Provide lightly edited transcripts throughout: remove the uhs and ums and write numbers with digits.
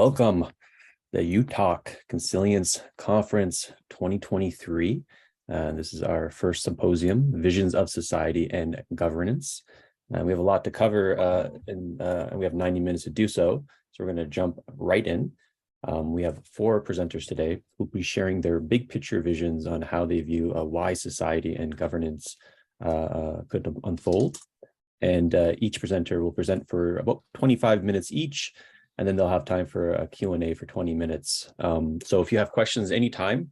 Welcome, the UTOK Consilience Conference 2023. This is our first symposium, Visions of Society and Governance. We have a lot to cover and we have 90 minutes to do so. So we're going to jump right in. We have 4 presenters today who will be sharing their big picture visions on how they view why society and governance could unfold. And each presenter will present for about 25 minutes each, and then they'll have time for a Q&A for 20 minutes. So if you have questions anytime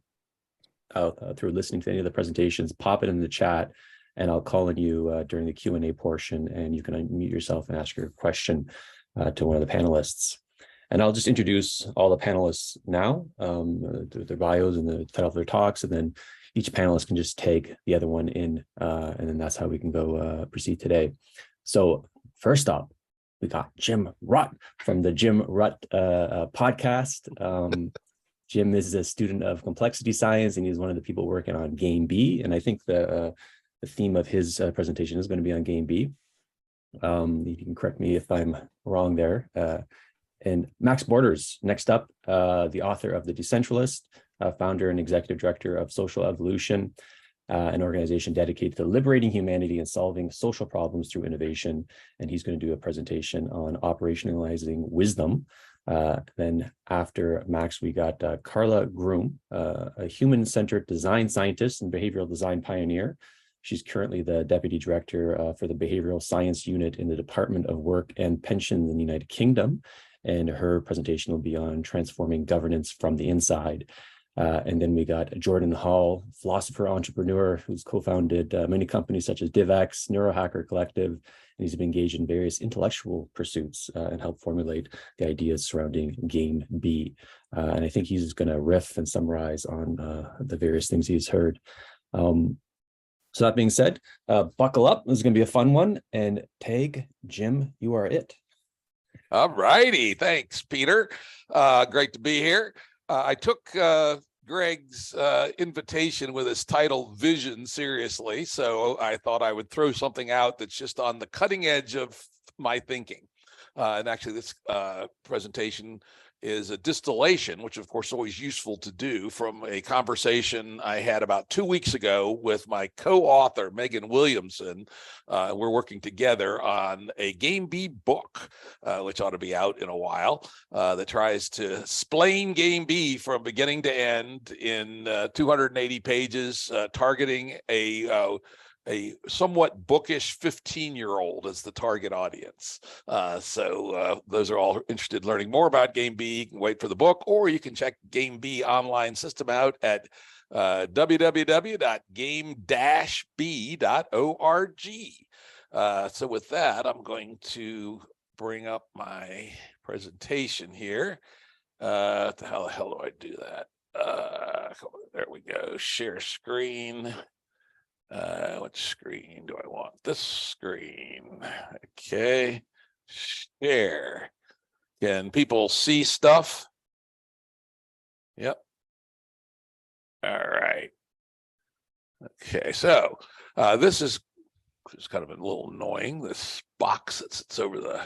through listening to any of the presentations, pop it in the chat, and I'll call on you during the Q&A portion, and you can unmute yourself and ask your question to one of the panelists. And I'll just introduce all the panelists now, their bios and the title of their talks, and then each panelist can just take the other one in, and then that's how we can go proceed today. So first up, we got Jim Rutt from the Jim Rutt podcast. Jim is a student of complexity science, and he's one of the people working on Game B. And I think the theme of his presentation is going to be on Game B. You can correct me if I'm wrong there. And Max Borders, next up, the author of The Decentralist, founder and executive director of Social Evolution, an organization dedicated to liberating humanity and solving social problems through innovation. And he's going to do a presentation on operationalizing wisdom. Then after Max, we got Carla Groom, a human-centered design scientist and behavioral design pioneer. She's currently the deputy director for the behavioral science unit in the Department of Work and Pensions in the United Kingdom. And her presentation will be on transforming governance from the inside. And then we got Jordan Hall, philosopher, entrepreneur, who's co-founded many companies such as DivX, Neurohacker Collective, and he's been engaged in various intellectual pursuits and helped formulate the ideas surrounding Game B. And I think he's going to riff and summarize on the various things he's heard. So that being said, buckle up. This is going to be a fun one. And Tag, Jim, you are it. All righty. Thanks, Peter. Great to be here. I took Greg's invitation with his title Vision seriously, so I thought I would throw something out that's just on the cutting edge of my thinking. And actually, this presentation is a distillation, which of course is always useful to do, from a conversation I had about 2 weeks ago with my co-author, Megan Williamson. We're working together on a Game B book, which ought to be out in a while, that tries to explain Game B from beginning to end in 280 pages, targeting a somewhat bookish 15-year-old as the target audience. So those are all interested in learning more about Game B. You can wait for the book, or you can check Game B online system out at www.game-b.org. So with that, I'm going to bring up my presentation here. How the hell do I do that? There we go. Share screen. Which screen do I want? This screen. Okay. Share. Can people see stuff? Yep. All right. Okay. So this is kind of a little annoying. This box that sits over the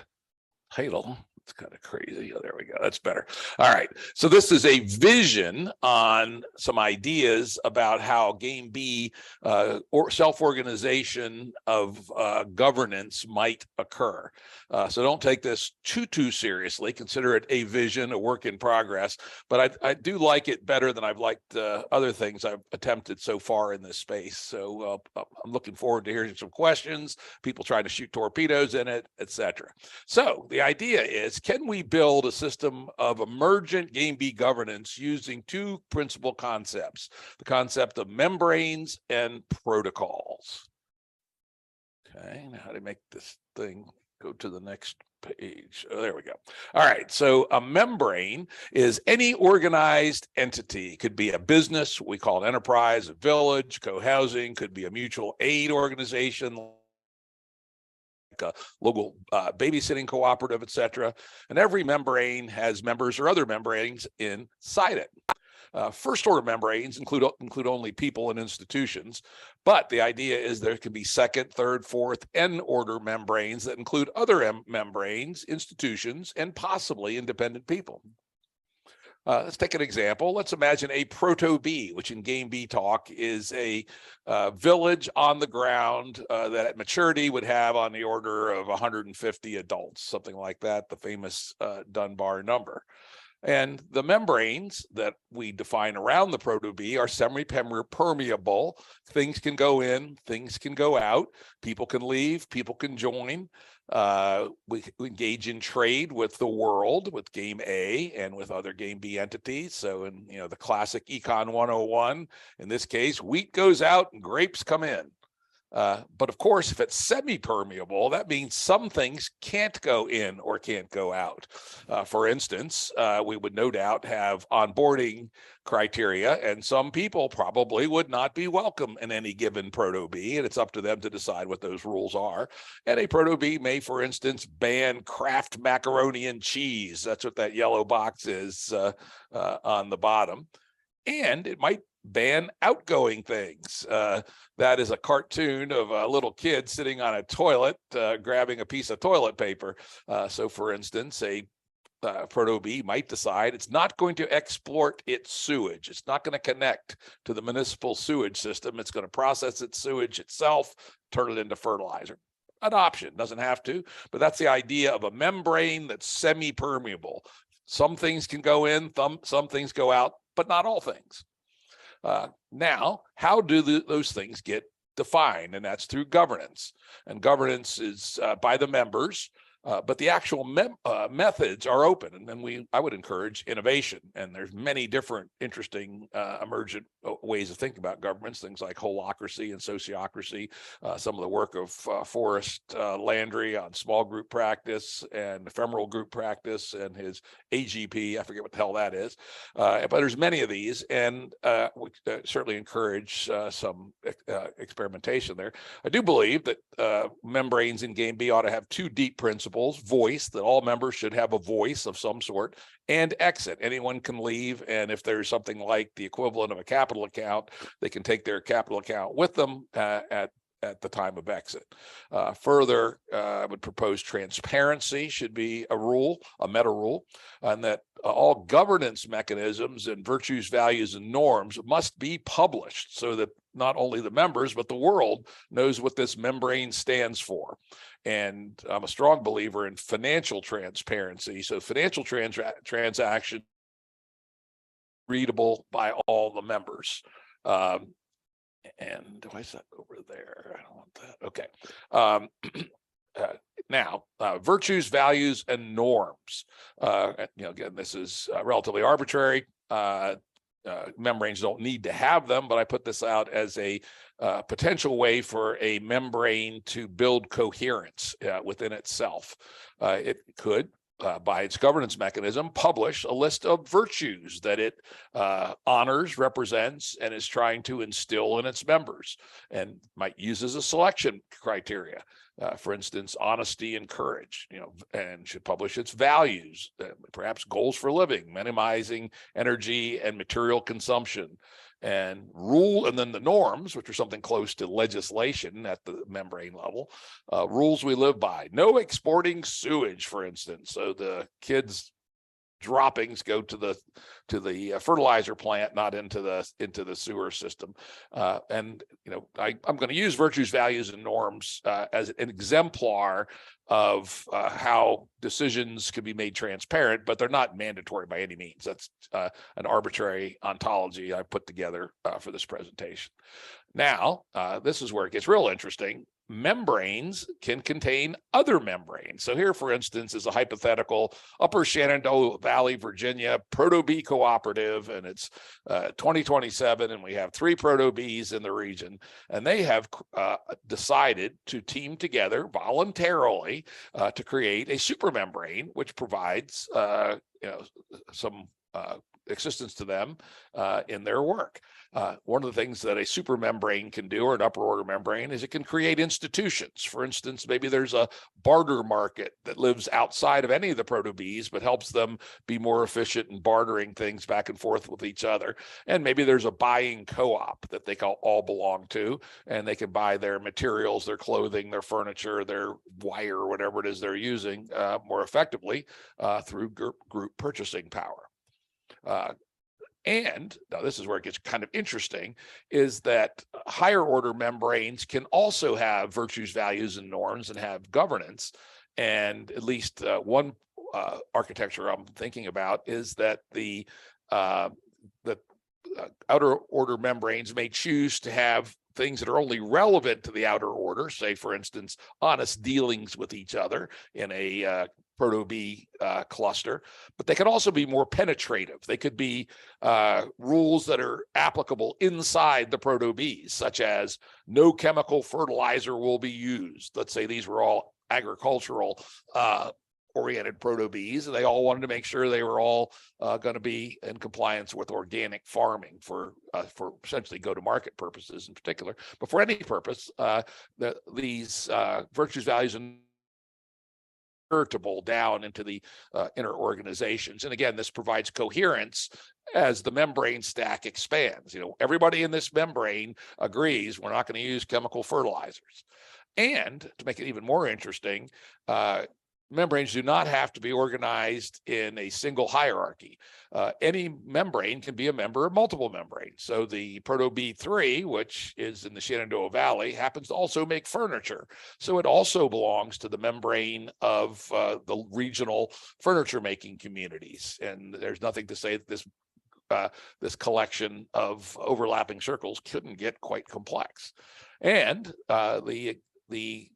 title. It's kind of crazy. Oh, there we go. That's better. All right. So this is a vision on some ideas about how Game B or self-organization of governance might occur. So don't take this too seriously. Consider it a vision, a work in progress. But I do like it better than I've liked other things I've attempted so far in this space. So I'm looking forward to hearing some questions, people trying to shoot torpedoes in it, etc. So the idea is, can we build a system of emergent Game B governance using 2 principal concepts, the concept of membranes and protocols? Okay, now how do I make this thing go to the next page? Oh, there we go. All right, so a membrane is any organized entity. It could be a business, we call it enterprise, a village, co-housing, could be a mutual aid organization, a local babysitting cooperative, etc. And every membrane has members or other membranes inside it. First order membranes include only people and institutions, but the idea is there can be second, third, fourth, N order membranes that include other membranes, institutions, and possibly independent people. Let's take an example. Let's imagine a proto-bee, which in Game B talk is a village on the ground that at maturity would have on the order of 150 adults, something like that, the famous Dunbar number. And the membranes that we define around the proto-bee are semi-permeable. Things can go in, things can go out, people can leave, people can join. We engage in trade with the world, with Game A and with other Game B entities. So in the classic Econ 101, in this case, wheat goes out and grapes come in. But of course, if it's semi-permeable, that means some things can't go in or can't go out. For instance, we would no doubt have onboarding criteria, and some people probably would not be welcome in any given proto-bee, and it's up to them to decide what those rules are. And a proto-bee may, for instance, ban Kraft macaroni and cheese. That's what that yellow box is on the bottom. And it might ban outgoing things. That is a cartoon of a little kid sitting on a toilet, grabbing a piece of toilet paper. So for instance, a proto-bee might decide it's not going to export its sewage. It's not going to connect to the municipal sewage system. It's going to process its sewage itself, turn it into fertilizer. An option, doesn't have to, but that's the idea of a membrane that's semi-permeable. Some things can go in, some things go out, but not all things. Now, how do those things get defined? And that's through governance. And governance is by the members, but the actual methods are open. And then I would encourage innovation. And there's many different interesting emergent ways of thinking about governments, things like holacracy and sociocracy, some of the work of Forrest Landry on small group practice and ephemeral group practice and his AGP, I forget what the hell that is. But there's many of these, and we certainly encourage some experimentation there. I do believe that membranes in Game B ought to have two deep principles: voice, that all members should have a voice of some sort, and exit. Anyone can leave, and if there's something like the equivalent of a capital account, they can take their capital account with them at the time of exit. Further, I would propose transparency should be a rule, a meta rule, and that all governance mechanisms and virtues, values, and norms must be published so that not only the members, but the world knows what this membrane stands for. And I'm a strong believer in financial transparency. So financial transaction readable by all the members. And why is that over there? I don't want that. Okay. Now, virtues, values, and norms. Again, this is relatively arbitrary. Membranes don't need to have them, but I put this out as a potential way for a membrane to build coherence within itself. It could, by its governance mechanism, publish a list of virtues that it honors, represents, and is trying to instill in its members, and might use as a selection criteria. For instance, honesty and courage, and should publish its values, perhaps goals for living, minimizing energy and material consumption, and then the norms, which are something close to legislation at the membrane level, rules we live by. No exporting sewage, for instance, so the kids' droppings go to the fertilizer plant, not into the sewer system. I'm going to use virtues, values, and norms as an exemplar of how decisions can be made transparent, but they're not mandatory by any means. That's an arbitrary ontology I put together for this presentation. Now, this is where it gets real interesting. Membranes can contain other membranes. So here, for instance, is a hypothetical Upper Shenandoah Valley, Virginia proto-bee cooperative, and it's 2027, and we have 3 proto-bees in the region, and they have decided to team together voluntarily to create a supermembrane, which provides some assistance to them in their work. One of the things that a supermembrane can do, or an upper order membrane, is it can create institutions. For instance, maybe there's a barter market that lives outside of any of the proto-bees, but helps them be more efficient in bartering things back and forth with each other. And maybe there's a buying co-op that they all belong to, and they can buy their materials, their clothing, their furniture, their wire, or whatever it is they're using more effectively through group purchasing power. And now this is where it gets kind of interesting, is that higher order membranes can also have virtues, values, and norms and have governance. And at least one architecture I'm thinking about is that the outer order membranes may choose to have things that are only relevant to the outer order, say, for instance, honest dealings with each other in a proto-B cluster, but they could also be more penetrative. They could be rules that are applicable inside the proto-Bs, such as no chemical fertilizer will be used. Let's say these were all agricultural oriented proto-Bs, and they all wanted to make sure they were all going to be in compliance with organic farming for essentially go-to-market purposes in particular, but for any purpose, these virtues, values, and down into the inner organizations. And again, this provides coherence as the membrane stack expands. Everybody in this membrane agrees we're not going to use chemical fertilizers. And to make it even more interesting, membranes do not have to be organized in a single hierarchy. Any membrane can be a member of multiple membranes. So the Proto-B3, which is in the Shenandoah Valley, happens to also make furniture. So it also belongs to the membrane of the regional furniture making communities. And there's nothing to say that this collection of overlapping circles couldn't get quite complex. And the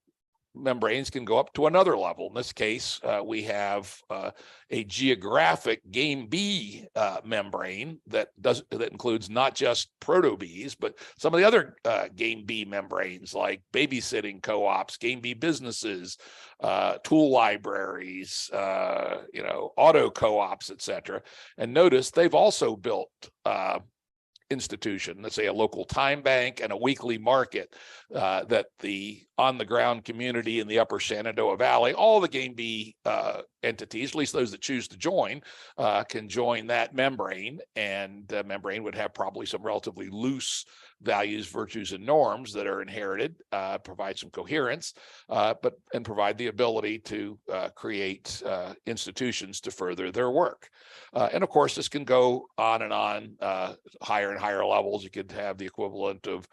membranes can go up to another level. In this case, we have a geographic game B membrane that includes not just proto-Bs, but some of the other game B membranes like babysitting co-ops, game B businesses, tool libraries, auto co-ops, etc. And notice they've also built institution, let's say a local time bank and a weekly market that the on-the-ground community in the upper Shenandoah Valley, all the game B entities, at least those that choose to join, can join that membrane, and the membrane would have probably some relatively loose values, virtues, and norms that are inherited, provide some coherence, and provide the ability to create institutions to further their work. And of course, this can go on and on, higher and higher levels. You could have the equivalent of,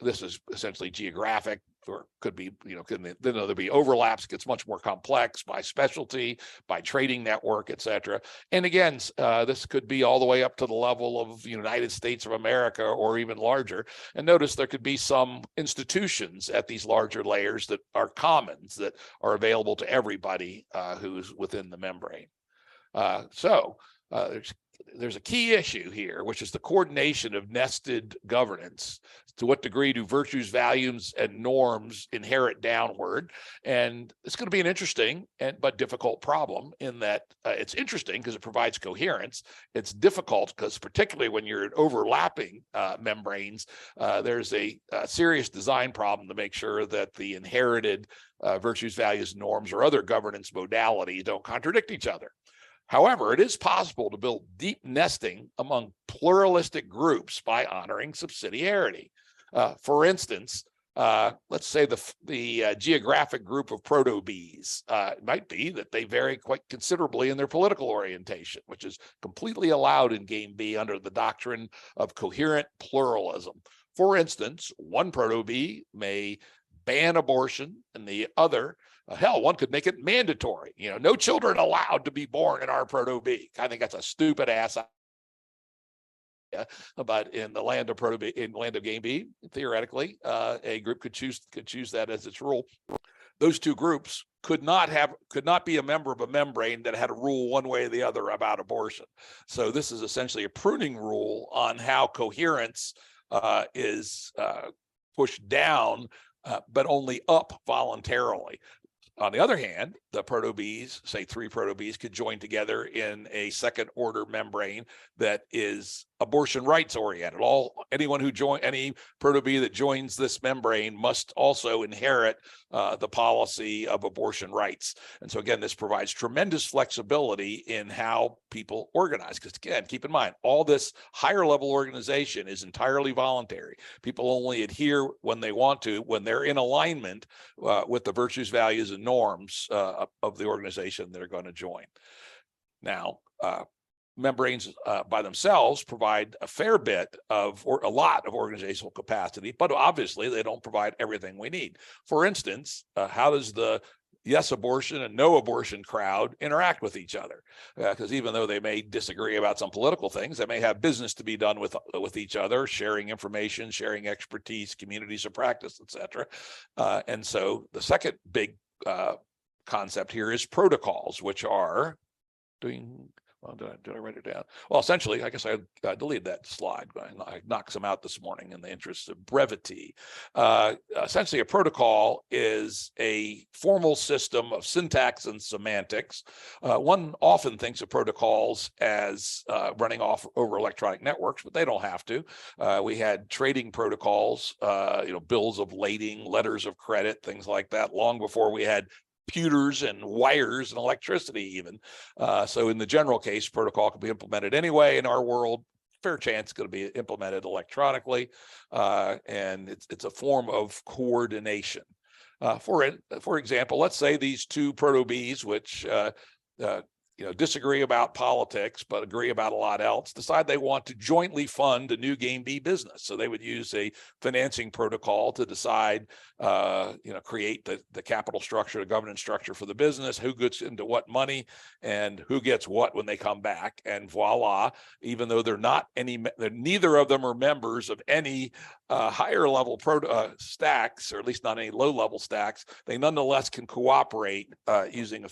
this is essentially geographic, or could be, then there'll be overlaps. It gets much more complex by specialty, by trading network, et cetera. And again, this could be all the way up to the level of the United States of America or even larger. And notice there could be some institutions at these larger layers that are commons that are available to everybody who's within the membrane. There's a key issue here, which is the coordination of nested governance. To what degree do virtues, values, and norms inherit downward? And it's going to be an interesting but difficult problem, in that it's interesting because it provides coherence. It's difficult because, particularly when you're in overlapping membranes, there's a serious design problem to make sure that the inherited virtues, values, norms, or other governance modalities don't contradict each other. However, it is possible to build deep nesting among pluralistic groups by honoring subsidiarity. For instance, let's say the geographic group of proto-Bs, it might be that they vary quite considerably in their political orientation, which is completely allowed in Game B under the doctrine of coherent pluralism. For instance, one proto-B may ban abortion, and the other, hell, one could make it mandatory. No children allowed to be born in our proto-B. I think that's a stupid ass idea. But in the land of proto-B, in land of Game B, theoretically, a group could choose that as its rule. Those two groups could not be a member of a membrane that had a rule one way or the other about abortion. So this is essentially a pruning rule on how coherence is pushed down, but only up voluntarily. On the other hand, the proto-Bs, say 3 proto-Bs, could join together in a second order membrane that is abortion rights oriented. Any proto-B that joins this membrane must also inherit the policy of abortion rights. And so again, this provides tremendous flexibility in how people organize. Because again, keep in mind, all this higher level organization is entirely voluntary. People only adhere when they want to, when they're in alignment with the virtues, values, and norms of the organization they're going to join. Now, membranes by themselves provide a fair bit of, or a lot of organizational capacity, but obviously they don't provide everything we need. For instance, how does the yes abortion and no abortion crowd interact with each other? Because even though they may disagree about some political things, they may have business to be done with each other, sharing information, sharing expertise, communities of practice, etc. And so the second big concept here is protocols, which are doing. Well, did I write it down? Well, essentially, I guess I deleted that slide. I knocked some out this morning in the interest of brevity. Essentially, a protocol is a formal system of syntax and semantics. One often thinks of protocols as running off over electronic networks, but they don't have to. We had trading protocols, bills of lading, letters of credit, things like that, long before we had computers and wires and electricity even. So in the general case, protocol can be implemented anyway. In our world, fair chance it's going to be implemented electronically. And it's a form of coordination. For example, let's say these two proto-Bs, which disagree about politics, but agree about a lot else, decide they want to jointly fund a new Game B business. So they would use a financing protocol to decide, create the capital structure, the governance structure for the business, who gets into what money and who gets what when they come back. And voila, even though neither of them are members of any higher level stacks, or at least not any low level stacks, they nonetheless can cooperate using a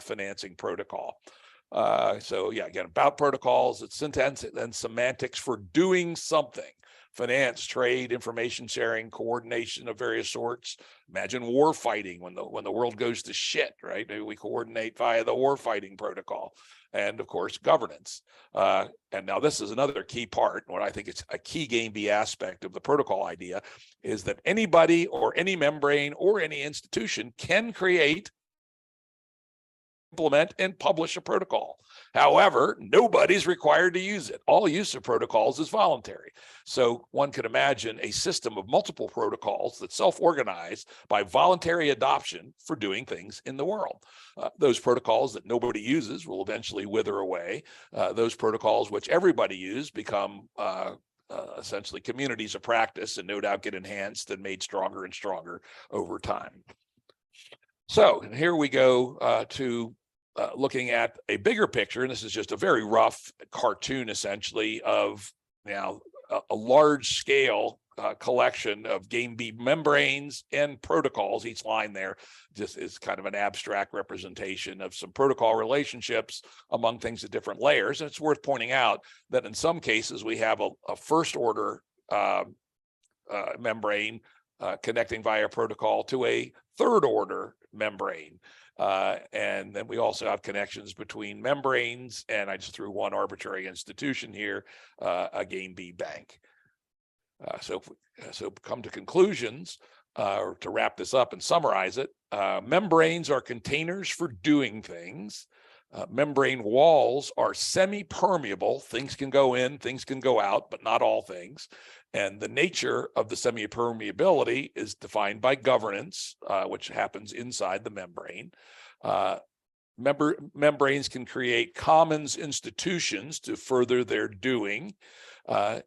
financing protocol. So yeah, again, about protocols, it's syntax and semantics for doing something. Finance, trade, information sharing, coordination of various sorts. Imagine war fighting when the world goes to shit, right? Maybe we coordinate via the war fighting protocol. And of course, governance. And now this is another key part, what I think it's a key Game B aspect of the protocol idea, is that anybody or any membrane or any institution can create, implement, and publish a protocol. However, nobody's required to use it. All use of protocols is voluntary. So one could imagine a system of multiple protocols that self-organize by voluntary adoption for doing things in the world. Those protocols that nobody uses will eventually wither away. Those protocols which everybody uses become essentially communities of practice, and no doubt get enhanced and made stronger and stronger over time. So here we go to looking at a bigger picture, and this is just a very rough cartoon, essentially, of a large scale collection of Game B membranes and protocols. Each line there just is kind of an abstract representation of some protocol relationships among things at different layers. And it's worth pointing out that in some cases we have a first order membrane connecting via protocol to a third order membrane. And then we also have connections between membranes, and I just threw one arbitrary institution here, a Game B bank. So come to conclusions, or to wrap this up and summarize it. Membranes are containers for doing things. Membrane walls are semi-permeable. Things can go in, things can go out, but not all things. And the nature of the semi-permeability is defined by governance, which happens inside the membrane. Membranes can create commons institutions to further their doing.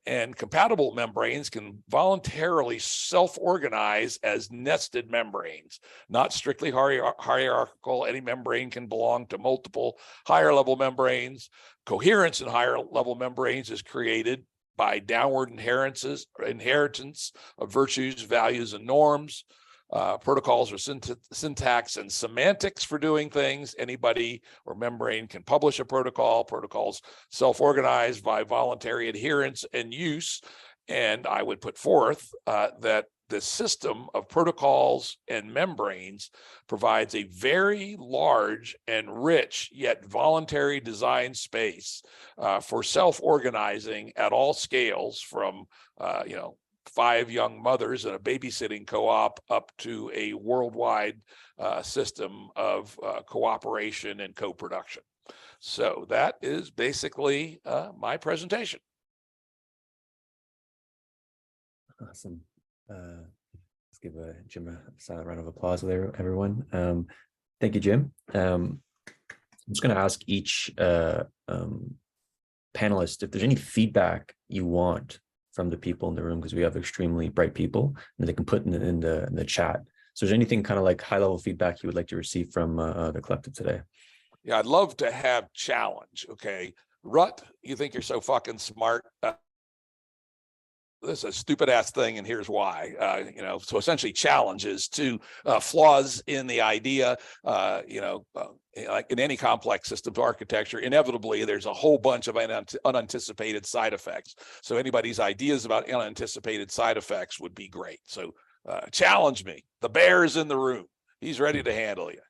And compatible membranes can voluntarily self-organize as nested membranes, not strictly hierarchical. Any membrane can belong to multiple higher level membranes. Coherence in higher level membranes is created by downward inheritance of virtues, values, and norms. Protocols are syntax and semantics for doing things. Anybody or membrane can publish a protocol. Protocols self-organize by voluntary adherence and use. And I would put forth that the system of protocols and membranes provides a very large and rich yet voluntary design space for self-organizing at all scales, from 5 young mothers and a babysitting co-op up to a worldwide system of cooperation and co-production. So that is basically my presentation. Awesome. Let's give Jim a silent round of applause there, everyone. Thank you, Jim. I'm just going to ask each panelists, if there's any feedback you want from the people in the room, because we have extremely bright people, and they can put in the chat. So is there anything kind of like high level feedback you would like to receive from the collective today? Yeah, I'd love to have challenge. Okay. Rutt, you think you're so fucking smart. This is a stupid ass thing, and here's why. So essentially challenges to flaws in the idea. Like in any complex systems architecture, inevitably there's a whole bunch of unanticipated side effects. So anybody's ideas about unanticipated side effects would be great. So challenge me. The bear is in the room. He's ready to handle you.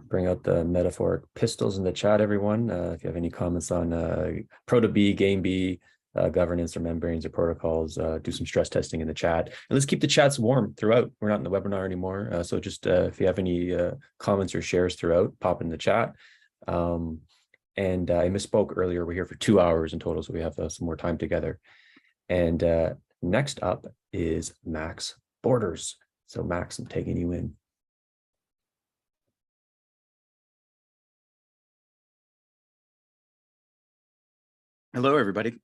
Bring out the metaphoric pistols in the chat, everyone. If you have any comments on Proto B, Game B, governance or membranes or protocols, do some stress testing in the chat. And let's keep the chats warm throughout. We're not in the webinar anymore. So just if you have any comments or shares throughout, pop in the chat. And I misspoke earlier. We're here for 2 hours in total, so we have some more time together. And next up is Max Borders. So Max, I'm taking you in. Hello, everybody.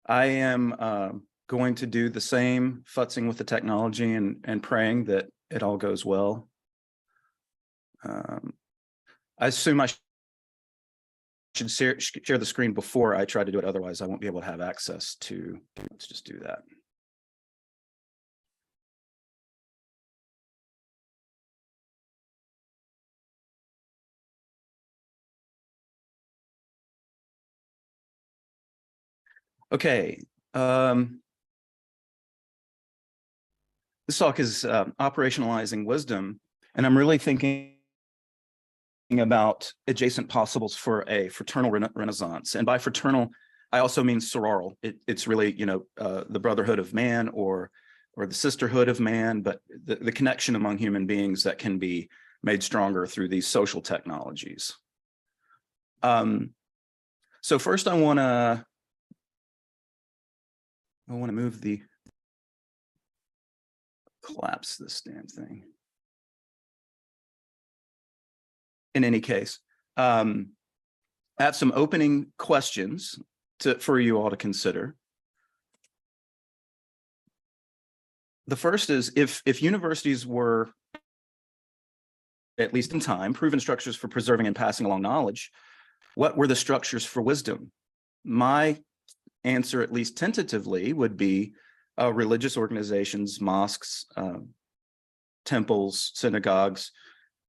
I am going to do the same futzing with the technology and praying that it all goes well. I assume I should share the screen before I try to do it. Otherwise, I won't be able to have access to. Let's just do that. Okay. This talk is operationalizing wisdom, and I'm really thinking about adjacent possibles for a fraternal renaissance. And by fraternal, I also mean sororal. It's really, the brotherhood of man or the sisterhood of man, but the connection among human beings that can be made stronger through these social technologies. So first I want to move collapse this damn thing. In any case, I have some opening questions for you all to consider. The first is, if universities were, at least in time, proven structures for preserving and passing along knowledge, what were the structures for wisdom? My answer, at least tentatively, would be religious organizations, mosques, temples, synagogues,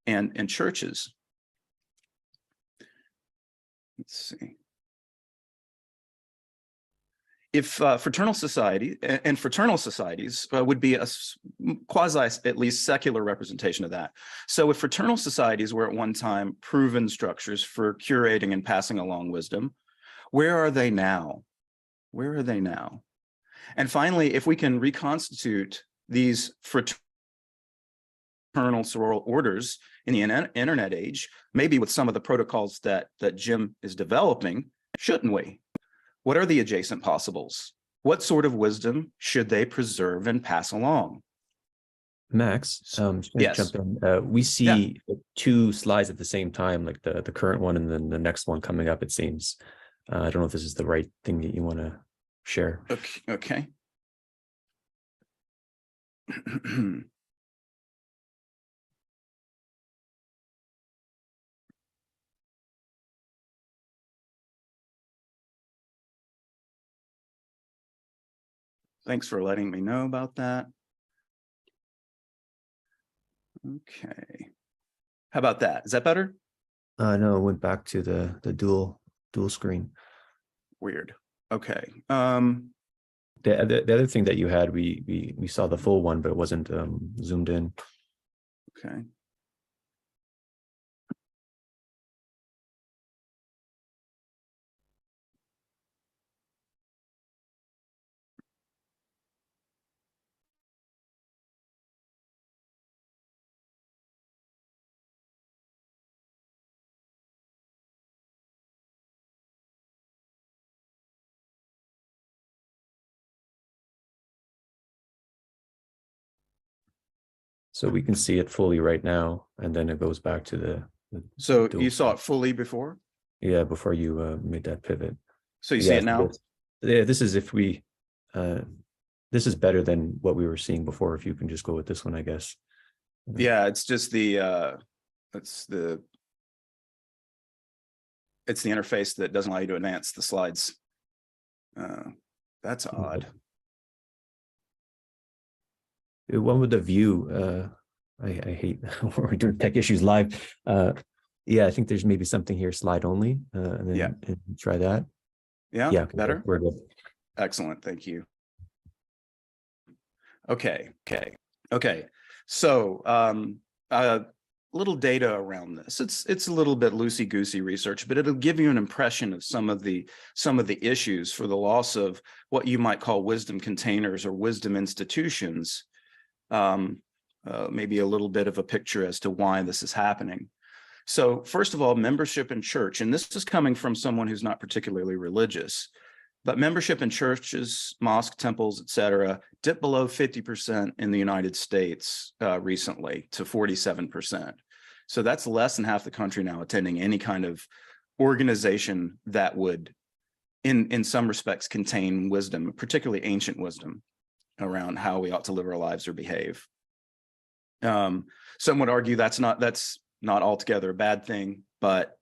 and churches. Let's see. If fraternal societies would be a quasi, at least secular representation of that. So if fraternal societies were at one time proven structures for curating and passing along wisdom, where are they now? Where are they now? And finally, if we can reconstitute these fraternal sororal orders in the internet age, maybe with some of the protocols that Jim is developing, shouldn't we? What are the adjacent possibles? What sort of wisdom should they preserve and pass along? Max, yes. Jump in. We see two slides at the same time, like the current one and then the next one coming up, it seems. I don't know if this is the right thing that you want to share. Okay. Thanks for letting me know about that. Okay. How about that? Is that better? No, it went back to the dual screen. Weird. Okay. The other thing that you had, we saw the full one, but it wasn't zoomed in. Okay. So we can see it fully right now, and then it goes back to the so you saw it fully before? Yeah, before you made that pivot. So you see it now? This is if we, this is better than what we were seeing before. If you can just go with this one, I guess. Yeah, it's just the, it's the interface that doesn't allow you to advance the slides. That's odd. One with the view, I hate when we're doing tech issues live. Yeah, I think there's maybe something here, slide only, and then and try that. Yeah, better. We're good. Excellent, thank you. Okay. So a little data around this. It's a little bit loosey-goosey research, but it'll give you an impression of some of the issues for the loss of what you might call wisdom containers or wisdom institutions. Maybe a little bit of a picture as to why this is happening. So first of all, membership in church, and this is coming from someone who's not particularly religious, but membership in churches, mosque, temples, etc., dipped below 50% in the United States recently to 47%. So that's less than half the country now attending any kind of organization that would, in some respects, contain wisdom, particularly ancient wisdom around how we ought to live our lives or behave. Some would argue that's not altogether a bad thing, but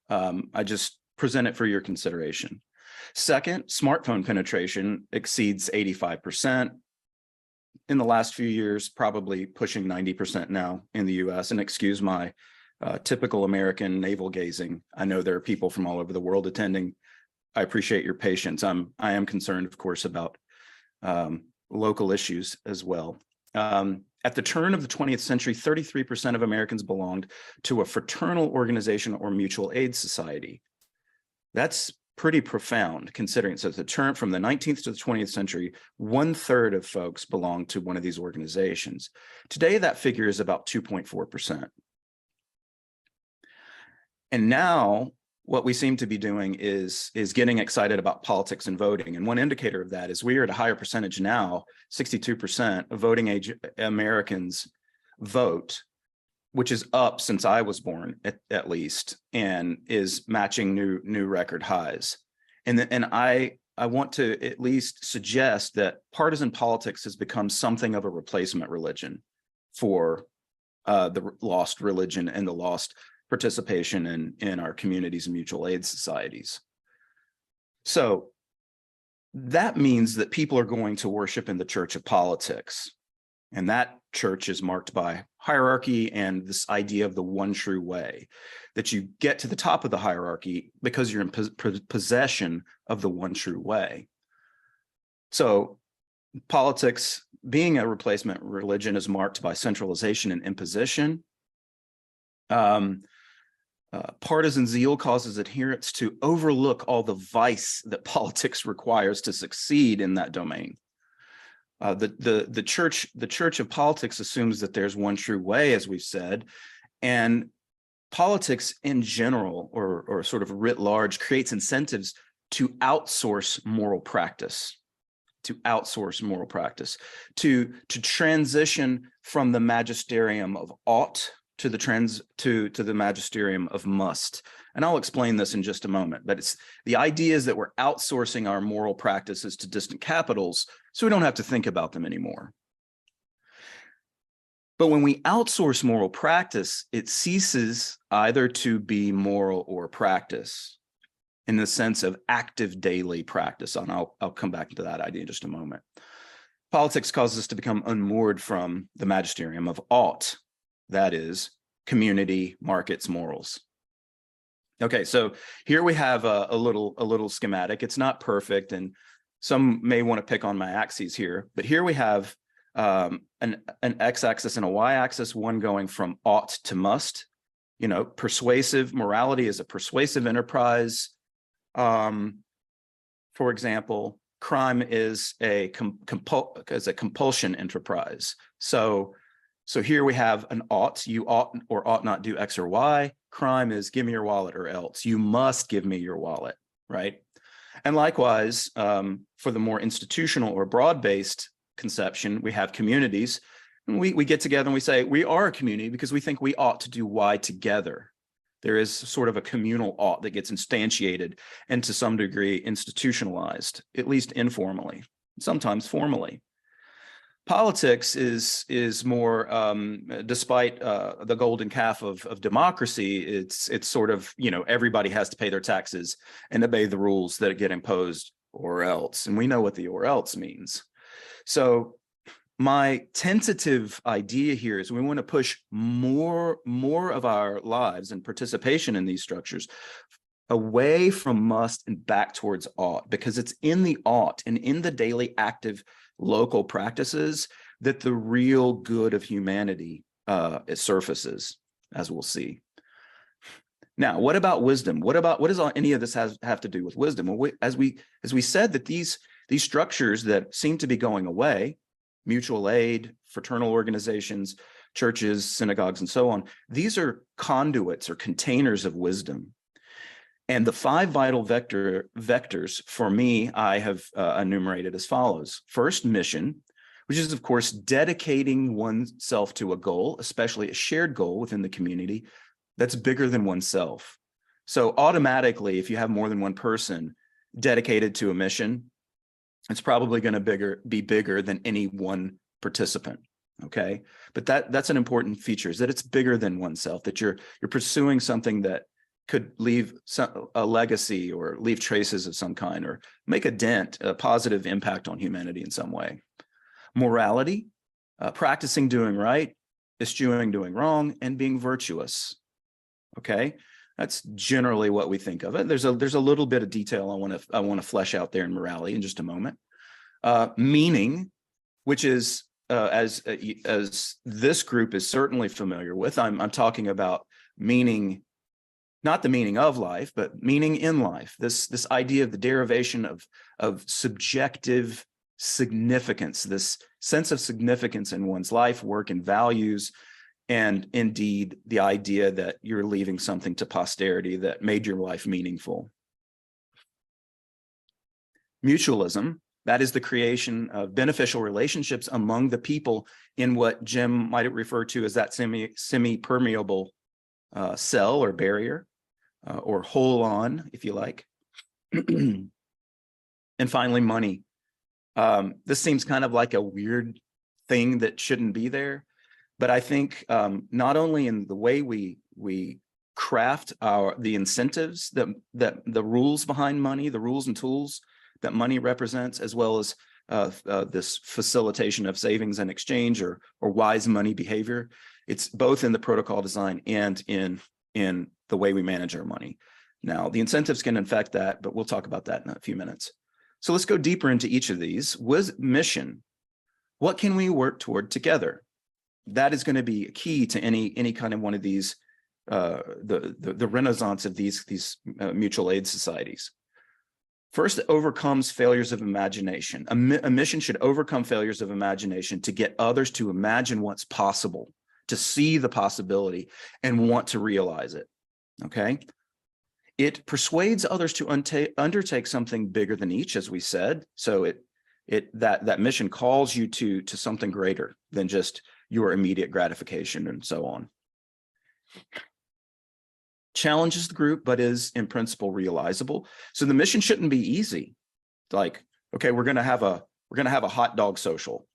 I just present it for your consideration. Second, smartphone penetration exceeds 85% in the last few years, probably pushing 90% now in the US. And excuse my typical American navel gazing. I know there are people from all over the world attending. I appreciate your patience. I am concerned, of course, about local issues as well. At the turn of the 20th century, 33% of Americans belonged to a fraternal organization or mutual aid society. That's pretty profound, considering so the turn from the 19th to the 20th century, 1/3 of folks belonged to one of these organizations. Today, that figure is about 2.4%. And now, what we seem to be doing is getting excited about politics and voting. And one indicator of that is we are at a higher percentage now, 62% of voting age Americans vote, which is up since I was born at least, and is matching new record highs. And I want to at least suggest that partisan politics has become something of a replacement religion for the lost religion and the lost participation in our communities and mutual aid societies. So that means that people are going to worship in the church of politics. And that church is marked by hierarchy and this idea of the one true way, that you get to the top of the hierarchy because you're in possession of the one true way. So politics, being a replacement religion, is marked by centralization and imposition. Partisan zeal causes adherents to overlook all the vice that politics requires to succeed in that domain. The church of politics assumes that there's one true way, as we've said, and politics in general, or sort of writ large, creates incentives to outsource moral practice, to transition from the magisterium of ought to the magisterium of must. And I'll explain this in just a moment, but it's the idea is that we're outsourcing our moral practices to distant capitals so we don't have to think about them anymore. But when we outsource moral practice, it ceases either to be moral or practice in the sense of active daily practice. And I'll come back to that idea in just a moment. Politics causes us to become unmoored from the magisterium of ought. That is community, markets, morals. Okay, so here we have a little schematic. It's not perfect, and some may want to pick on my axes here, but here we have an x-axis and a y-axis, one going from ought to must. You know, persuasive morality is a persuasive enterprise. For example, crime is a compulsion enterprise. So here we have an ought, you ought or ought not do X or Y. Crime is give me your wallet or else. You must give me your wallet, right? And likewise, for the more institutional or broad-based conception, we have communities. And we get together and we say, we are a community because we think we ought to do Y together. There is sort of a communal ought that gets instantiated and to some degree institutionalized, at least informally, sometimes formally. Politics is more, despite the golden calf of democracy, it's sort of, everybody has to pay their taxes and obey the rules that get imposed, or else. And we know what the or else means. So my tentative idea here is we want to push more of our lives and participation in these structures away from must and back towards ought, because it's in the ought and in the daily active local practices that the real good of humanity it surfaces, as we'll see. Now, what about wisdom? What does any of this have to do with wisdom? Well, as we said, that these structures that seem to be going away, mutual aid, fraternal organizations, churches, synagogues, and so on, these are conduits or containers of wisdom. And the 5 vital vectors for me, I have enumerated as follows. First, mission, which is, of course, dedicating oneself to a goal, especially a shared goal within the community that's bigger than oneself. So automatically, if you have more than one person dedicated to a mission, it's probably going to be bigger than any one participant. Okay, but that's an important feature, is that it's bigger than oneself, that you're pursuing something that could leave a legacy or leave traces of some kind, or make a dent, a positive impact on humanity in some way. Morality, practicing doing right, eschewing doing wrong, and being virtuous. Okay, that's generally what we think of it. There's a little bit of detail I want to flesh out there in morality in just a moment. Meaning, which is as this group is certainly familiar with. I'm talking about meaning. Not the meaning of life, but meaning in life. This idea of the derivation of subjective significance, this sense of significance in one's life, work, and values, and indeed the idea that you're leaving something to posterity that made your life meaningful. Mutualism, that is the creation of beneficial relationships among the people in what Jim might refer to as that semi-permeable cell or barrier. Or hold on, if you like. And finally, money. This seems kind of like a weird thing that shouldn't be there, but I think not only in the way we craft the incentives, that the rules behind money, the rules and tools that money represents, as well as this facilitation of savings and exchange or wise money behavior. It's both in the protocol design and in the way we manage our money. Now, the incentives can affect that, but we'll talk about that in a few minutes. So let's go deeper into each of these. With mission, what can we work toward together? That is going to be key to any kind of one of these, the renaissance of these mutual aid societies. First, it overcomes failures of imagination. A mission should overcome failures of imagination to get others to imagine what's possible, to see the possibility and want to realize it. Okay. It persuades others to undertake something bigger than each, as we said. So that mission calls you to something greater than just your immediate gratification and so on. Challenges the group, but is in principle realizable. So the mission shouldn't be easy. Like, okay, we're gonna have a hot dog social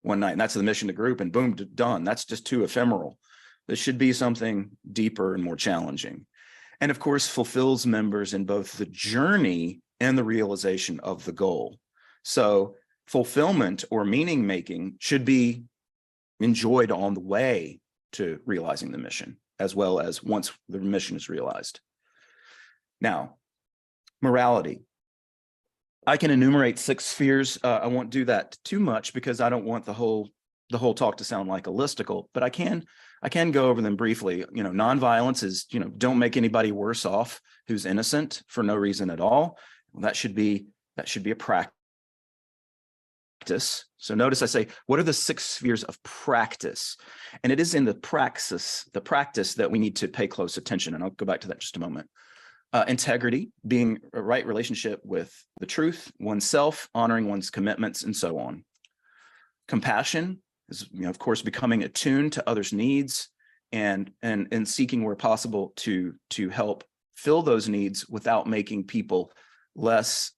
one night, and that's the mission of the group, and boom, done. That's just too ephemeral. This should be something deeper and more challenging. And of course, fulfills members in both the journey and the realization of the goal. So fulfillment or meaning making should be enjoyed on the way to realizing the mission, as well as once the mission is realized. Now, morality. I can enumerate 6 spheres. I won't do that too much because I don't want the whole talk to sound like a listicle, but I can go over them briefly. Nonviolence is, don't make anybody worse off who's innocent for no reason at all. Well, that should be a practice. So notice I say, what are the 6 spheres of practice? And it is in the practice that we need to pay close attention. And I'll go back to that in just a moment. Integrity, being a right relationship with the truth, oneself, honoring one's commitments, and so on. Compassion is, of course, becoming attuned to others' needs and seeking where possible to help fill those needs without making people less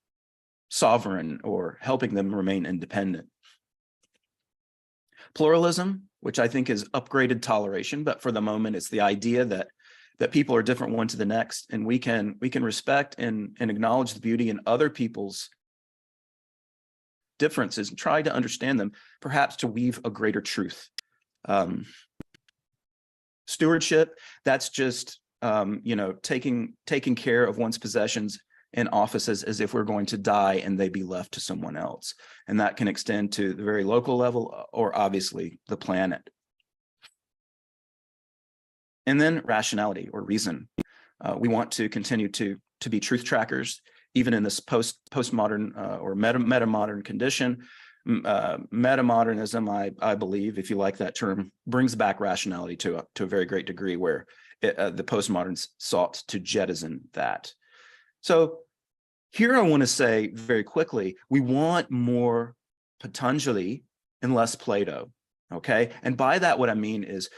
sovereign or helping them remain independent. Pluralism, which I think is upgraded toleration, but for the moment, it's the idea that people are different one to the next, and we can respect and acknowledge the beauty in other people's differences and try to understand them, perhaps to weave a greater truth. Stewardship, that's just taking care of one's possessions and offices as if we're going to die and they be left to someone else. And that can extend to the very local level or obviously the planet. And then rationality or reason. We want to continue to be truth trackers, even in this postmodern or meta-modern condition. Metamodernism, I believe, if you like that term, brings back rationality to a very great degree, where the postmoderns sought to jettison that. So here I want to say very quickly, we want more Patanjali and less Plato, okay? And by that, what I mean is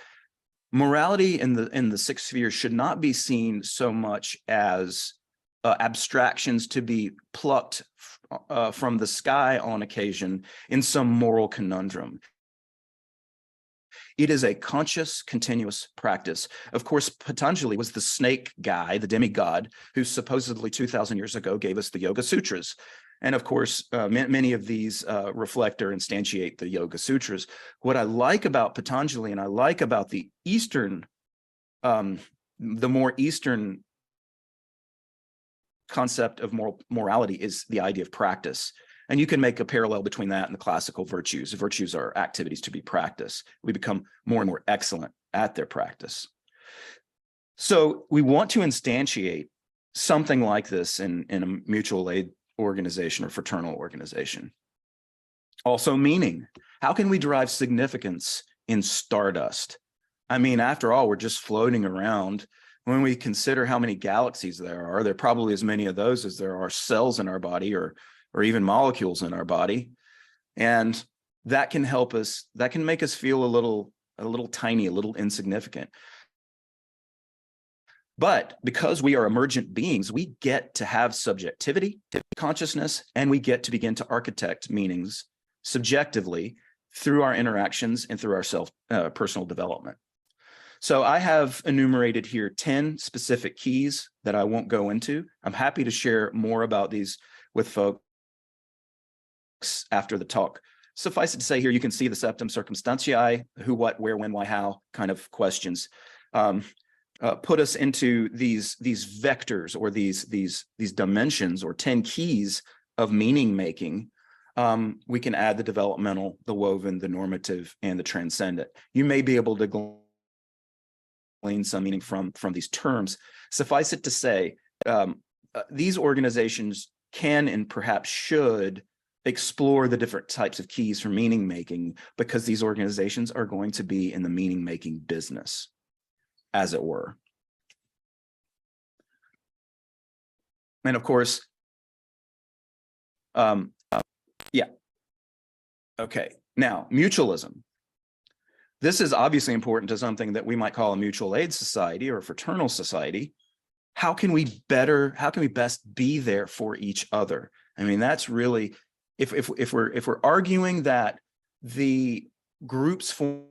morality in the six spheres should not be seen so much as abstractions to be plucked from the sky on occasion in some moral conundrum. It is a conscious, continuous practice. Of course, Patanjali was the snake guy, the demigod, who supposedly 2,000 years ago gave us the Yoga Sutras. And of course, many of these reflect or instantiate the Yoga Sutras. What I like about Patanjali and I like about the Eastern, the more Eastern concept of morality is the idea of practice. And you can make a parallel between that and the classical virtues. Virtues are activities to be practiced. We become more and more excellent at their practice. So we want to instantiate something like this in a mutual aid organization or fraternal organization. Also meaning, how can we derive significance in stardust? I mean, after all, we're just floating around. When we consider how many galaxies there are probably as many of those as there are cells in our body or even molecules in our body. And that can help us, that can make us feel a little tiny, a little insignificant. But because we are emergent beings, we get to have subjectivity, consciousness, and we get to begin to architect meanings subjectively through our interactions and through our personal development. So I have enumerated here 10 specific keys that I won't go into. I'm happy to share more about these with folks after the talk. Suffice it to say here, you can see the septum circumstantiae, who, what, where, when, why, how kind of questions. Put us into these vectors or these dimensions or 10 keys of meaning making. We can add the developmental, the woven, the normative, and the transcendent. You may be able to glean some meaning from these terms. Suffice it to say, these organizations can and perhaps should explore the different types of keys for meaning making, because these organizations are going to be in the meaning making business, as it were. And of course, yeah. Okay, now mutualism. This is obviously important to something that we might call a mutual aid society or a fraternal society. How can we best be there for each other? I mean, that's really, if we're arguing that the groups form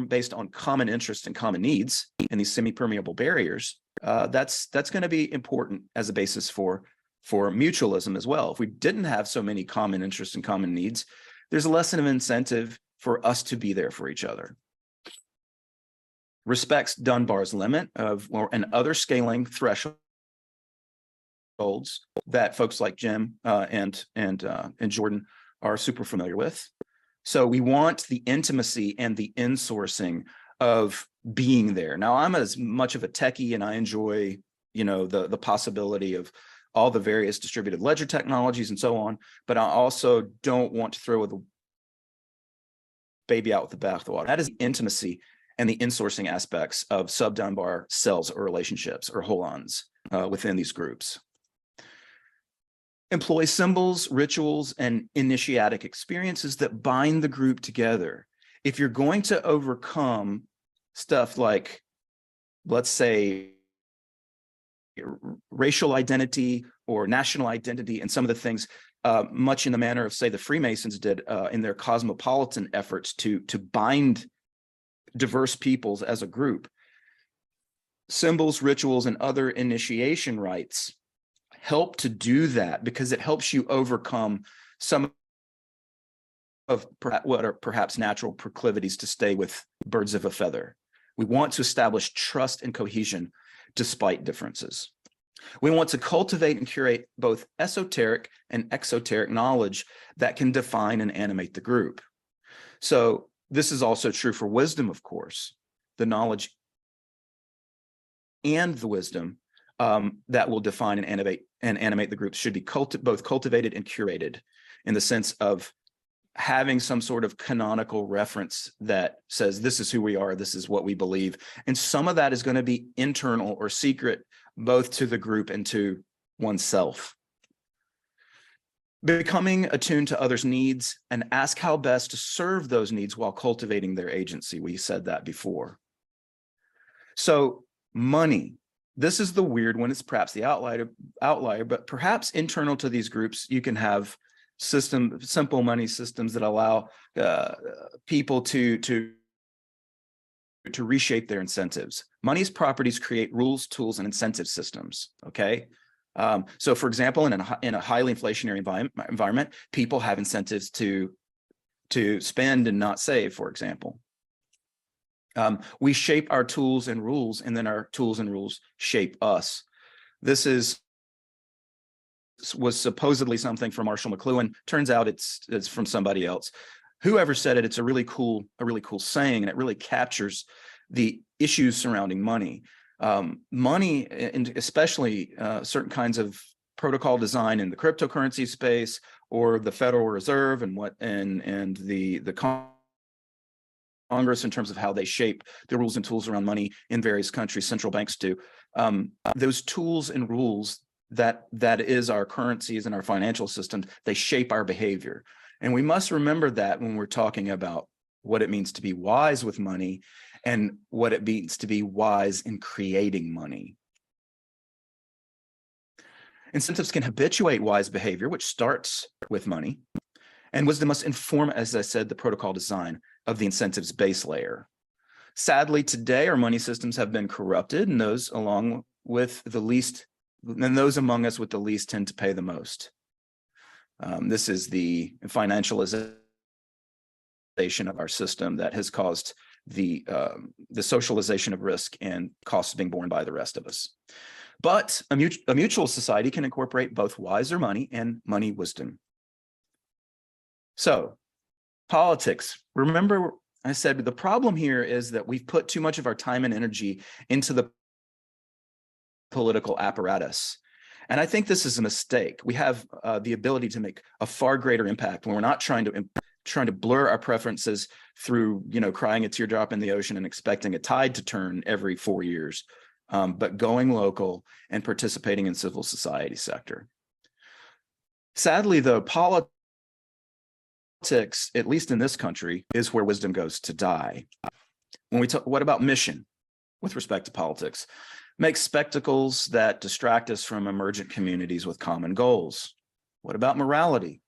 based on common interests and common needs and these semi-permeable barriers, that's going to be important as a basis for mutualism as well. If we didn't have so many common interests and common needs, there's less of an incentive for us to be there for each other. Respects Dunbar's limit of and other scaling thresholds that folks like Jim and Jordan are super familiar with. So we want the intimacy and the insourcing of being there. Now, I'm as much of a techie and I enjoy, the possibility of all the various distributed ledger technologies and so on, but I also don't want to throw the baby out with the bathwater. That is the intimacy and the insourcing aspects of sub-Dunbar cells or relationships or holons within these groups. Employ symbols, rituals, and initiatic experiences that bind the group together. If you're going to overcome stuff like, let's say, racial identity or national identity, and some of the things much in the manner of, say, the Freemasons did in their cosmopolitan efforts to bind diverse peoples as a group. Symbols, rituals, and other initiation rites help to do that because it helps you overcome some of what are perhaps natural proclivities to stay with birds of a feather. We want to establish trust and cohesion despite differences. We want to cultivate and curate both esoteric and exoteric knowledge that can define and animate the group. So this is also true for wisdom, of course. The knowledge and the wisdom that will define and animate the group should be both cultivated and curated, in the sense of having some sort of canonical reference that says, this is who we are, this is what we believe. And some of that is going to be internal or secret, both to the group and to oneself. Becoming attuned to others' needs and ask how best to serve those needs while cultivating their agency. We said that before. So money, this is the weird one. It's perhaps the outlier, but perhaps internal to these groups, you can have simple money systems that allow people to reshape their incentives. Money's properties create rules, tools, and incentive systems. Okay, so for example, in a highly inflationary environment, people have incentives to spend and not save. For example, we shape our tools and rules, and then our tools and rules shape us. This was supposedly something from Marshall McLuhan. Turns out it's from somebody else. Whoever said it, it's a really cool saying, and it really captures the issues surrounding money. Money, and especially certain kinds of protocol design in the cryptocurrency space or the Federal Reserve and the Congress, in terms of how they shape the rules and tools around money in various countries, central banks do. Those tools and rules that is our currencies and our financial systems, they shape our behavior. And we must remember that when we're talking about what it means to be wise with money and what it means to be wise in creating money. Incentives can habituate wise behavior, which starts with money. And wisdom must inform, as I said, the protocol design of the incentives base layer. Sadly, today, our money systems have been corrupted, and those among us with the least tend to pay the most. This is the financialization of our system that has caused the socialization of risk and costs being borne by the rest of us. But a mutual society can incorporate both wiser money and money wisdom. So, politics. Remember, I said the problem here is that we've put too much of our time and energy into the political apparatus. And I think this is a mistake. We have the ability to make a far greater impact when we're not trying to blur our preferences through, crying a teardrop in the ocean and expecting a tide to turn every 4 years, but going local and participating in civil society sector. Sadly, though, politics, at least in this country, is where wisdom goes to die. When we talk, what about mission with respect to politics? Make spectacles that distract us from emergent communities with common goals. What about morality?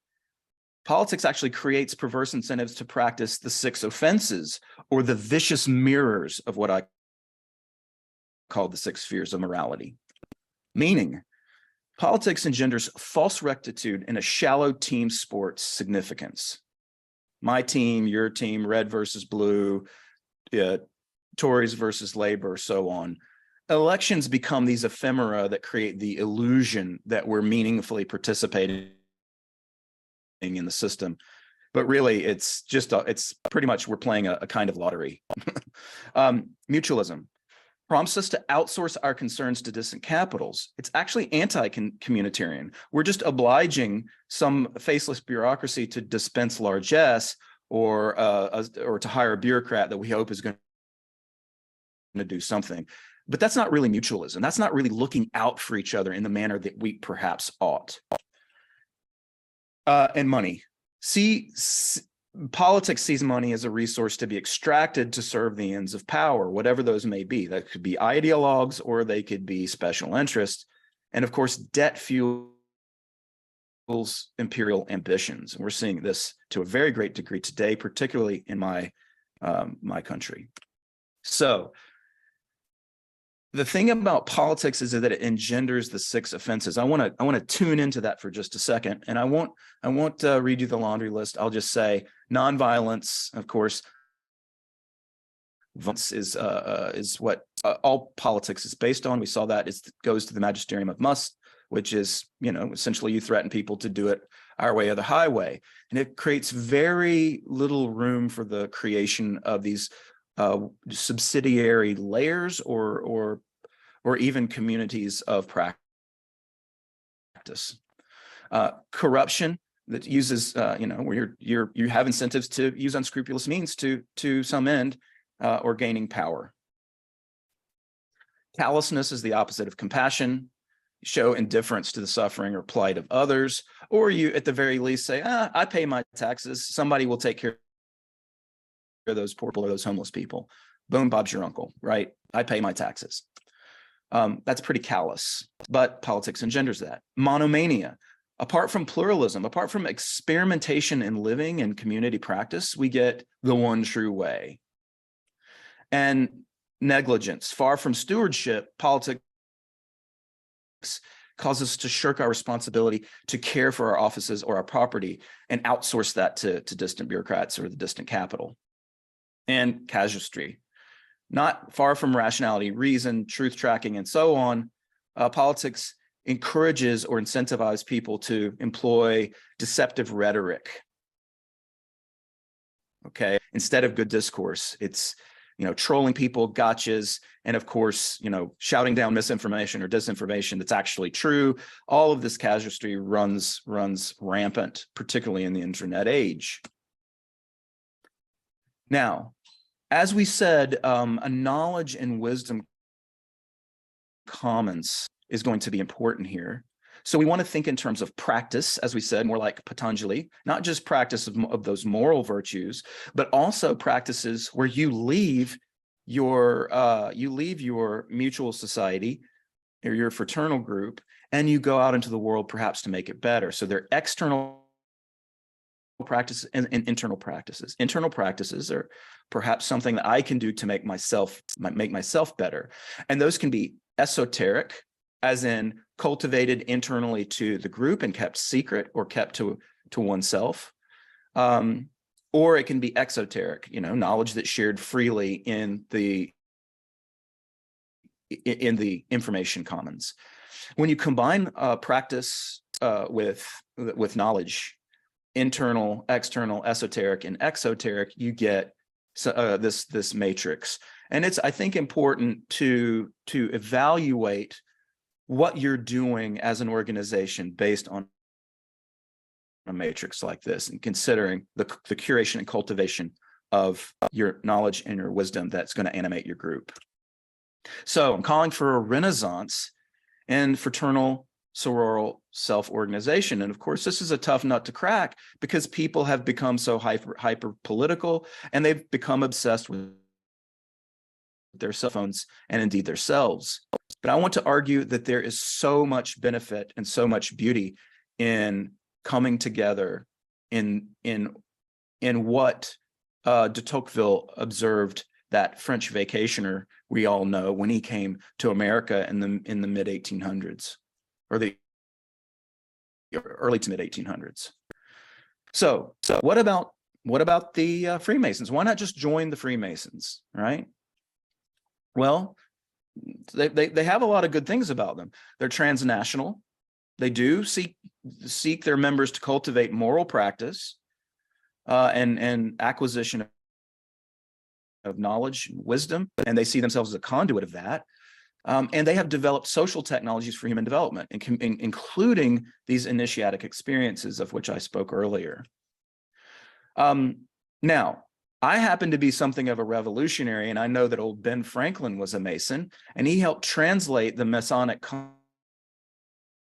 Politics actually creates perverse incentives to practice the 6 offenses, or the vicious mirrors of what I call the 6 spheres of morality. Meaning, politics engenders false rectitude and a shallow team sport significance. My team, your team, red versus blue, Tories versus Labor, so on. Elections become these ephemera that create the illusion that we're meaningfully participating in the system. But really, it's pretty much we're playing a kind of lottery. Mutualism prompts us to outsource our concerns to distant capitals. It's actually anti-communitarian. We're just obliging some faceless bureaucracy to dispense largesse or to hire a bureaucrat that we hope is going to do something. But that's not really mutualism. That's not really looking out for each other in the manner that we perhaps ought. And money. See, politics sees money as a resource to be extracted to serve the ends of power, whatever those may be. That could be ideologues or they could be special interests. And of course, debt fuels imperial ambitions. And we're seeing this to a very great degree today, particularly in my country. So the thing about politics is that it engenders the 6 offenses. I want to tune into that for just a second, and I won't read you the laundry list. I'll just say nonviolence, of course. Violence is what all politics is based on. We saw that it goes to the magisterium of must, which is, essentially you threaten people to do it our way or the highway, and it creates very little room for the creation of these subsidiary layers or even communities of practice. Corruption that uses where you have incentives to use unscrupulous means to some end or gaining power. Callousness is the opposite of compassion. Show indifference to the suffering or plight of others, or you at the very least say, I pay my taxes, somebody will take care of those poor people or those homeless people. Boom, Bob's your uncle, right? I pay my taxes. That's pretty callous, but politics engenders that. Monomania. Apart from pluralism, apart from experimentation in living and community practice, we get the one true way. And negligence. Far from stewardship, politics cause us to shirk our responsibility to care for our offices or our property and outsource that to distant bureaucrats or the distant capital. And casuistry. Not far from rationality, reason, truth tracking, and so on, politics encourages or incentivizes people to employ deceptive rhetoric. Okay, instead of good discourse, it's trolling people, gotchas, and of course, shouting down misinformation or disinformation that's actually true. All of this casuistry runs rampant, particularly in the internet age. Now, as we said, a knowledge and wisdom commons is going to be important here. So we want to think in terms of practice, as we said, more like Patanjali, not just practice of those moral virtues, but also practices where you leave your mutual society or your fraternal group, and you go out into the world perhaps to make it better. So they're external practices and internal practices. Internal practices are perhaps something that I can do to make myself better. And those can be esoteric, as in cultivated internally to the group and kept secret or kept to oneself. Or it can be exoteric, knowledge that's shared freely in the information commons. When you combine practice with knowledge, internal, external, esoteric, and exoteric, you get this matrix. And it's, I think, important to evaluate what you're doing as an organization based on a matrix like this, and considering the curation and cultivation of your knowledge and your wisdom that's going to animate your group. So I'm calling for a renaissance in fraternal sororal self-organization. And of course, this is a tough nut to crack because people have become so hyper political, and they've become obsessed with their cell phones and indeed themselves. But I want to argue that there is so much benefit and so much beauty in coming together in what de Tocqueville observed, that French vacationer we all know, when he came to America in the mid 1800s, or the early to mid 1800s. So what about the Freemasons? Why not just join the Freemasons, right? Well, they have a lot of good things about them. They're transnational. They do seek their members to cultivate moral practice and acquisition of knowledge and wisdom, and they see themselves as a conduit of that. And they have developed social technologies for human development, including these initiatic experiences of which I spoke earlier. Now, I happen to be something of a revolutionary, and I know that old Ben Franklin was a Mason, and he helped translate the Masonic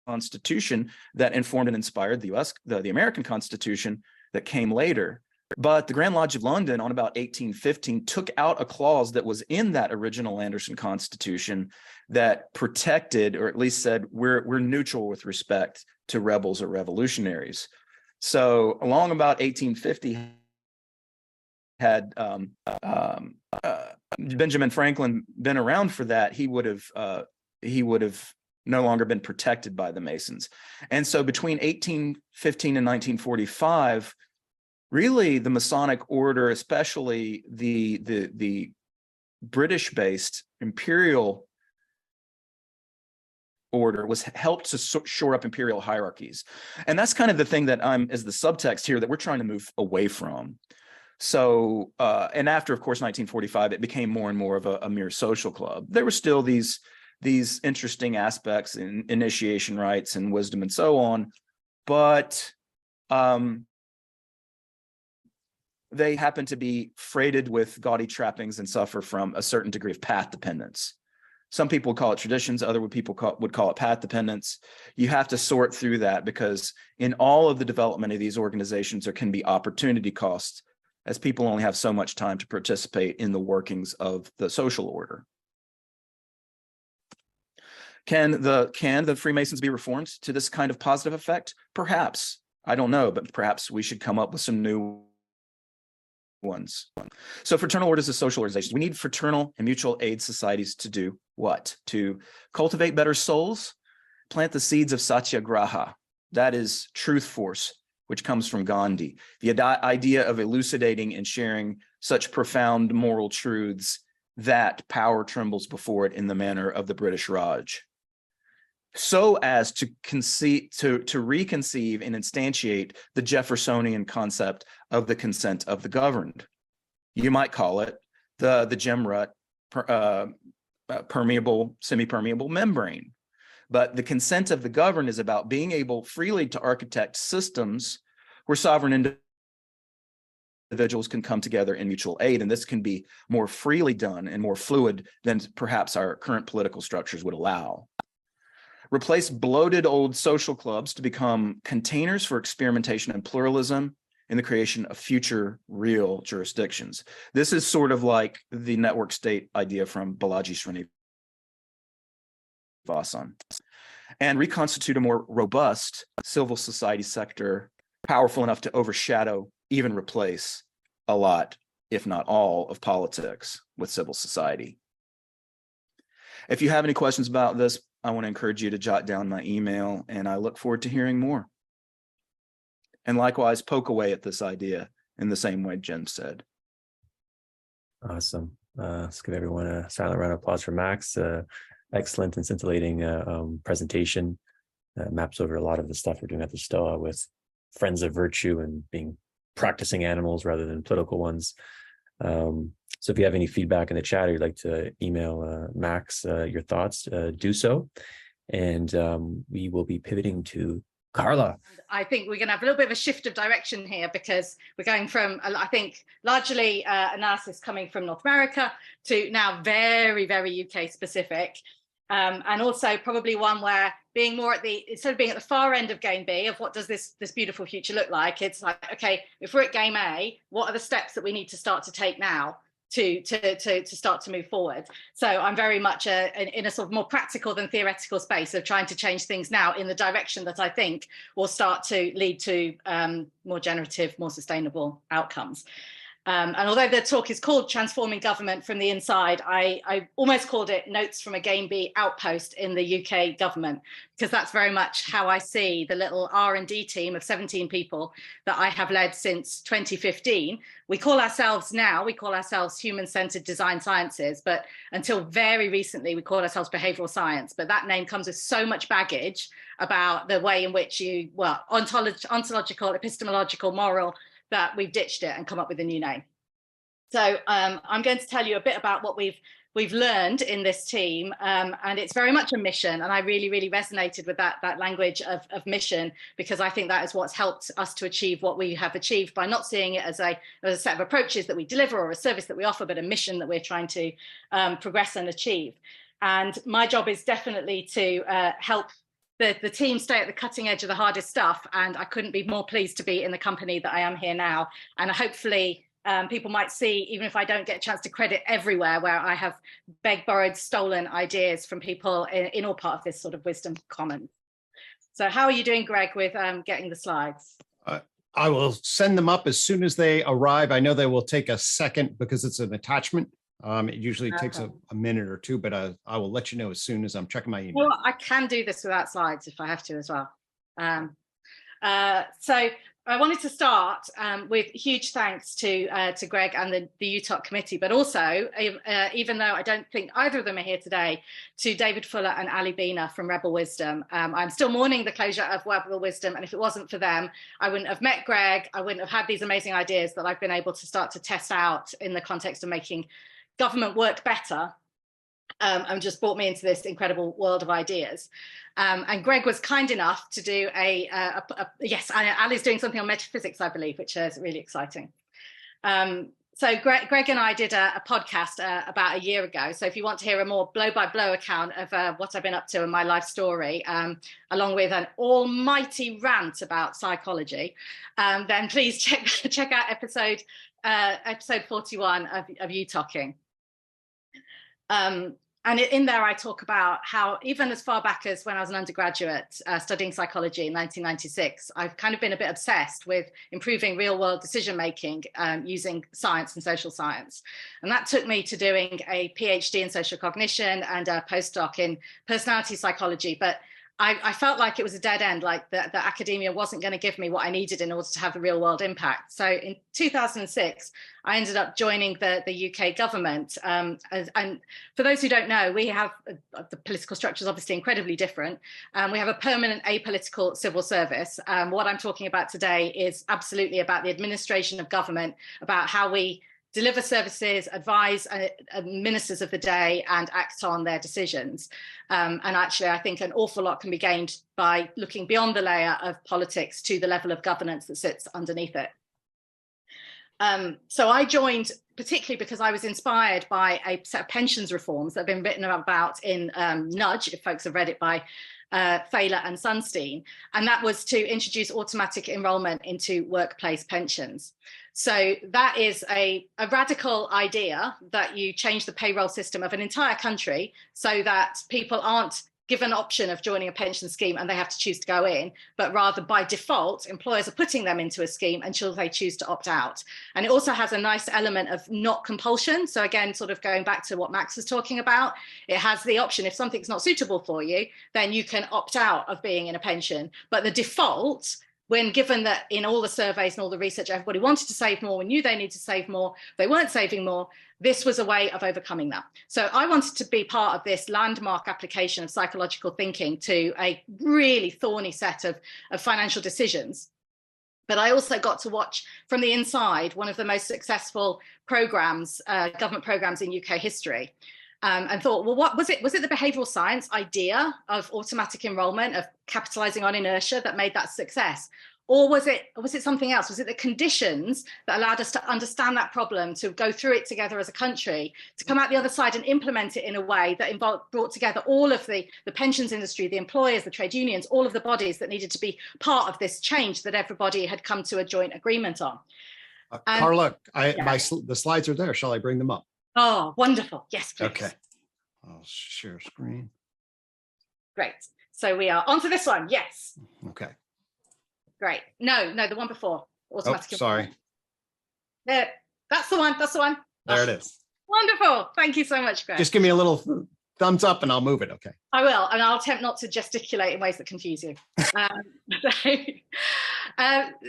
Constitution that informed and inspired the American Constitution that came later. But the Grand Lodge of London on about 1815 took out a clause that was in that original Anderson Constitution that protected, or at least said, we're neutral with respect to rebels or revolutionaries. So along about 1850, had Benjamin Franklin been around for that, he would have no longer been protected by the Masons. And so between 1815 and 1945, really the Masonic order, especially the British-based imperial order, was helped to shore up imperial hierarchies. And that's kind of the thing that as the subtext here that we're trying to move away from. So, and after, of course, 1945, it became more and more of a mere social club. There were still these interesting aspects in initiation rites and wisdom and so on, but they happen to be freighted with gaudy trappings and suffer from a certain degree of path dependence. Some people would call it traditions, other people would call it path dependence. You have to sort through that, because in all of the development of these organizations, there can be opportunity costs, as people only have so much time to participate in the workings of the social order. Can the Freemasons be reformed to this kind of positive effect? Perhaps. I don't know, but perhaps we should come up with some new ones. So fraternal orders as social organizations. We need fraternal and mutual aid societies to do what? To cultivate better souls, plant the seeds of satyagraha. That is truth force, which comes from Gandhi. The idea of elucidating and sharing such profound moral truths that power trembles before it in the manner of the British Raj, so as to reconceive and instantiate the Jeffersonian concept of the consent of the governed. You might call it the Jim Rutt permeable, semi-permeable membrane. But the consent of the governed is about being able freely to architect systems where sovereign individuals can come together in mutual aid. And this can be more freely done and more fluid than perhaps our current political structures would allow. Replace bloated old social clubs to become containers for experimentation and pluralism in the creation of future real jurisdictions. This is sort of like the network state idea from Balaji Srinivasan. And reconstitute a more robust civil society sector, powerful enough to overshadow, even replace a lot, if not all, of politics with civil society. If you have any questions about this, I want to encourage you to jot down my email, and I look forward to hearing more. And likewise, poke away at this idea in the same way Jim said. Awesome. Let's give everyone a silent round of applause for Max. Excellent and scintillating presentation. Maps over a lot of the stuff we're doing at the STOA with Friends of Virtue and being practicing animals rather than political ones. So if you have any feedback in the chat or you'd like to email Max your thoughts, do so. And we will be pivoting to Carla. I think we're going to have a little bit of a shift of direction here, because we're going from, I think, largely analysis coming from North America to now very, very UK specific. And also probably one where being more at instead of being at the far end of game B of what does this beautiful future look like, it's like, okay, if we're at game A, what are the steps that we need to start to take now to start to move forward? So I'm very much in a sort of more practical than theoretical space of trying to change things now in the direction that I think will start to lead to more generative, more sustainable outcomes. And although the talk is called Transforming Government from the Inside, I almost called it Notes from a Game B Outpost in the UK government, because that's very much how I see the little R&D team of 17 people that I have led since 2015. We call ourselves Human-Centered Design Sciences, but until very recently, we called ourselves Behavioral Science. But that name comes with so much baggage about the way in which ontological, epistemological, moral, that we've ditched it and come up with a new name. So I'm going to tell you a bit about what we've learned in this team, and it's very much a mission. And I really, really resonated with that language of mission, because I think that is what's helped us to achieve what we have achieved by not seeing it as a set of approaches that we deliver or a service that we offer, but a mission that we're trying to progress and achieve. And my job is definitely to help the team stay at the cutting edge of the hardest stuff, and I couldn't be more pleased to be in the company that I am here now. And hopefully people might see, even if I don't get a chance to credit everywhere, where I have begged, borrowed, stolen ideas from people in all part of this sort of wisdom commons. So how are you doing, Greg, with getting the slides? I will send them up as soon as they arrive. I know they will take a second because it's an attachment. It usually takes a minute or two, but I will let you know as soon as I'm checking my email. Well, I can do this without slides if I have to as well. So I wanted to start with huge thanks to Greg and the UTOK committee, but also, even though I don't think either of them are here today, to David Fuller and Ali Bina from Rebel Wisdom. I'm still mourning the closure of Rebel Wisdom, and if it wasn't for them, I wouldn't have met Greg. I wouldn't have had these amazing ideas that I've been able to start to test out in the context of making government work better, and just brought me into this incredible world of ideas. And Greg was kind enough to do yes, Ali's doing something on metaphysics, I believe, which is really exciting. So Greg and I did a podcast about a year ago. So if you want to hear a more blow-by-blow account of what I've been up to in my life story, along with an almighty rant about psychology, then please check out episode 41 of UTOKing. And in there, I talk about how even as far back as when I was an undergraduate studying psychology in 1996, I've kind of been a bit obsessed with improving real world decision making using science and social science. And that took me to doing a PhD in social cognition and a postdoc in personality psychology. But I felt like it was a dead end, like the academia wasn't going to give me what I needed in order to have the real world impact. So in 2006, I ended up joining the UK government. And for those who don't know, we have the political structure is obviously incredibly different. We have a permanent apolitical civil service. What I'm talking about today is absolutely about the administration of government, about how we deliver services, advise ministers of the day, and act on their decisions. And actually, I think an awful lot can be gained by looking beyond the layer of politics to the level of governance that sits underneath it. So I joined particularly because I was inspired by a set of pensions reforms that have been written about in Nudge, if folks have read it, by Thaler and Sunstein, and that was to introduce automatic enrolment into workplace pensions. So that is a radical idea that you change the payroll system of an entire country so that people aren't given an option of joining a pension scheme and they have to choose to go in, but rather by default, employers are putting them into a scheme until they choose to opt out. And it also has a nice element of not compulsion. So again, sort of going back to what Max was talking about, it has the option, if something's not suitable for you, then you can opt out of being in a pension. But the default, when given that in all the surveys and all the research, everybody wanted to save more, we knew they needed to save more, they weren't saving more, this was a way of overcoming that. So I wanted to be part of this landmark application of psychological thinking to a really thorny set of financial decisions. But I also got to watch from the inside one of the most successful programs, government programs in UK history. And thought, well, what was it? Was it the behavioural science idea of automatic enrolment, of capitalising on inertia that made that success? Or was it something else? Was it the conditions that allowed us to understand that problem, to go through it together as a country, to come out the other side and implement it in a way that brought together all of the pensions industry, the employers, the trade unions, all of the bodies that needed to be part of this change that everybody had come to a joint agreement on? Carla, the slides are there. Shall I bring them up? Oh, wonderful. Yes, please. Okay. I'll share screen. Great. So we are onto this one. Yes. Okay. Great. No, the one before. Automatic. Oh, sorry. There. That's the one. That's the one. There it is. Wonderful. Thank you so much, Greg. Just give me a little thumbs up and I'll move it. Okay. I will. And I'll attempt not to gesticulate in ways that confuse you.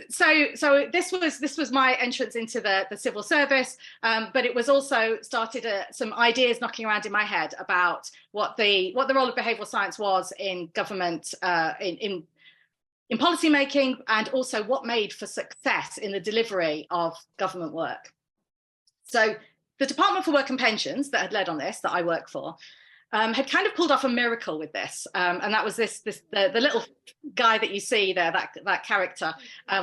So this was my entrance into the civil service, but it was also started some ideas knocking around in my head about what the role of behavioural science was in government, in policy making, and also what made for success in the delivery of government work. So the Department for Work and Pensions that had led on this, that I work for, had kind of pulled off a miracle with this. And that was the little guy that you see there, that character,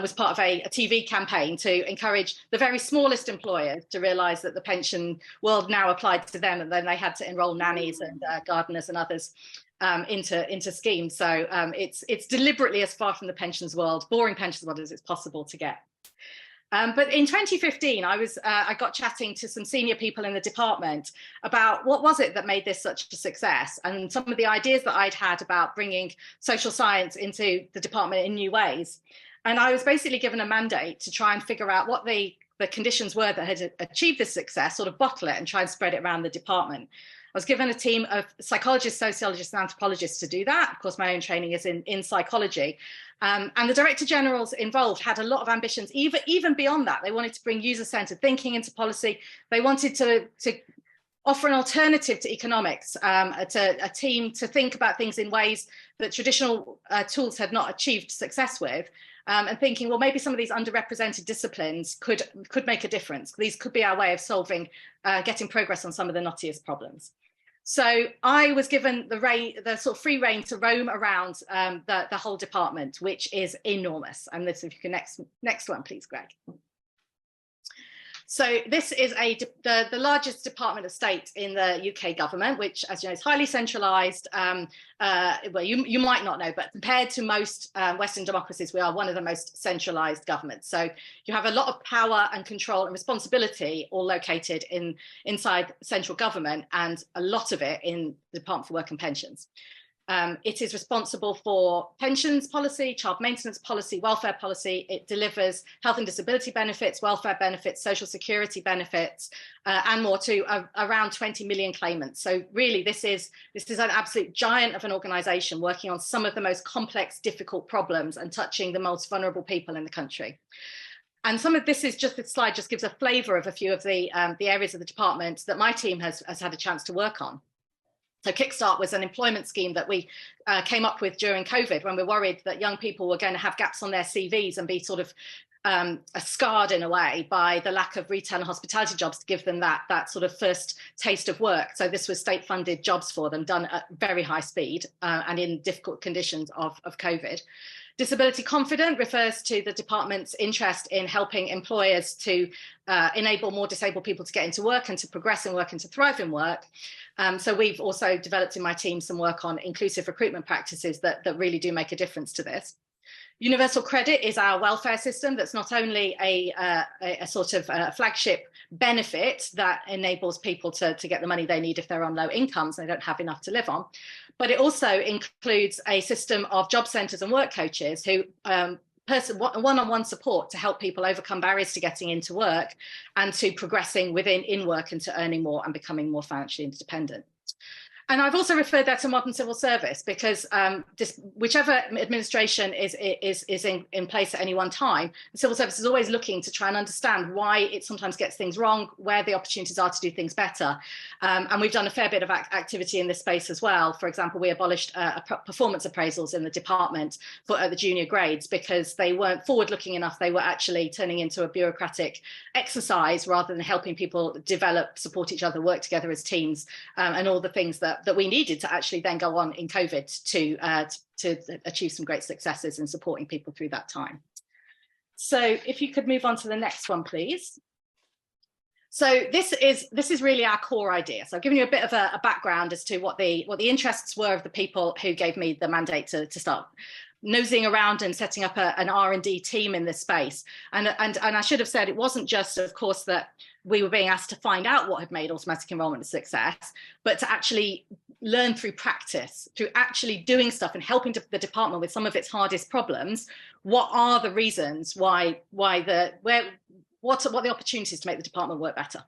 was part of a TV campaign to encourage the very smallest employers to realise that the pension world now applied to them, and then they had to enrol nannies and gardeners and others into schemes. So it's deliberately as far from the pensions world, boring pensions world, as it's possible to get. But in 2015, I got chatting to some senior people in the department about what was it that made this such a success, and some of the ideas that I'd had about bringing social science into the department in new ways. And I was basically given a mandate to try and figure out what the conditions were that had achieved this success, sort of bottle it and try and spread it around the department. I was given a team of psychologists, sociologists, and anthropologists to do that. Of course, my own training is in psychology. And the Director Generals involved had a lot of ambitions, even beyond that. They wanted to bring user-centered thinking into policy. They wanted to offer an alternative to economics, to a team to think about things in ways that traditional tools had not achieved success with. And thinking, well, maybe some of these underrepresented disciplines could make a difference. These could be our way of solving, getting progress on some of the knottiest problems. So I was given the sort of free rein to roam around the whole department, which is enormous. And this, if you can next one, please, Greg. So this is the largest department of state in the UK government, which, as you know, is highly centralised. Well, you might not know, but compared to most Western democracies, we are one of the most centralised governments. So you have a lot of power and control and responsibility all located inside central government, and a lot of it in the Department for Work and Pensions. It is responsible for pensions policy, child maintenance policy, welfare policy. It delivers health and disability benefits, welfare benefits, social security benefits, and more to around 20 million claimants. So really, this is an absolute giant of an organisation working on some of the most complex, difficult problems and touching the most vulnerable people in the country. And some of this is just, this slide just gives a flavour of a few of the areas of the department that my team has had a chance to work on. So Kickstart was an employment scheme that we came up with during COVID, when we're worried that young people were going to have gaps on their CVs and be sort of scarred in a way by the lack of retail and hospitality jobs to give them that sort of first taste of work. So this was state-funded jobs for them, done at very high speed and in difficult conditions of COVID. Disability Confident refers to the department's interest in helping employers to enable more disabled people to get into work and to progress in work and to thrive in work. So we've also developed in my team some work on inclusive recruitment practices that really do make a difference to this. Universal Credit is our welfare system that's not only a sort of flagship benefit that enables people to get the money they need if they're on low incomes and they don't have enough to live on, but it also includes a system of job centres and work coaches who one-on-one support to help people overcome barriers to getting into work and to progressing in work and to earning more and becoming more financially independent. And I've also referred that to modern civil service because whichever administration is in place at any one time, the civil service is always looking to try and understand why it sometimes gets things wrong, where the opportunities are to do things better. And we've done a fair bit of activity in this space as well. For example, we abolished performance appraisals in the department at the junior grades because they weren't forward-looking enough. They were actually turning into a bureaucratic exercise rather than helping people develop, support each other, work together as teams, and all the things that we needed to actually then go on in COVID to achieve some great successes in supporting people through that time. So if you could move on to the next one, please. So this is really our core idea. So I've given you a bit of a background as to what the interests were of the people who gave me the mandate to start nosing around and setting up an R&D team in this space. And I should have said, it wasn't just, of course, that we were being asked to find out what had made automatic enrolment a success, but to actually learn through practice, through actually doing stuff and helping the department with some of its hardest problems. What are the reasons what are the opportunities to make the department work better?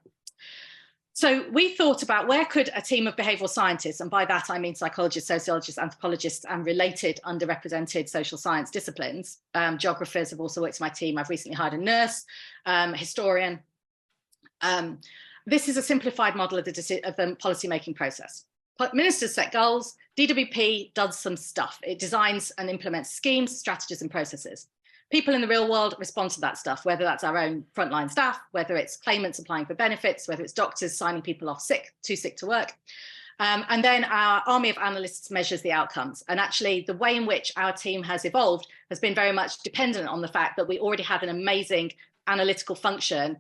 So we thought about where could a team of behavioural scientists, and by that I mean psychologists, sociologists, anthropologists, and related underrepresented social science disciplines. Geographers have also worked in my team. I've recently hired a nurse, historian. This is a simplified model of the policy-making process. Ministers set goals, DWP does some stuff. It designs and implements schemes, strategies, and processes. People in the real world respond to that stuff, whether that's our own frontline staff, whether it's claimants applying for benefits, whether it's doctors signing people off too sick to work. And then our army of analysts measures the outcomes. And actually, the way in which our team has evolved has been very much dependent on the fact that we already had an amazing analytical function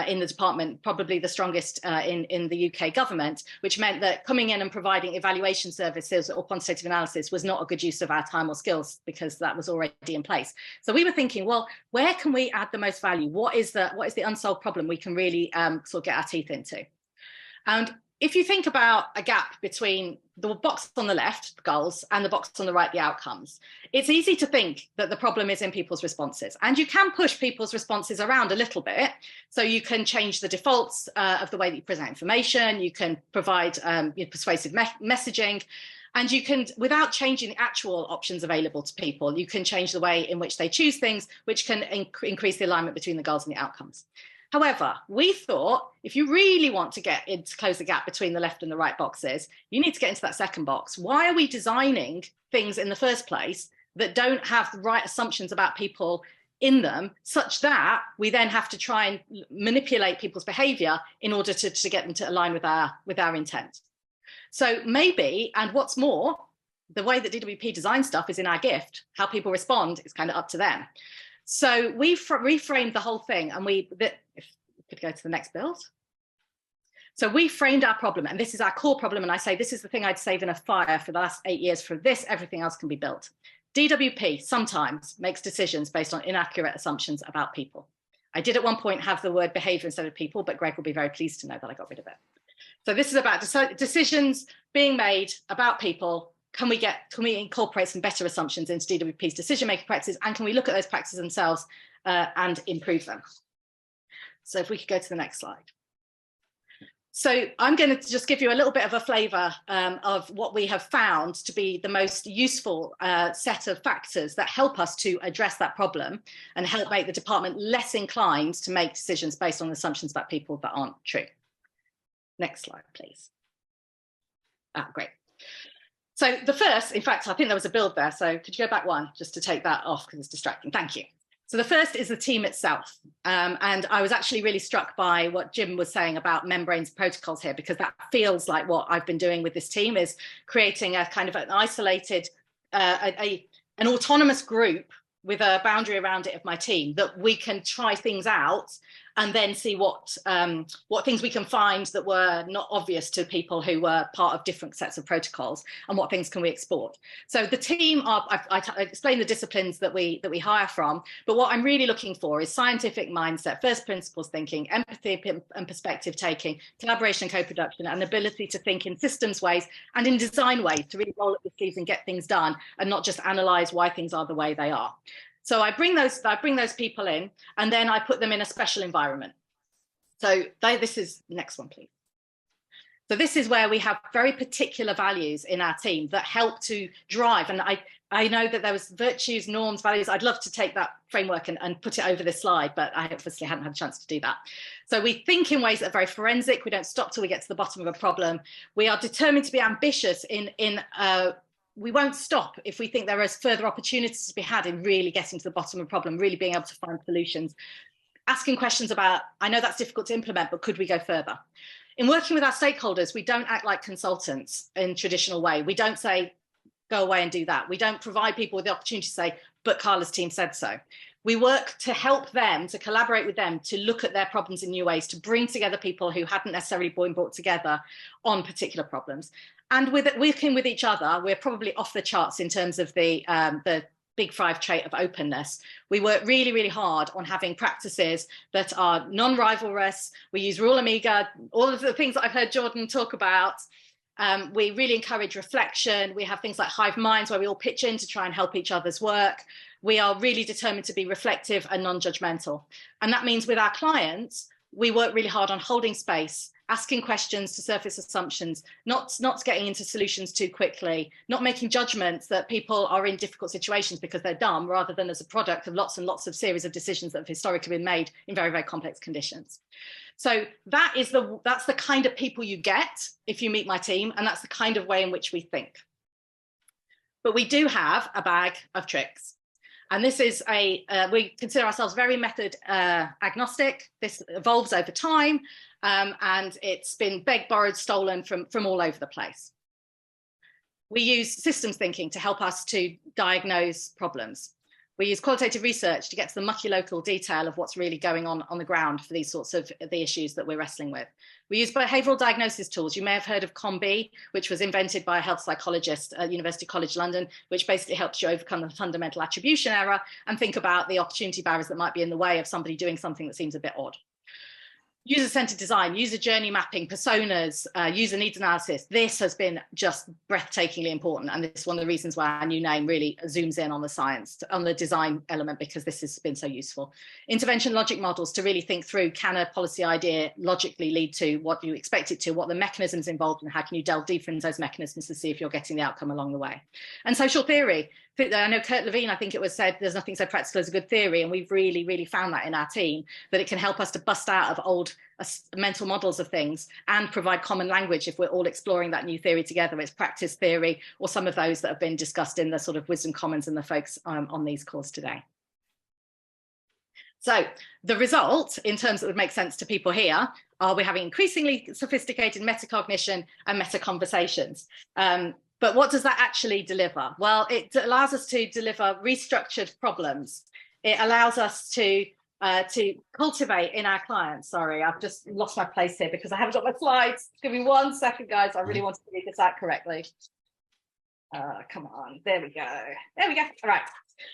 in the department, probably the strongest in the UK government, which meant that coming in and providing evaluation services or quantitative analysis was not a good use of our time or skills, because that was already in place. So we were thinking, well, where can we add the most value? What is the unsolved problem we can really sort of get our teeth into? And if you think about a gap between the box on the left, the goals, and the box on the right, the outcomes, it's easy to think that the problem is in people's responses. And you can push people's responses around a little bit. So you can change the defaults of the way that you present information. You can provide persuasive messaging. And you can, without changing the actual options available to people, you can change the way in which they choose things, which can increase the alignment between the goals and the outcomes. However, we thought if you really want to get in to close the gap between the left and the right boxes, you need to get into that second box. Why are we designing things in the first place that don't have the right assumptions about people in them, such that we then have to try and manipulate people's behavior in order to get them to align with our intent? So maybe, and what's more, the way that DWP design stuff is in our gift. How people respond is kind of up to them. So we reframed the whole thing, and if we could go to the next build. So we framed our problem, and this is our core problem. And I say, this is the thing I'd save in a fire for the last 8 years. For this, everything else can be built. DWP sometimes makes decisions based on inaccurate assumptions about people. I did at one point have the word behavior instead of people, but Greg will be very pleased to know that I got rid of it. So this is about decisions being made about people. Can we incorporate some better assumptions into DWP's decision-making practices, and can we look at those practices themselves and improve them? So if we could go to the next slide. So I'm going to just give you a little bit of a flavour of what we have found to be the most useful set of factors that help us to address that problem and help make the department less inclined to make decisions based on assumptions about people that aren't true. Next slide, please. Great. So the first, in fact, I think there was a build there. So could you go back one just to take that off because it's distracting? Thank you. So the first is the team itself. And I was actually really struck by what Jim was saying about membranes protocols here, because that feels like what I've been doing with this team, is creating a kind of an isolated, an autonomous group with a boundary around it of my team, that we can try things out and then see what things we can find that were not obvious to people who were part of different sets of protocols, and what things can we export. So the team I explained the disciplines that we hire from, but what I'm really looking for is scientific mindset, first principles thinking, empathy and perspective taking, collaboration and co-production, and ability to think in systems ways and in design ways, to really roll up the sleeves and get things done and not just analyze why things are the way they are. So I bring those people in, and then I put them in a special environment. So this is the next one, please. So this is where we have very particular values in our team that help to drive. And I know that there was virtues, norms, values. I'd love to take that framework and put it over this slide, but I obviously hadn't had a chance to do that. So we think in ways that are very forensic. We don't stop till we get to the bottom of a problem. We are determined to be ambitious we won't stop if we think there is further opportunities to be had in really getting to the bottom of the problem, really being able to find solutions, asking questions about, I know that's difficult to implement, but could we go further? In working with our stakeholders, we don't act like consultants in traditional way. We don't say, go away and do that. We don't provide people with the opportunity to say, but Carla's team said so. We work to help them, to collaborate with them, to look at their problems in new ways, to bring together people who hadn't necessarily been brought together on particular problems. And working with each other, we're probably off the charts in terms of the big 5 trait of openness. We work really, really hard on having practices that are non-rivalrous. We use Rule Amiga, all of the things that I've heard Jordan talk about. We really encourage reflection. We have things like hive minds where we all pitch in to try and help each other's work. We are really determined to be reflective and non-judgmental. And that means with our clients, we work really hard on holding space, asking questions to surface assumptions, not getting into solutions too quickly, not making judgments that people are in difficult situations because they're dumb, rather than as a product of lots and lots of series of decisions that have historically been made in very, very complex conditions. So that's the kind of people you get if you meet my team, and that's the kind of way in which we think. But we do have a bag of tricks. And this is we consider ourselves very method agnostic. This evolves over time, and it's been begged, borrowed, stolen from all over the place. We use systems thinking to help us to diagnose problems. We use qualitative research to get to the mucky local detail of what's really going on the ground for these sorts of the issues that we're wrestling with. We use behavioural diagnosis tools. You may have heard of COM-B, which was invented by a health psychologist at University College London, which basically helps you overcome the fundamental attribution error and think about the opportunity barriers that might be in the way of somebody doing something that seems a bit odd. User-centered design, user journey mapping, personas, user needs analysis. This has been just breathtakingly important. And this is one of the reasons why our new name really zooms in on the science, on the design element, because this has been so useful. Intervention logic models to really think through, can a policy idea logically lead to what you expect it to, what the mechanisms involved, and how can you delve deeper into those mechanisms to see if you're getting the outcome along the way. And social theory. I know Kurt Levine, I think it was said, there's nothing so practical as a good theory. And we've really, really found that in our team, that it can help us to bust out of old mental models of things and provide common language if we're all exploring that new theory together. It's practice theory or some of those that have been discussed in the sort of wisdom commons and the folks on these calls today. So the result, in terms that would make sense to people here, are we're having increasingly sophisticated metacognition and meta conversations. But what does that actually deliver? Well, it allows us to deliver restructured problems. It allows us to cultivate in our clients. Sorry, I've just lost my place here because I haven't got my slides. Give me 1 second, guys. I really want to read this out correctly. Come on, there we go. There we go. All right.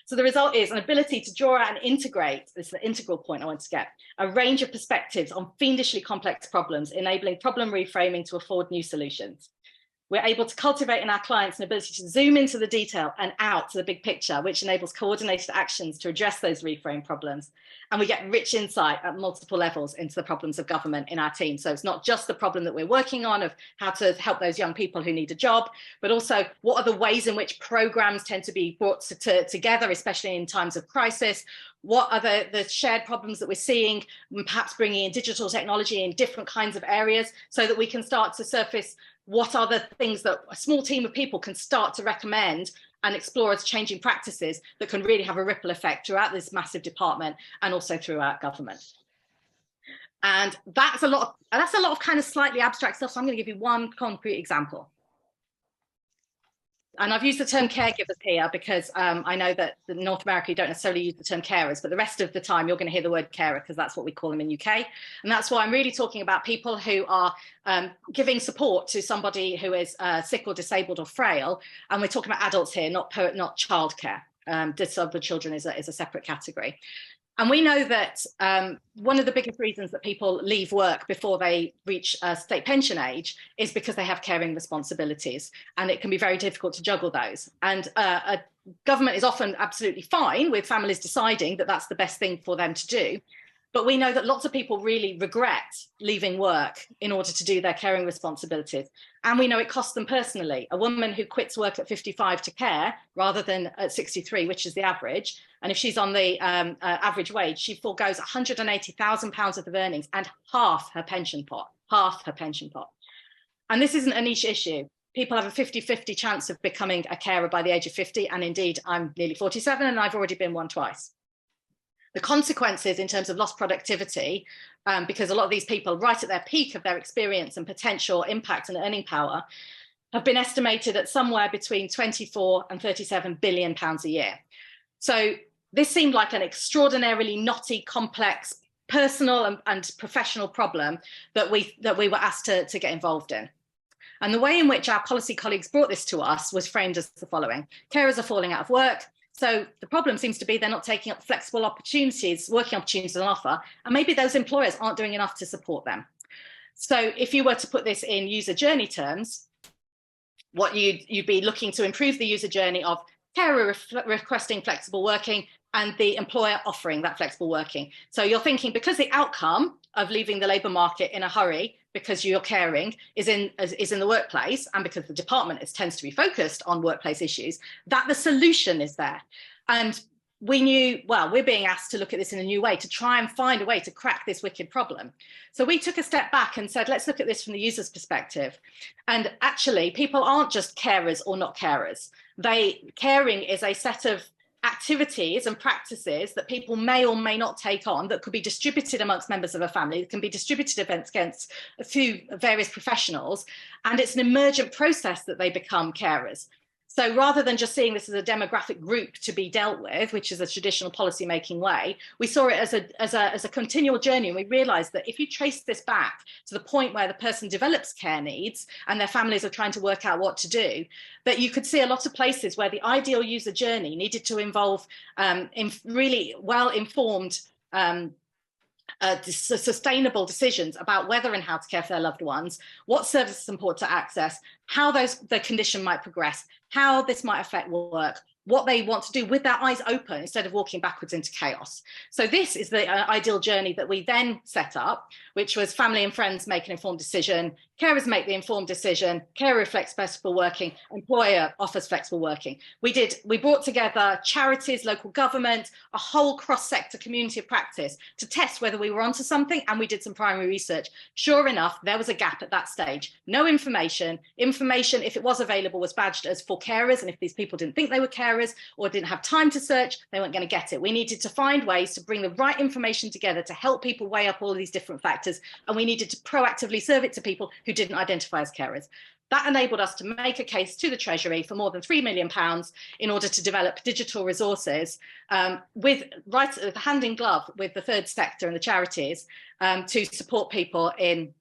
So the result is an ability to draw out and integrate, this is the integral point I want to get, a range of perspectives on fiendishly complex problems, enabling problem reframing to afford new solutions. We're able to cultivate in our clients an ability to zoom into the detail and out to the big picture, which enables coordinated actions to address those reframe problems. And we get rich insight at multiple levels into the problems of government in our team. So it's not just the problem that we're working on of how to help those young people who need a job, but also what are the ways in which programs tend to be brought together, especially in times of crisis. What are the shared problems that we're seeing, and perhaps bringing in digital technology in different kinds of areas so that we can start to surface what are the things that a small team of people can start to recommend and explore as changing practices that can really have a ripple effect throughout this massive department and also throughout government. And that's a lot of kind of slightly abstract stuff. So I'm going to give you one concrete example. And I've used the term caregivers here because I know that in North America, you don't necessarily use the term carers, but the rest of the time you're going to hear the word carer because that's what we call them in UK. And that's why I'm really talking about people who are giving support to somebody who is sick or disabled or frail. And we're talking about adults here, not childcare. Disabled children is a separate category. And we know that one of the biggest reasons that people leave work before they reach state pension age is because they have caring responsibilities, and it can be very difficult to juggle those. And a government is often absolutely fine with families deciding that that's the best thing for them to do. But we know that lots of people really regret leaving work in order to do their caring responsibilities. And we know it costs them personally. A woman who quits work at 55 to care rather than at 63, which is the average, and if she's on the average wage, she forgoes £180,000 worth of earnings and half her pension pot. And this isn't a niche issue. People have a 50-50 chance of becoming a carer by the age of 50. And indeed, I'm nearly 47 and I've already been one twice. The consequences in terms of lost productivity, because a lot of these people right at their peak of their experience and potential impact and earning power have been estimated at somewhere between 24 and 37 billion pounds a year. So this seemed like an extraordinarily knotty, complex, personal and professional problem that we were asked to get involved in. And the way in which our policy colleagues brought this to us was framed as the following. Carers are falling out of work. So the problem seems to be they're not taking up flexible opportunities, working opportunities on offer, and maybe those employers aren't doing enough to support them. So if you were to put this in user journey terms, what you'd be looking to improve the user journey of carer requesting flexible working and the employer offering that flexible working. So you're thinking, because the outcome of leaving the labour market in a hurry because you're caring is in the workplace, and because the department tends to be focused on workplace issues, that the solution is there. And we knew, well, we're being asked to look at this in a new way, to try and find a way to crack this wicked problem. So we took a step back and said, let's look at this from the user's perspective. And actually, people aren't just carers or not carers. Caring is a set of activities and practices that people may or may not take on that could be distributed amongst members of a family, that can be distributed against a few various professionals, and it's an emergent process that they become carers. So rather than just seeing this as a demographic group to be dealt with, which is a traditional policy-making way, we saw it as a continual journey. And we realized that if you trace this back to the point where the person develops care needs and their families are trying to work out what to do, that you could see a lot of places where the ideal user journey needed to involve really well-informed sustainable decisions about whether and how to care for their loved ones, what services are important to access, how the condition might progress, how this might affect work, what they want to do with their eyes open instead of walking backwards into chaos. So this is the ideal journey that we then set up, which was family and friends make an informed decision, carers make the informed decision, carer reflects flexible working, employer offers flexible working. We brought together charities, local government, a whole cross-sector community of practice to test whether we were onto something, and we did some primary research. Sure enough, there was a gap at that stage. No information. Information, if it was available, was badged as for carers, and if these people didn't think they were carers or didn't have time to search, they weren't going to get it. We needed to find ways to bring the right information together to help people weigh up all of these different factors, and we needed to proactively serve it to people who didn't identify as carers. That enabled us to make a case to the Treasury for more than £3 million in order to develop digital resources with hand in glove with the third sector and the charities to support people in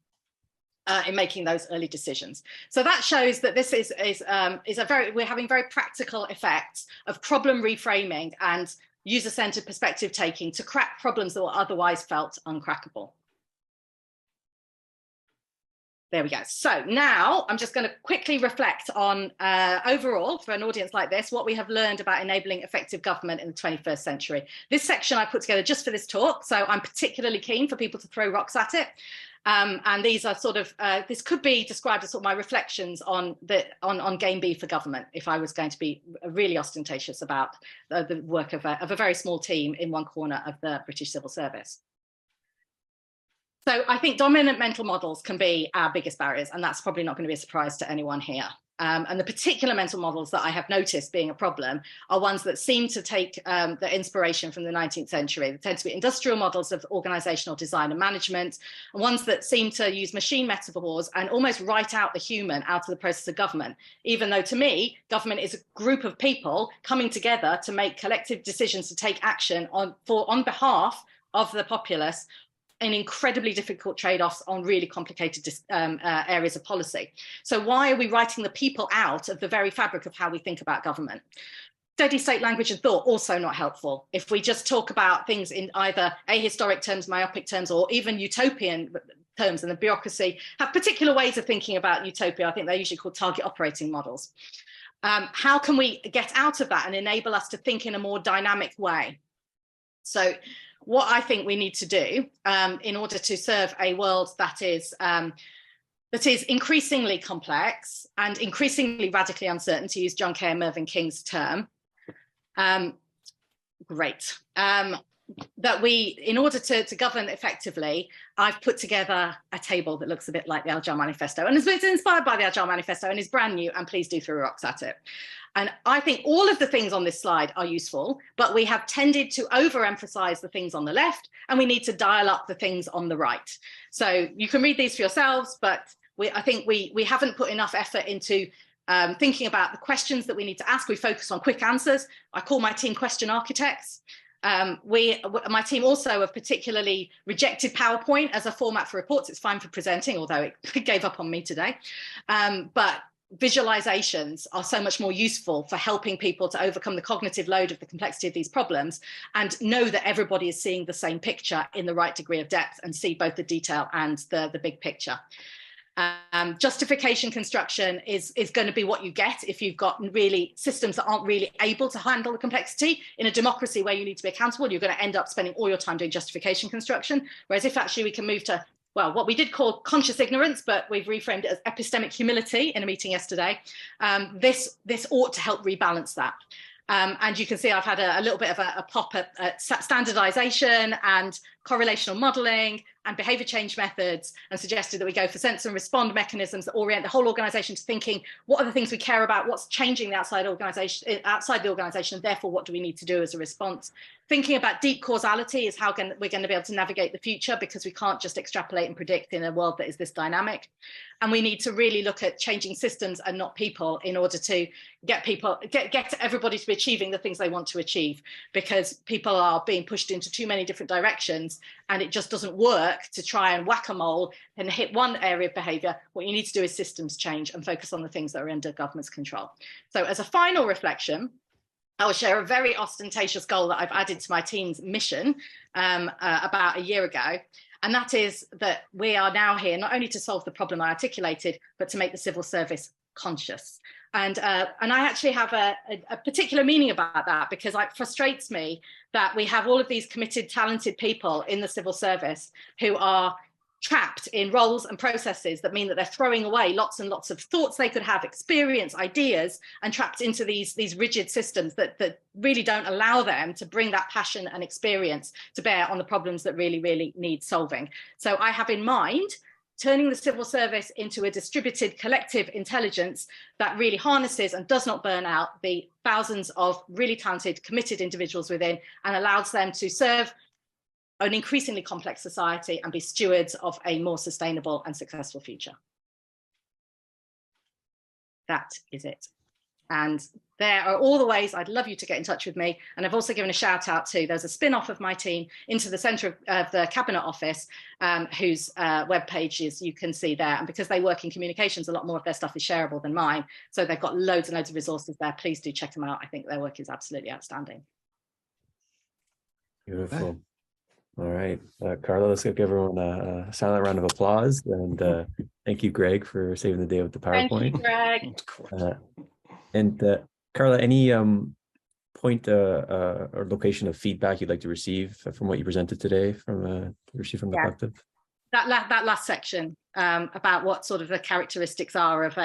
making those early decisions. So that shows that this we're having very practical effects of problem reframing and user-centered perspective taking to crack problems that were otherwise felt uncrackable. There we go. So now I'm just going to quickly reflect on overall, for an audience like this, what we have learned about enabling effective government in the 21st century. This section I put together just for this talk, so I'm particularly keen for people to throw rocks at it. And these are sort of, this could be described as sort of my reflections on Game B for government, if I was going to be really ostentatious about the work of a very small team in one corner of the British civil service. So I think dominant mental models can be our biggest barriers, and that's probably not going to be a surprise to anyone here. And the particular mental models that I have noticed being a problem are ones that seem to take their inspiration from the 19th century. They tend to be industrial models of organizational design and management, and ones that seem to use machine metaphors and almost write out the human out of the process of government, even though to me, government is a group of people coming together to make collective decisions to take action on behalf of the populace in incredibly difficult trade-offs on really complicated areas of policy. So why are we writing the people out of the very fabric of how we think about government? Steady state language and thought, also not helpful. If we just talk about things in either ahistoric terms, myopic terms, or even utopian terms, and the bureaucracy have particular ways of thinking about utopia. I think they're usually called target operating models. How can we get out of that and enable us to think in a more dynamic way? So what I think we need to do in order to serve a world that is increasingly complex and increasingly radically uncertain, to use John Kay and Mervyn King's term, that we, in order to govern effectively, I've put together a table that looks a bit like the Agile Manifesto, and it's inspired by the Agile Manifesto and is brand new, and please do throw rocks at it. And I think all of the things on this slide are useful, but we have tended to overemphasize the things on the left, and we need to dial up the things on the right. So you can read these for yourselves, but I think we haven't put enough effort into thinking about the questions that we need to ask. We focus on quick answers. I call my team question architects. My team also have particularly rejected PowerPoint as a format for reports. It's fine for presenting, although it gave up on me today. But visualizations are so much more useful for helping people to overcome the cognitive load of the complexity of these problems and know that everybody is seeing the same picture in the right degree of depth and see both the detail and the big picture. Justification construction is going to be what you get if you've got really systems that aren't really able to handle the complexity. In a democracy where you need to be accountable, you're going to end up spending all your time doing justification construction. Whereas if actually we can move to, well, what we did call conscious ignorance, but we've reframed it as epistemic humility in a meeting yesterday, this ought to help rebalance that. And you can see I've had a little bit of a pop at standardization and correlational modeling and behavior change methods, and suggested that we go for sense and respond mechanisms that orient the whole organization to thinking, what are the things we care about, what's changing the outside the organization, and therefore what do we need to do as a response. Thinking about deep causality is how we're going to be able to navigate the future, because we can't just extrapolate and predict in a world that is this dynamic. And we need to really look at changing systems and not people in order to get everybody to be achieving the things they want to achieve, because people are being pushed into too many different directions, and it just doesn't work to try and whack-a-mole and hit one area of behavior. What you need to do is systems change and focus on the things that are under government's control. So as a final reflection, I will share a very ostentatious goal that I've added to my team's mission about a year ago. And that is that we are now here not only to solve the problem I articulated, but to make the civil service conscious. And I actually have a particular meaning about that, because it frustrates me that we have all of these committed, talented people in the civil service who are trapped in roles and processes that mean that they're throwing away lots and lots of thoughts they could have, experience, ideas, and trapped into these rigid systems that really don't allow them to bring that passion and experience to bear on the problems that really, really need solving. So I have in mind turning the civil service into a distributed collective intelligence that really harnesses and does not burn out the thousands of really talented, committed individuals within, and allows them to serve an increasingly complex society and be stewards of a more sustainable and successful future. That is it. And there are all the ways I'd love you to get in touch with me. And I've also given a shout out to, there's a spin-off of my team into the centre of the Cabinet Office, whose web pages you can see there. And because they work in communications, a lot more of their stuff is shareable than mine. So they've got loads and loads of resources there. Please do check them out. I think their work is absolutely outstanding. Beautiful. All right, Carla, let's give everyone a silent round of applause. And thank you, Greg, for saving the day with the PowerPoint. Thank you, Greg. And Carla, any point or location of feedback you'd like to receive from what you presented today the collective? That last section about what sort of the characteristics are of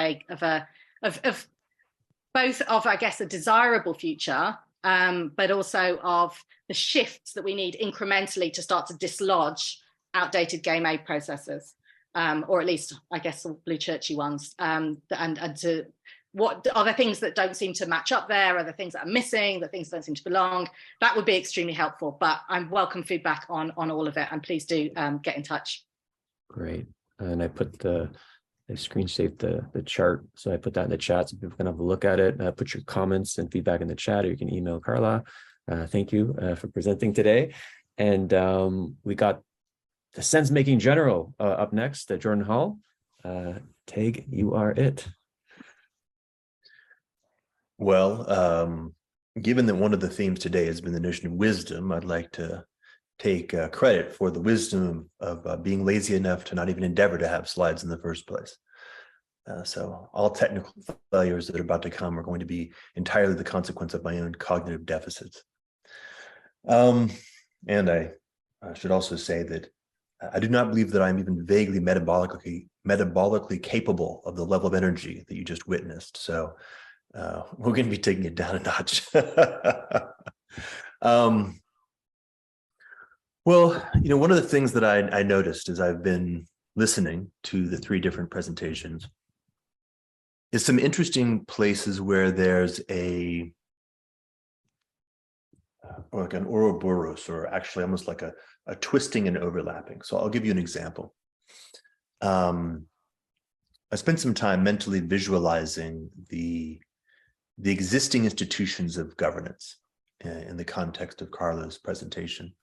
both of, I guess, a desirable future, but also of the shifts that we need incrementally to start to dislodge outdated game aid processes, or at least, I guess, blue churchy ones, and to what are the things that don't seem to match up there? Are the things that are missing? The things that don't seem to belong? That would be extremely helpful. But I welcome feedback on all of it, and please do get in touch. Great. And I put I screen saved the chart, so I put that in the chat so people can have a look at it. Put your comments and feedback in the chat, or you can email Carla. Thank you for presenting today. And we got the sense-making general up next, Jordan Hall. Tag, you are it. Well, given that one of the themes today has been the notion of wisdom, I'd like to take credit for the wisdom of being lazy enough to not even endeavor to have slides in the first place. So all technical failures that are about to come are going to be entirely the consequence of my own cognitive deficits. And I should also say that I do not believe that I'm even vaguely metabolically capable of the level of energy that you just witnessed. So we're going to be taking it down a notch. Well, one of the things that I noticed as I've been listening to the three different presentations is some interesting places where there's like an Ouroboros, or actually almost like a twisting and overlapping. So I'll give you an example. I spent some time mentally visualizing the existing institutions of governance in the context of Carla's presentation.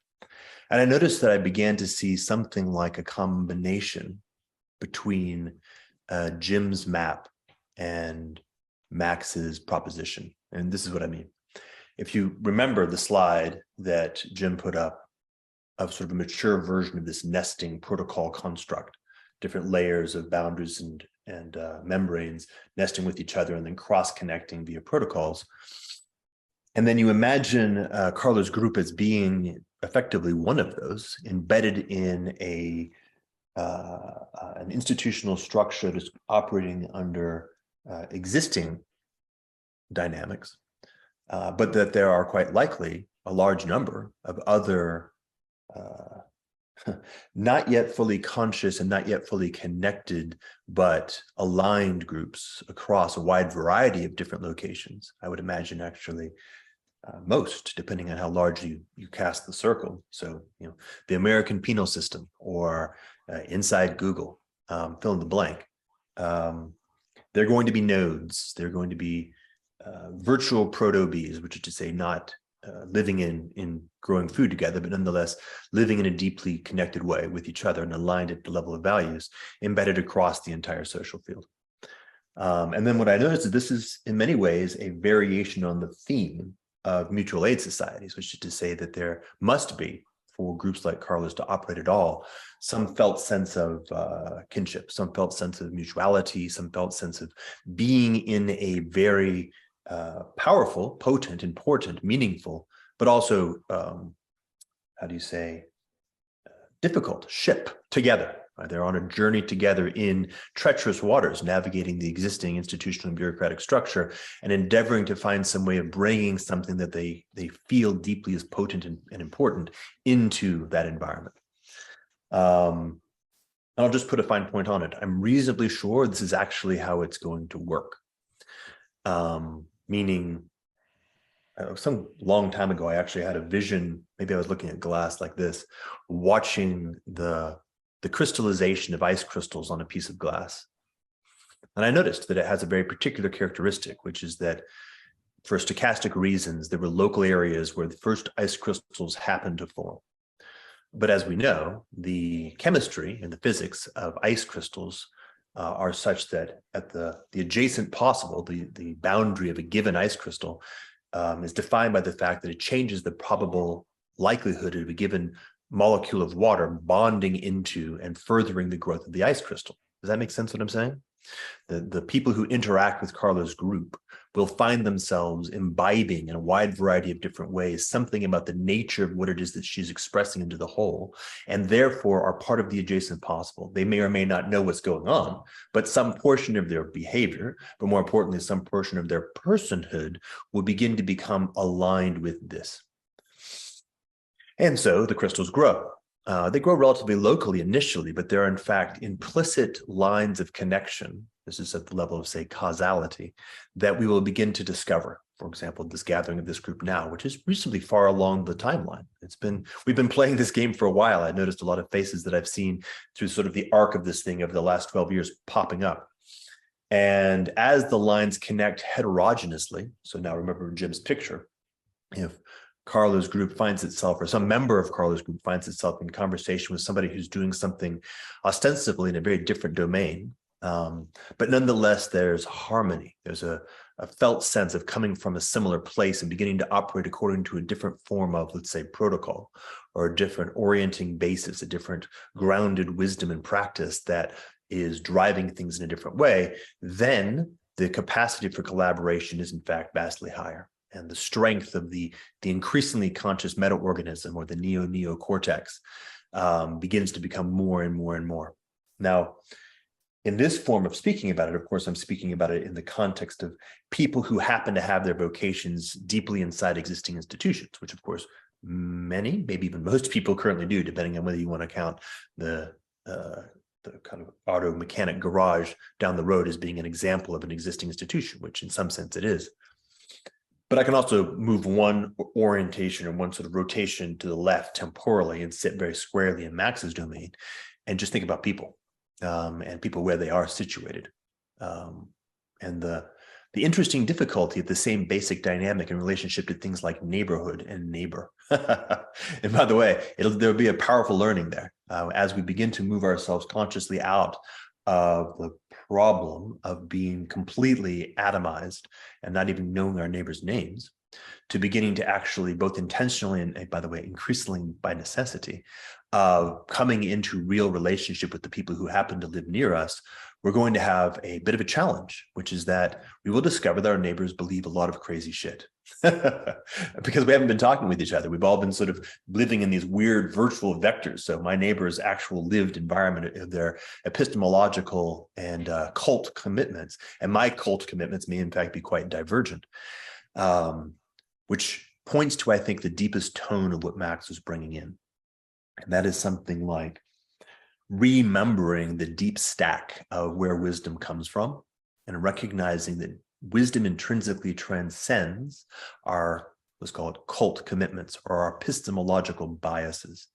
And I noticed that I began to see something like a combination between Jim's map and Max's proposition. And this is what I mean. If you remember the slide that Jim put up of sort of a mature version of this nesting protocol construct, different layers of boundaries and membranes nesting with each other and then cross-connecting via protocols. And then you imagine Carla's group as being effectively one of those, embedded in an institutional structure that's operating under existing dynamics, but that there are quite likely a large number of other not yet fully conscious and not yet fully connected, but aligned groups across a wide variety of different locations. I would imagine actually most, depending on how large you cast the circle. So, the American penal system or inside Google, fill in the blank. They're going to be nodes. They're going to be virtual proto-bees, which is to say not living in growing food together, but nonetheless living in a deeply connected way with each other and aligned at the level of values embedded across the entire social field. And then what I noticed is this is in many ways a variation on the theme of mutual aid societies, which is to say that there must be, for groups like Carla's to operate at all, some felt sense of kinship, some felt sense of mutuality, some felt sense of being in a very powerful, potent, important, meaningful, but also, how do you say, difficult ship together. They're on a journey together in treacherous waters, navigating the existing institutional and bureaucratic structure and endeavoring to find some way of bringing something that they feel deeply as potent and important into that environment. I'll just put a fine point on it. I'm reasonably sure this is actually how it's going to work. Meaning, some long time ago, I actually had a vision, maybe I was looking at glass like this, watching the crystallization of ice crystals on a piece of glass. And I noticed that it has a very particular characteristic, which is that for stochastic reasons, there were local areas where the first ice crystals happened to form. But as we know, the chemistry and the physics of ice crystals are such that at the adjacent possible, the boundary of a given ice crystal is defined by the fact that it changes the probable likelihood of a given molecule of water bonding into and furthering the growth of the ice crystal. Does that make sense what I'm saying? The people who interact with Carla's group will find themselves imbibing in a wide variety of different ways something about the nature of what it is that she's expressing into the whole, and therefore are part of the adjacent possible. They may or may not know what's going on, but some portion of their behavior, but more importantly, some portion of their personhood will begin to become aligned with this. And so the crystals grow. They grow relatively locally initially, but there are in fact implicit lines of connection. This is at the level of, say, causality, that we will begin to discover. For example, this gathering of this group now, which is reasonably far along the timeline. We've been playing this game for a while. I noticed a lot of faces that I've seen through sort of the arc of this thing over the last 12 years popping up. And as the lines connect heterogeneously, so now remember Jim's picture, if Carla's group finds itself, or some member of Carla's group finds itself in conversation with somebody who's doing something ostensibly in a very different domain, but nonetheless, there's harmony. There's a felt sense of coming from a similar place and beginning to operate according to a different form of, let's say, protocol, or a different orienting basis, a different grounded wisdom and practice that is driving things in a different way, then the capacity for collaboration is in fact vastly higher. And the strength of the increasingly conscious meta-organism, or the neocortex, begins to become more and more and more. Now, in this form of speaking about it, of course, I'm speaking about it in the context of people who happen to have their vocations deeply inside existing institutions, which of course, many, maybe even most people currently do, depending on whether you want to count the kind of auto mechanic garage down the road as being an example of an existing institution, which in some sense it is. But I can also move one orientation or one sort of rotation to the left temporally and sit very squarely in Max's domain and just think about people and people where they are situated. And the interesting difficulty of the same basic dynamic in relationship to things like neighborhood and neighbor. And by the way, there'll be a powerful learning there as we begin to move ourselves consciously out of the problem of being completely atomized and not even knowing our neighbors' names, to beginning to actually, both intentionally and, by the way, increasingly by necessity, coming into real relationship with the people who happen to live near us. We're going to have a bit of a challenge, which is that we will discover that our neighbors believe a lot of crazy shit because we haven't been talking with each other. We've all been sort of living in these weird virtual vectors. So my neighbor's actual lived environment of their epistemological and cult commitments, and my cult commitments may in fact be quite divergent, which points to, I think, the deepest tone of what Max was bringing in. And that is something like remembering the deep stack of where wisdom comes from and recognizing that wisdom intrinsically transcends our, let's call it cult commitments or our epistemological biases.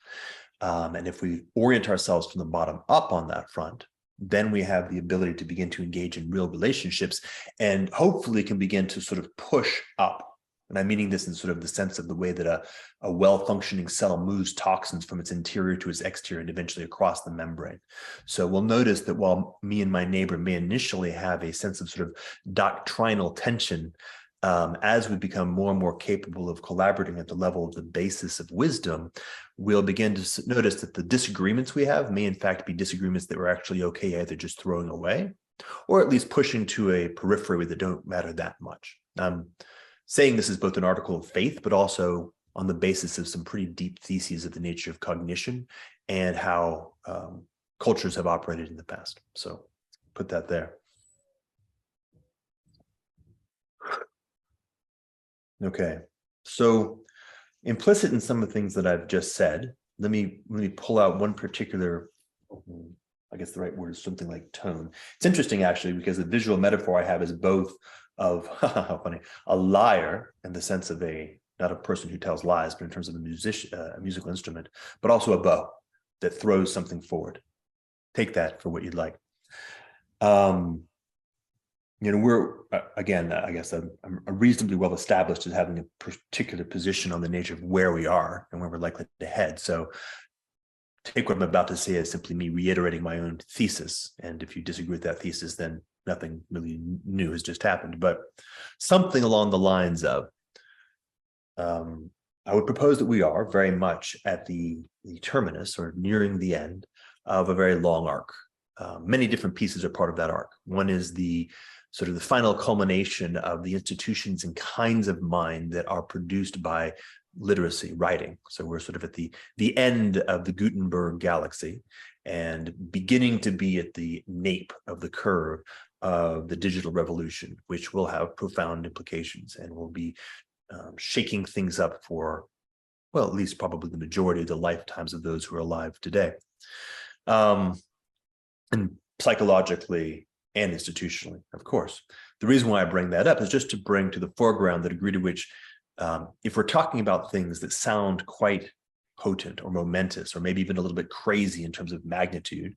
And if we orient ourselves from the bottom up on that front, then we have the ability to begin to engage in real relationships and hopefully can begin to sort of push up. And I'm meaning this in sort of the sense of the way that a well-functioning cell moves toxins from its interior to its exterior and eventually across the membrane. So we'll notice that while me and my neighbor may initially have a sense of sort of doctrinal tension, as we become more and more capable of collaborating at the level of the basis of wisdom, we'll begin to notice that the disagreements we have may in fact be disagreements that we're actually okay either just throwing away or at least pushing to a periphery that don't matter that much. Saying this is both an article of faith, but also on the basis of some pretty deep theses of the nature of cognition and how cultures have operated in the past. So put that there. Okay, so implicit in some of the things that I've just said, let me pull out one particular, I guess the right word is something like tone. It's interesting actually, because the visual metaphor I have is both of, how funny, a lyre in the sense of not a person who tells lies, but in terms of a musical instrument, but also a bow that throws something forward. Take that for what you'd like. We're, again, I guess I'm reasonably well established as having a particular position on the nature of where we are and where we're likely to head. So take what I'm about to say as simply me reiterating my own thesis. And if you disagree with that thesis, then nothing really new has just happened. But something along the lines of, I would propose that we are very much at the terminus or nearing the end of a very long arc. Many different pieces are part of that arc. One is the sort of the final culmination of the institutions and kinds of mind that are produced by literacy, writing. So we're sort of at the end of the Gutenberg galaxy and beginning to be at the nape of the curve of the digital revolution, which will have profound implications and will be shaking things up for, well, at least probably the majority of the lifetimes of those who are alive today. And psychologically and institutionally, of course. The reason why I bring that up is just to bring to the foreground the degree to which, if we're talking about things that sound quite potent or momentous, or maybe even a little bit crazy in terms of magnitude,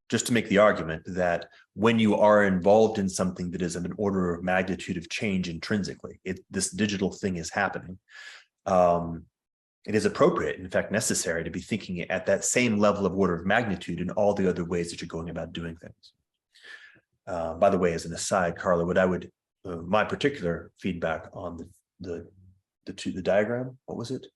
just to make the argument that when you are involved in something that is of an order of magnitude of change intrinsically, this digital thing is happening, it is appropriate, in fact necessary, to be thinking at that same level of order of magnitude in all the other ways that you're going about doing things. By the way, as an aside, Carla, what I would, my particular feedback on the diagram, what was it?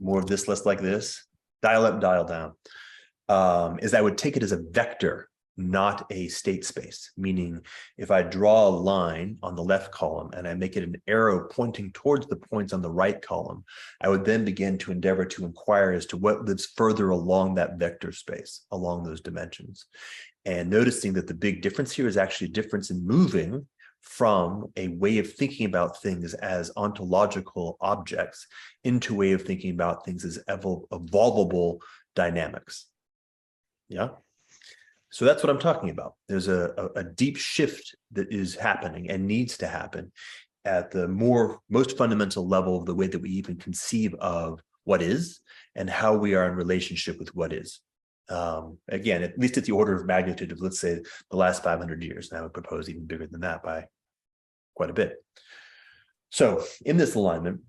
More of this, less like this, dial up, dial down, is I would take it as a vector, not a state space, meaning if I draw a line on the left column and I make it an arrow pointing towards the points on the right column, I would then begin to endeavor to inquire as to what lives further along that vector space, along those dimensions. And noticing that the big difference here is actually a difference in moving from a way of thinking about things as ontological objects into a way of thinking about things as evolvable dynamics. Yeah. So that's what I'm talking about. There's a deep shift that is happening and needs to happen at the most fundamental level of the way that we even conceive of what is and how we are in relationship with what is. Again, at least at the order of magnitude of, let's say, the last 500 years. And I would propose even bigger than that by quite a bit. So in this alignment,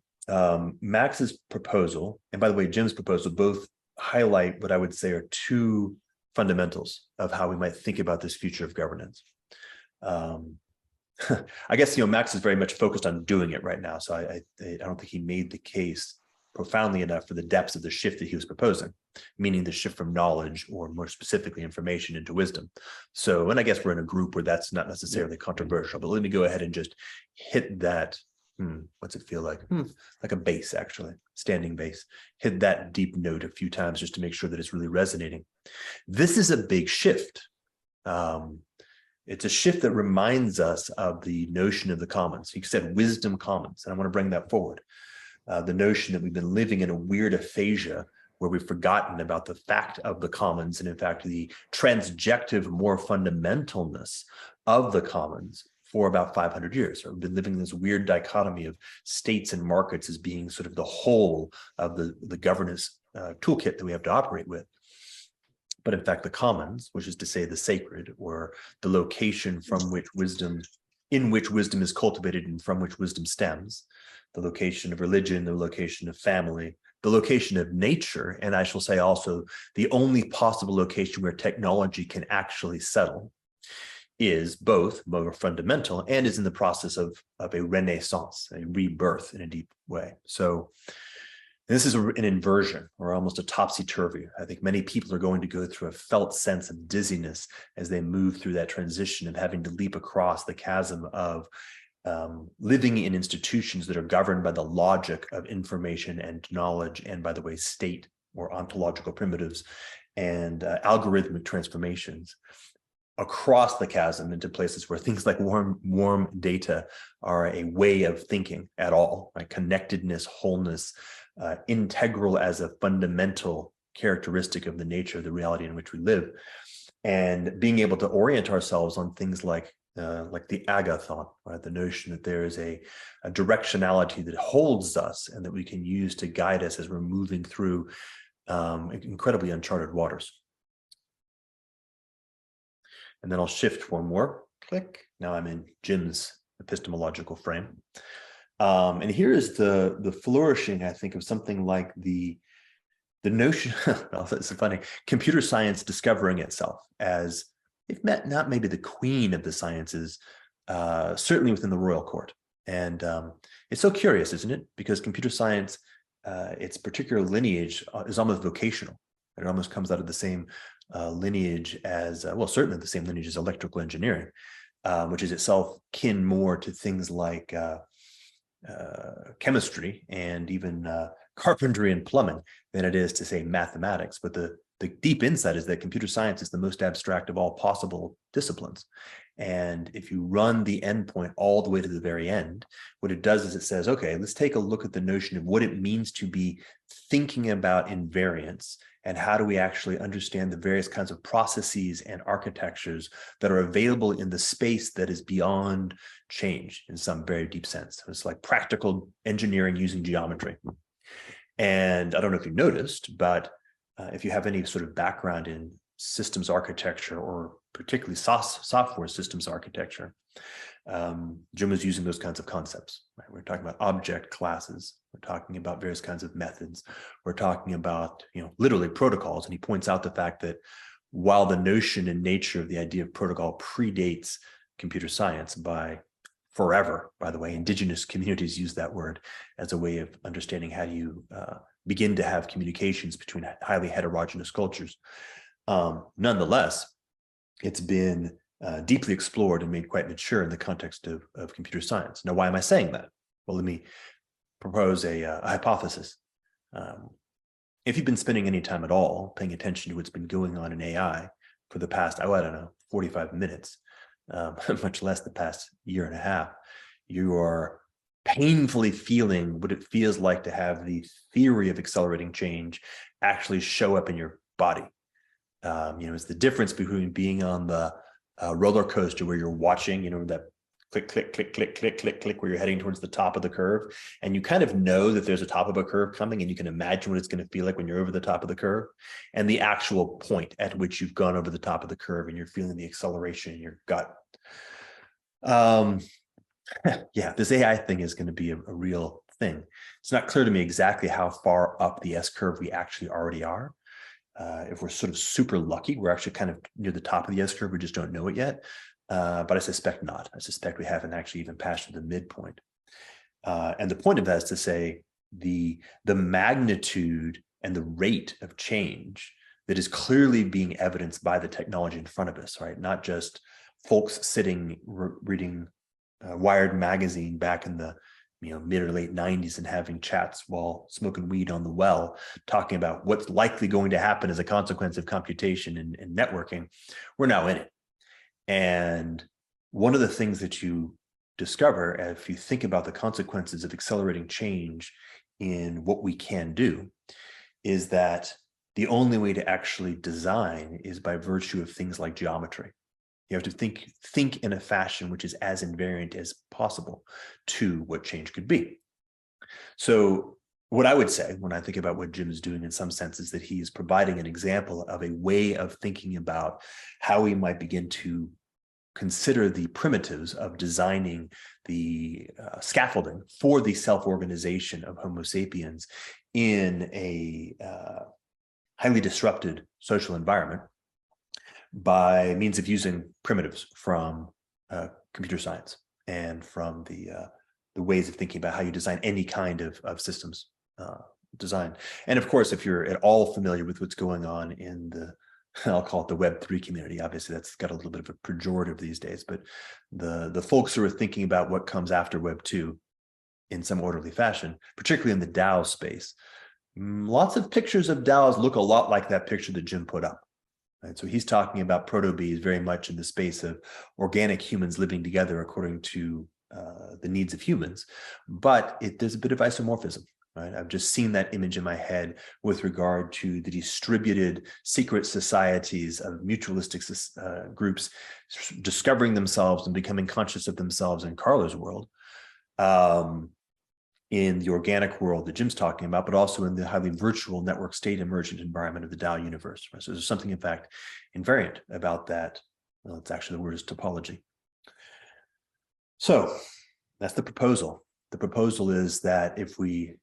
Max's proposal, and by the way, Jim's proposal, both highlight what I would say are two fundamentals of how we might think about this future of governance. I guess, Max is very much focused on doing it right now. So I don't think he made the case profoundly enough for the depths of the shift that he was proposing, meaning the shift from knowledge, or more specifically information, into wisdom. So, and I guess we're in a group where that's not necessarily controversial, but let me go ahead and just hit that. What's it feel like? Like a bass, actually, standing bass. Hit that deep note a few times just to make sure that it's really resonating. This is a big shift. It's a shift that reminds us of the notion of the commons. He said wisdom commons, and I want to bring that forward. The notion that we've been living in a weird aphasia where we've forgotten about the fact of the commons and in fact the transjective more fundamentalness of the commons for about 500 years. We've been living in this weird dichotomy of states and markets as being sort of the whole of the governance toolkit that we have to operate with. But in fact, the commons, which is to say the sacred, or the location from which wisdom, in which wisdom is cultivated and from which wisdom stems, the location of religion, the location of family, the location of nature, and I shall say also the only possible location where technology can actually settle, is both more fundamental and is in the process of a renaissance, a rebirth in a deep way. So this is an inversion or almost a topsy-turvy. I think many people are going to go through a felt sense of dizziness as they move through that transition of having to leap across the chasm of living in institutions that are governed by the logic of information and knowledge, and by the way, state or ontological primitives and algorithmic transformations, across the chasm into places where things like warm data are a way of thinking at all, like connectedness, wholeness, integral as a fundamental characteristic of the nature of the reality in which we live, and being able to orient ourselves on things like the agathon, right? The notion that there is a directionality that holds us and that we can use to guide us as we're moving through incredibly uncharted waters. And then I'll shift one more, click. Now I'm in Jim's epistemological frame. And here is the flourishing, I think, of something like the notion, it's funny, computer science discovering itself as, if not maybe the queen of the sciences, certainly within the royal court. And it's so curious, isn't it? Because computer science, its particular lineage is almost vocational. It almost comes out of the same lineage as, well, certainly the same lineage as electrical engineering, which is itself kin more to things like chemistry and even carpentry and plumbing than it is to say mathematics. But the deep insight is that computer science is the most abstract of all possible disciplines. And if you run the endpoint all the way to the very end, what it does is it says, okay, let's take a look at the notion of what it means to be thinking about invariance, and how do we actually understand the various kinds of processes and architectures that are available in the space that is beyond change in some very deep sense. It's like practical engineering using geometry. And I don't know if you noticed, but if you have any sort of background in systems architecture, or particularly software systems architecture, Jim was using those kinds of concepts. Right? We're talking about object classes. We're talking about various kinds of methods. We're talking about, literally protocols. And he points out the fact that while the notion and nature of the idea of protocol predates computer science by forever, by the way, indigenous communities use that word as a way of understanding how you begin to have communications between highly heterogeneous cultures. Nonetheless, it's been deeply explored and made quite mature in the context of computer science. Now, why am I saying that? Well, let me propose a hypothesis. If you've been spending any time at all paying attention to what's been going on in AI for the past, I don't know, 45 minutes, much less the past year and a half, you are painfully feeling what it feels like to have the theory of accelerating change actually show up in your body. It's the difference between being on the roller coaster where you're watching, that click, click, click, click, click, click, click, where you're heading towards the top of the curve. And you kind of know that there's a top of a curve coming, and you can imagine what it's going to feel like when you're over the top of the curve, and the actual point at which you've gone over the top of the curve and you're feeling the acceleration in your gut. Yeah, this AI thing is going to be a real thing. It's not clear to me exactly how far up the S curve we actually already are. If we're sort of super lucky, we're actually kind of near the top of the S curve. We just don't know it yet. But I suspect not. I suspect we haven't actually even passed the midpoint. And the point of that is to say the magnitude and the rate of change that is clearly being evidenced by the technology in front of us, right? Not just folks sitting reading Wired magazine back in the mid or late 90s and having chats while smoking weed on the well, talking about what's likely going to happen as a consequence of computation and networking. We're now in it. And one of the things that you discover if you think about the consequences of accelerating change in what we can do is that the only way to actually design is by virtue of things like geometry. You have to think in a fashion which is as invariant as possible to what change could be. So what I would say when I think about what Jim is doing in some sense is that he is providing an example of a way of thinking about how we might begin to consider the primitives of designing the scaffolding for the self-organization of Homo sapiens in a highly disrupted social environment by means of using primitives from computer science and from the ways of thinking about how you design any kind of systems design. And of course, if you're at all familiar with what's going on in the, I'll call it the Web3 community, obviously that's got a little bit of a pejorative these days, but the folks who are thinking about what comes after Web2 in some orderly fashion, particularly in the DAO space, lots of pictures of DAOs look a lot like that picture that Jim put up. Right? So he's talking about proto-bees very much in the space of organic humans living together according to the needs of humans, but there's a bit of isomorphism. Right? I've just seen that image in my head with regard to the distributed secret societies of mutualistic groups discovering themselves and becoming conscious of themselves in Carla's world, in the organic world that Jim's talking about, but also in the highly virtual network state emergent environment of the DAO universe. Right? So there's something, in fact, invariant about that. Well, it's actually the word is topology. So that's the proposal. The proposal is that if we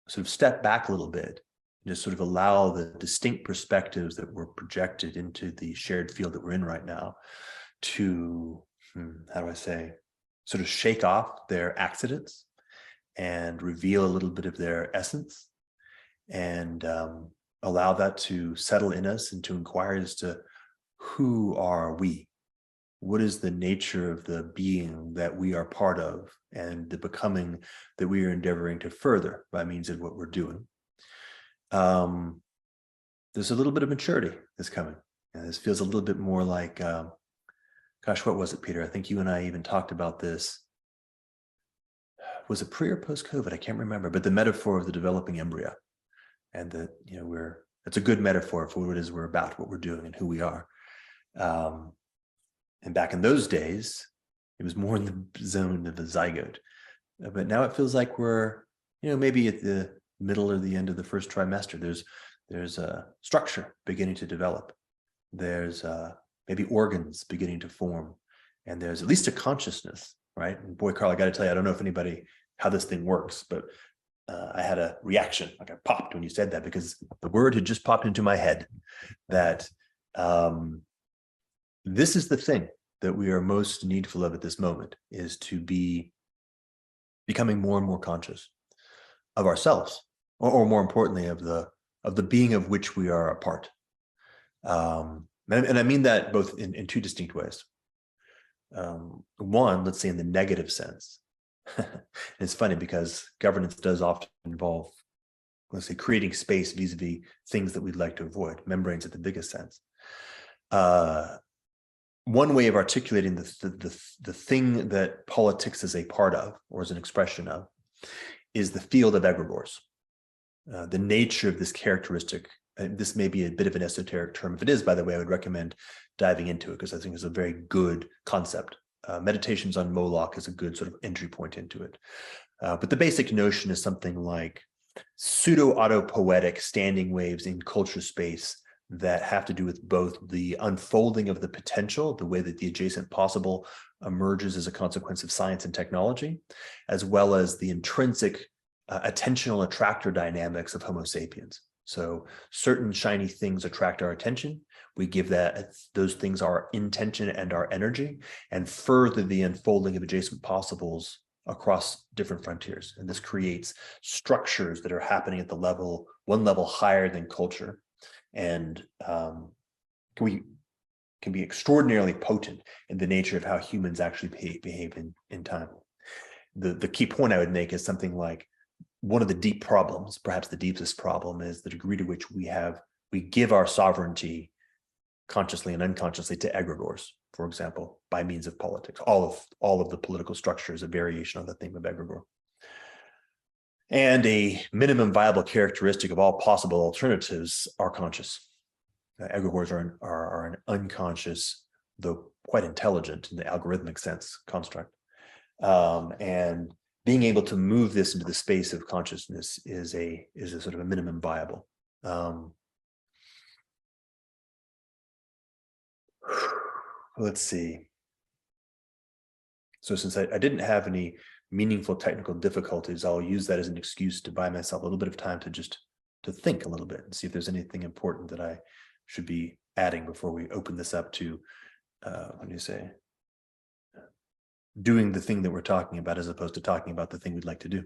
sort of step back a little bit, and just sort of allow the distinct perspectives that were projected into the shared field that we're in right now to, how do I say, sort of shake off their accidents and reveal a little bit of their essence, and allow that to settle in us and to inquire as to who are we? What is the nature of the being that we are part of and the becoming that we are endeavoring to further by means of what we're doing? There's a little bit of maturity that's coming. And this feels a little bit more like, gosh, what was it, Peter? I think you and I even talked about this. Was it pre or post-COVID? I can't remember, but the metaphor of the developing embryo, and that, you know, it's a good metaphor for what it is we're about, what we're doing and who we are. And back in those days, it was more in the zone of the zygote. But now it feels like we're, you know, maybe at the middle or the end of the first trimester. There's a structure beginning to develop. There's maybe organs beginning to form. And there's at least a consciousness, right? And boy, Carl, I got to tell you, I don't know how this thing works, but I had a reaction, like I popped when you said that, because the word had just popped into my head that this is the thing that we are most needful of at this moment, is to be becoming more and more conscious of ourselves, or more importantly, of the being of which we are a part. And I mean that both in two distinct ways. One, let's say in the negative sense. It's funny because governance does often involve, let's say, creating space vis-a-vis things that we'd like to avoid, membranes at the biggest sense. One way of articulating the thing that politics is a part of, or is an expression of, is the field of egregores. The nature of this characteristic. This may be a bit of an esoteric term. If it is, by the way, I would recommend diving into it, because I think it's a very good concept. Meditations on Moloch is a good sort of entry point into it. But the basic notion is something like pseudo-autopoetic standing waves in culture space that have to do with both the unfolding of the potential, the way that the adjacent possible emerges as a consequence of science and technology, as well as the intrinsic attentional attractor dynamics of Homo sapiens. So certain shiny things attract our attention. We give those things our intention and our energy, and further the unfolding of adjacent possibles across different frontiers. And this creates structures that are happening at one level higher than culture, and can be extraordinarily potent in the nature of how humans actually behave in time. The key point I would make is something like, one of the deep problems, perhaps the deepest problem, is the degree to which we give our sovereignty consciously and unconsciously to egregores, for example, by means of politics. All of the political structure is a variation on the theme of egregore. And a minimum viable characteristic of all possible alternatives are conscious. Egregores are an unconscious, though quite intelligent in the algorithmic sense, construct. And being able to move this into the space of consciousness is a sort of a minimum viable. Let's see. So since I didn't have any meaningful technical difficulties, I'll use that as an excuse to buy myself a little bit of time to just to think a little bit and see if there's anything important that I should be adding before we open this up to, what do you say, doing the thing that we're talking about as opposed to talking about the thing we'd like to do.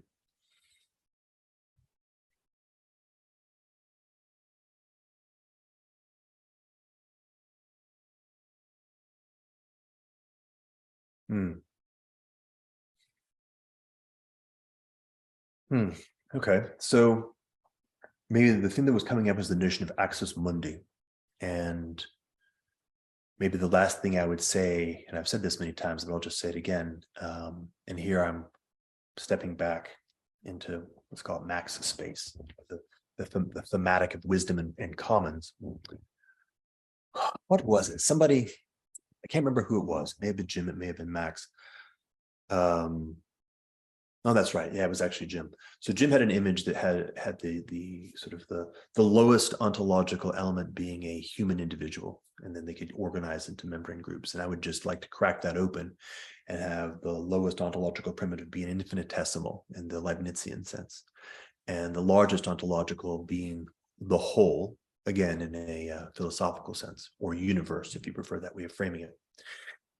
Okay, so maybe the thing that was coming up is the notion of axis mundi. And maybe the last thing I would say, and I've said this many times, but I'll just say it again. And here I'm stepping back into, let's call it Max space, the thematic of wisdom and commons. What was it? Somebody, I can't remember who it was. It may have been Jim, it may have been Max. Oh, that's right. Yeah, it was actually Jim. So Jim had an image that had the sort of the lowest ontological element being a human individual, and then they could organize into membrane groups. And I would just like to crack that open and have the lowest ontological primitive be an infinitesimal in the Leibnizian sense, and the largest ontological being the whole, again in a philosophical sense, or universe, if you prefer that way of framing it.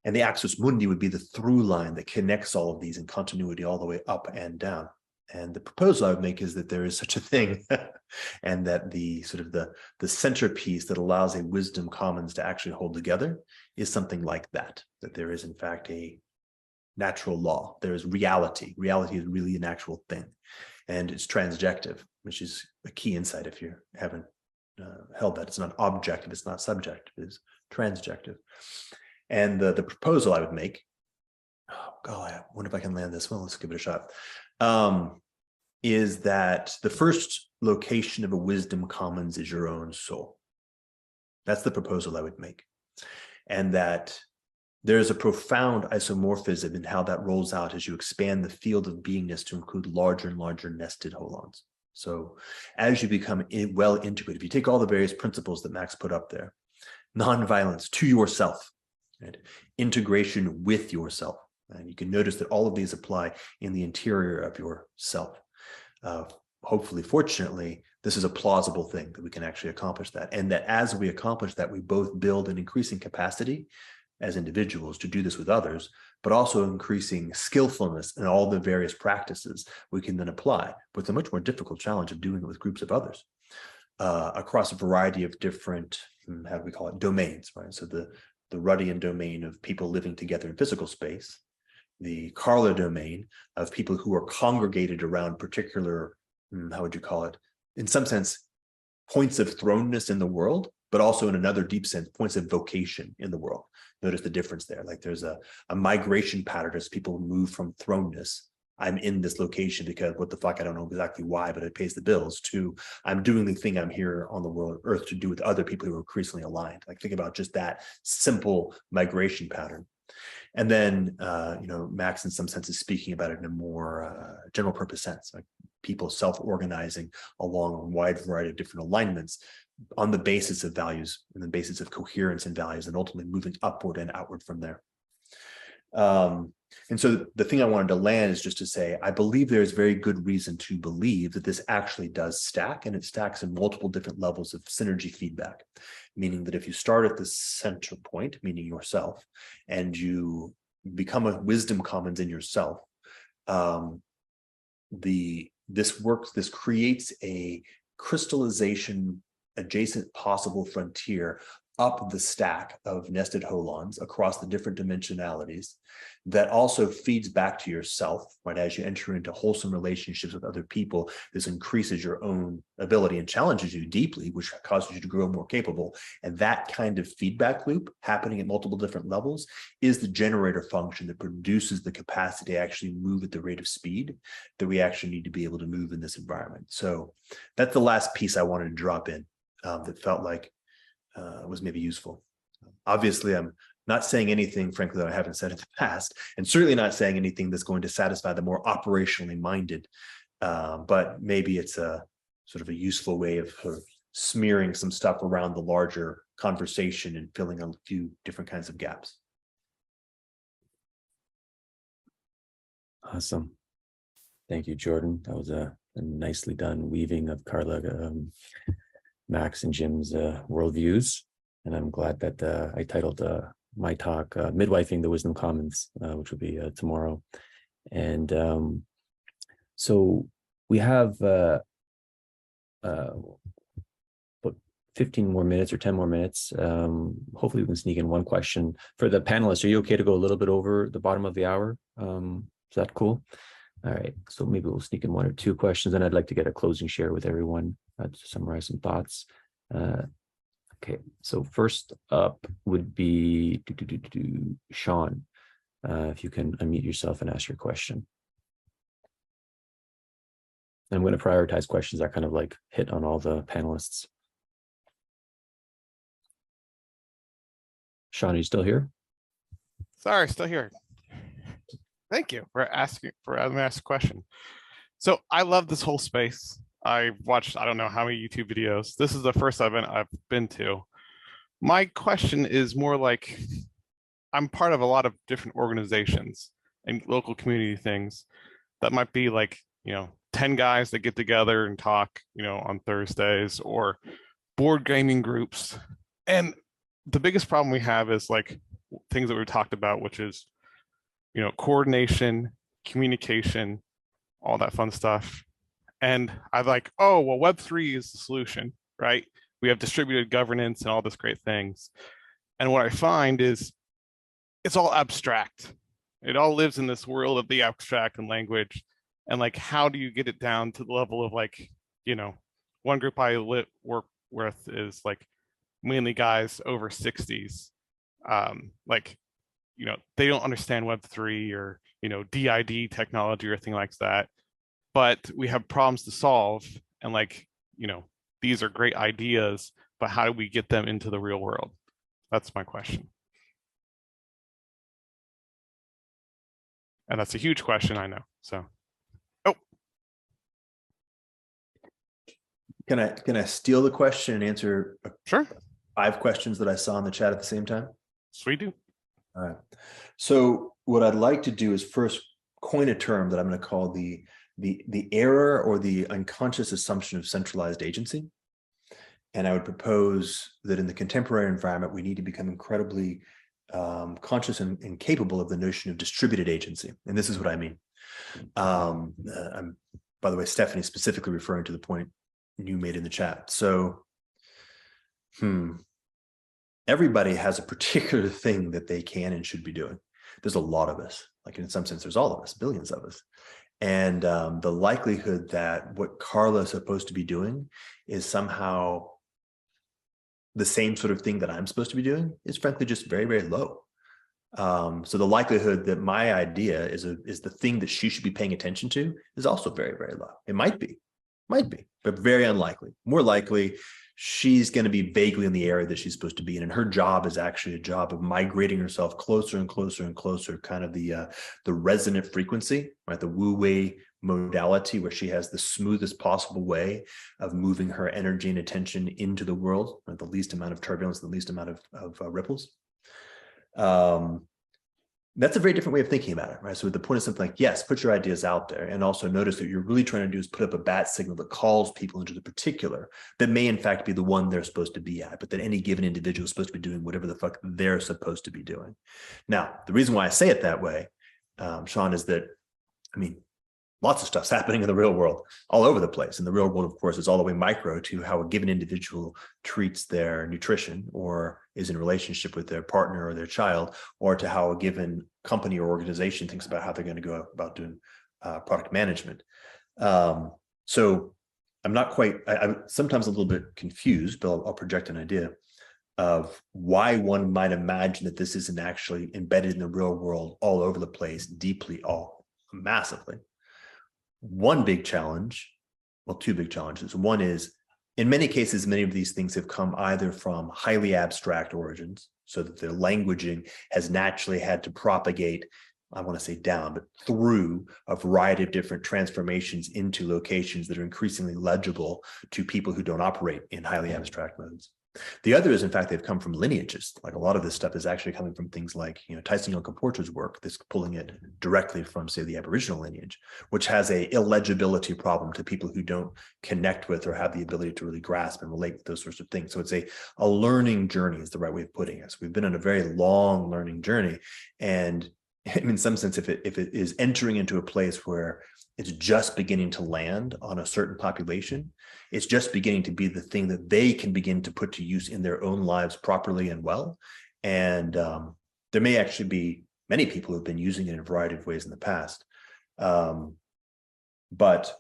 And the axis mundi would be the through line that connects all of these in continuity all the way up and down. And the proposal I would make is that there is such a thing, and that the sort of the centerpiece that allows a wisdom commons to actually hold together is something like that, that there is in fact a natural law. There is reality. Reality is really an actual thing. And it's transjective, which is a key insight if you haven't held that. It's not objective, it's not subjective, it's transjective. And the proposal I would make, oh God, I wonder if I can land this one. Let's give it a shot. Is that the first location of a wisdom commons is your own soul. That's the proposal I would make. And that there's a profound isomorphism in how that rolls out as you expand the field of beingness to include larger and larger nested holons. So as you become well into it, if you take all the various principles that Max put up there, nonviolence to yourself, right? Integration with yourself. And you can notice that all of these apply in the interior of yourself. Hopefully, fortunately, this is a plausible thing that we can actually accomplish that. And that as we accomplish that, we both build an increasing capacity as individuals to do this with others, but also increasing skillfulness in all the various practices we can then apply with the much more difficult challenge of doing it with groups of others across a variety of different, how do we call it, domains, right? So the Ruttian domain of people living together in physical space, the Carla domain of people who are congregated around particular, how would you call it, in some sense, points of thrownness in the world, but also in another deep sense, points of vocation in the world. Notice the difference there. Like there's a migration pattern as people move from thrownness. I'm in this location because what the fuck, I don't know exactly why, but it pays the bills, to I'm doing the thing I'm here on the world earth to do with other people who are increasingly aligned. Like think about just that simple migration pattern. And then, Max in some sense is speaking about it in a more general purpose sense, like people self-organizing along a wide variety of different alignments on the basis of values and the basis of coherence and values, and ultimately moving upward and outward from there. And so the thing I wanted to land is just to say, I believe there's very good reason to believe that this actually does stack, and it stacks in multiple different levels of synergy feedback, meaning that if you start at the center point, meaning yourself, and you become a wisdom commons in yourself, this creates a crystallization adjacent possible frontier up the stack of nested holons across the different dimensionalities that also feeds back to yourself, right? As you enter into wholesome relationships with other people, this increases your own ability and challenges you deeply, which causes you to grow more capable. And that kind of feedback loop happening at multiple different levels is the generator function that produces the capacity to actually move at the rate of speed that we actually need to be able to move in this environment. So that's the last piece I wanted to drop in that felt like was maybe useful. Obviously, I'm not saying anything, frankly, that I haven't said in the past, and certainly not saying anything that's going to satisfy the more operationally minded. But maybe it's a sort of a useful way of sort of smearing some stuff around the larger conversation and filling a few different kinds of gaps. Awesome. Thank you, Jordan. That was a nicely done weaving of Carla, Max, and Jim's worldviews. And I'm glad that I titled my talk Midwifing the Wisdom Commons, which will be tomorrow. And so we have about 15 more minutes or 10 more minutes. Hopefully we can sneak in one question. For the panelists, are you okay to go a little bit over the bottom of the hour? Is that cool? All right, so maybe we'll sneak in one or two questions, and I'd like to get a closing share with everyone to summarize some thoughts. Okay, so first up would be Sean. If you can unmute yourself and ask your question. I'm going to prioritize questions that kind of like hit on all the panelists. Sean, are you still here? Sorry, still here. Thank you for asking me ask a question. So I love this whole space. I watched, I don't know how many YouTube videos. This is the first event I've been to. My question is more like, I'm part of a lot of different organizations and local community things that might be like, 10 guys that get together and talk, on Thursdays, or board gaming groups. And the biggest problem we have is like things that we've talked about, which is, coordination, communication, all that fun stuff. And I'm like, oh, well, Web3 is the solution, right? We have distributed governance and all this great things. And what I find is it's all abstract. It all lives in this world of the abstract and language. And like, how do you get it down to the level of like, one group I work with is like mainly guys over 60s. They don't understand Web3 or, DID technology or anything like that. But we have problems to solve. And like, these are great ideas, but how do we get them into the real world? That's my question. And that's a huge question, I know. So, Can I steal the question and answer sure. 5 questions that I saw in the chat at the same time? Sweet do. All right. So what I'd like to do is first coin a term that I'm going to call the error or the unconscious assumption of centralized agency. And I would propose that in the contemporary environment, we need to become incredibly conscious and capable of the notion of distributed agency. And this is what I mean. I'm, by the way, Stephanie specifically referring to the point you made in the chat. So, everybody has a particular thing that they can and should be doing. There's a lot of us, like in some sense, there's all of us, billions of us. And the likelihood that what Carla is supposed to be doing is somehow the same sort of thing that I'm supposed to be doing is frankly just very, very low. So the likelihood that my idea is the thing that she should be paying attention to is also very, very low. It might be, but very unlikely. More likely, she's going to be vaguely in the area that she's supposed to be in. And her job is actually a job of migrating herself closer and closer and closer, kind of the resonant frequency, right? The wu-wei modality, where she has the smoothest possible way of moving her energy and attention into the world, right? The least amount of turbulence, the least amount of ripples. That's a very different way of thinking about it, right? So the point is something like, yes, put your ideas out there, and also notice that you're really trying to do is put up a bat signal that calls people into the particular that may in fact be the one they're supposed to be at, but that any given individual is supposed to be doing whatever the fuck they're supposed to be doing. Now, the reason why I say it that way, Sean, is that, lots of stuff's happening in the real world all over the place. And the real world, of course, is all the way micro to how a given individual treats their nutrition or is in relationship with their partner or their child, or to how a given company or organization thinks about how they're going to go about doing product management. So I'm not quite, I'm sometimes a little bit confused, but I'll project an idea of why one might imagine that this isn't actually embedded in the real world all over the place, deeply, all massively. One big challenge, well, two big challenges. One is, in many cases, many of these things have come either from highly abstract origins, so that their languaging has naturally had to propagate, I want to say down, but through a variety of different transformations into locations that are increasingly legible to people who don't operate in highly abstract modes. The other is, in fact, they've come from lineages. Like a lot of this stuff is actually coming from things like, Tyson Young Comporter's work, that's pulling it directly from, say, the Aboriginal lineage, which has a illegibility problem to people who don't connect with or have the ability to really grasp and relate with those sorts of things. So it's a learning journey is the right way of putting it. So we've been on a very long learning journey. And in some sense, if it is entering into a place where it's just beginning to land on a certain population, it's just beginning to be the thing that they can begin to put to use in their own lives properly and well. And there may actually be many people who have been using it in a variety of ways in the past. But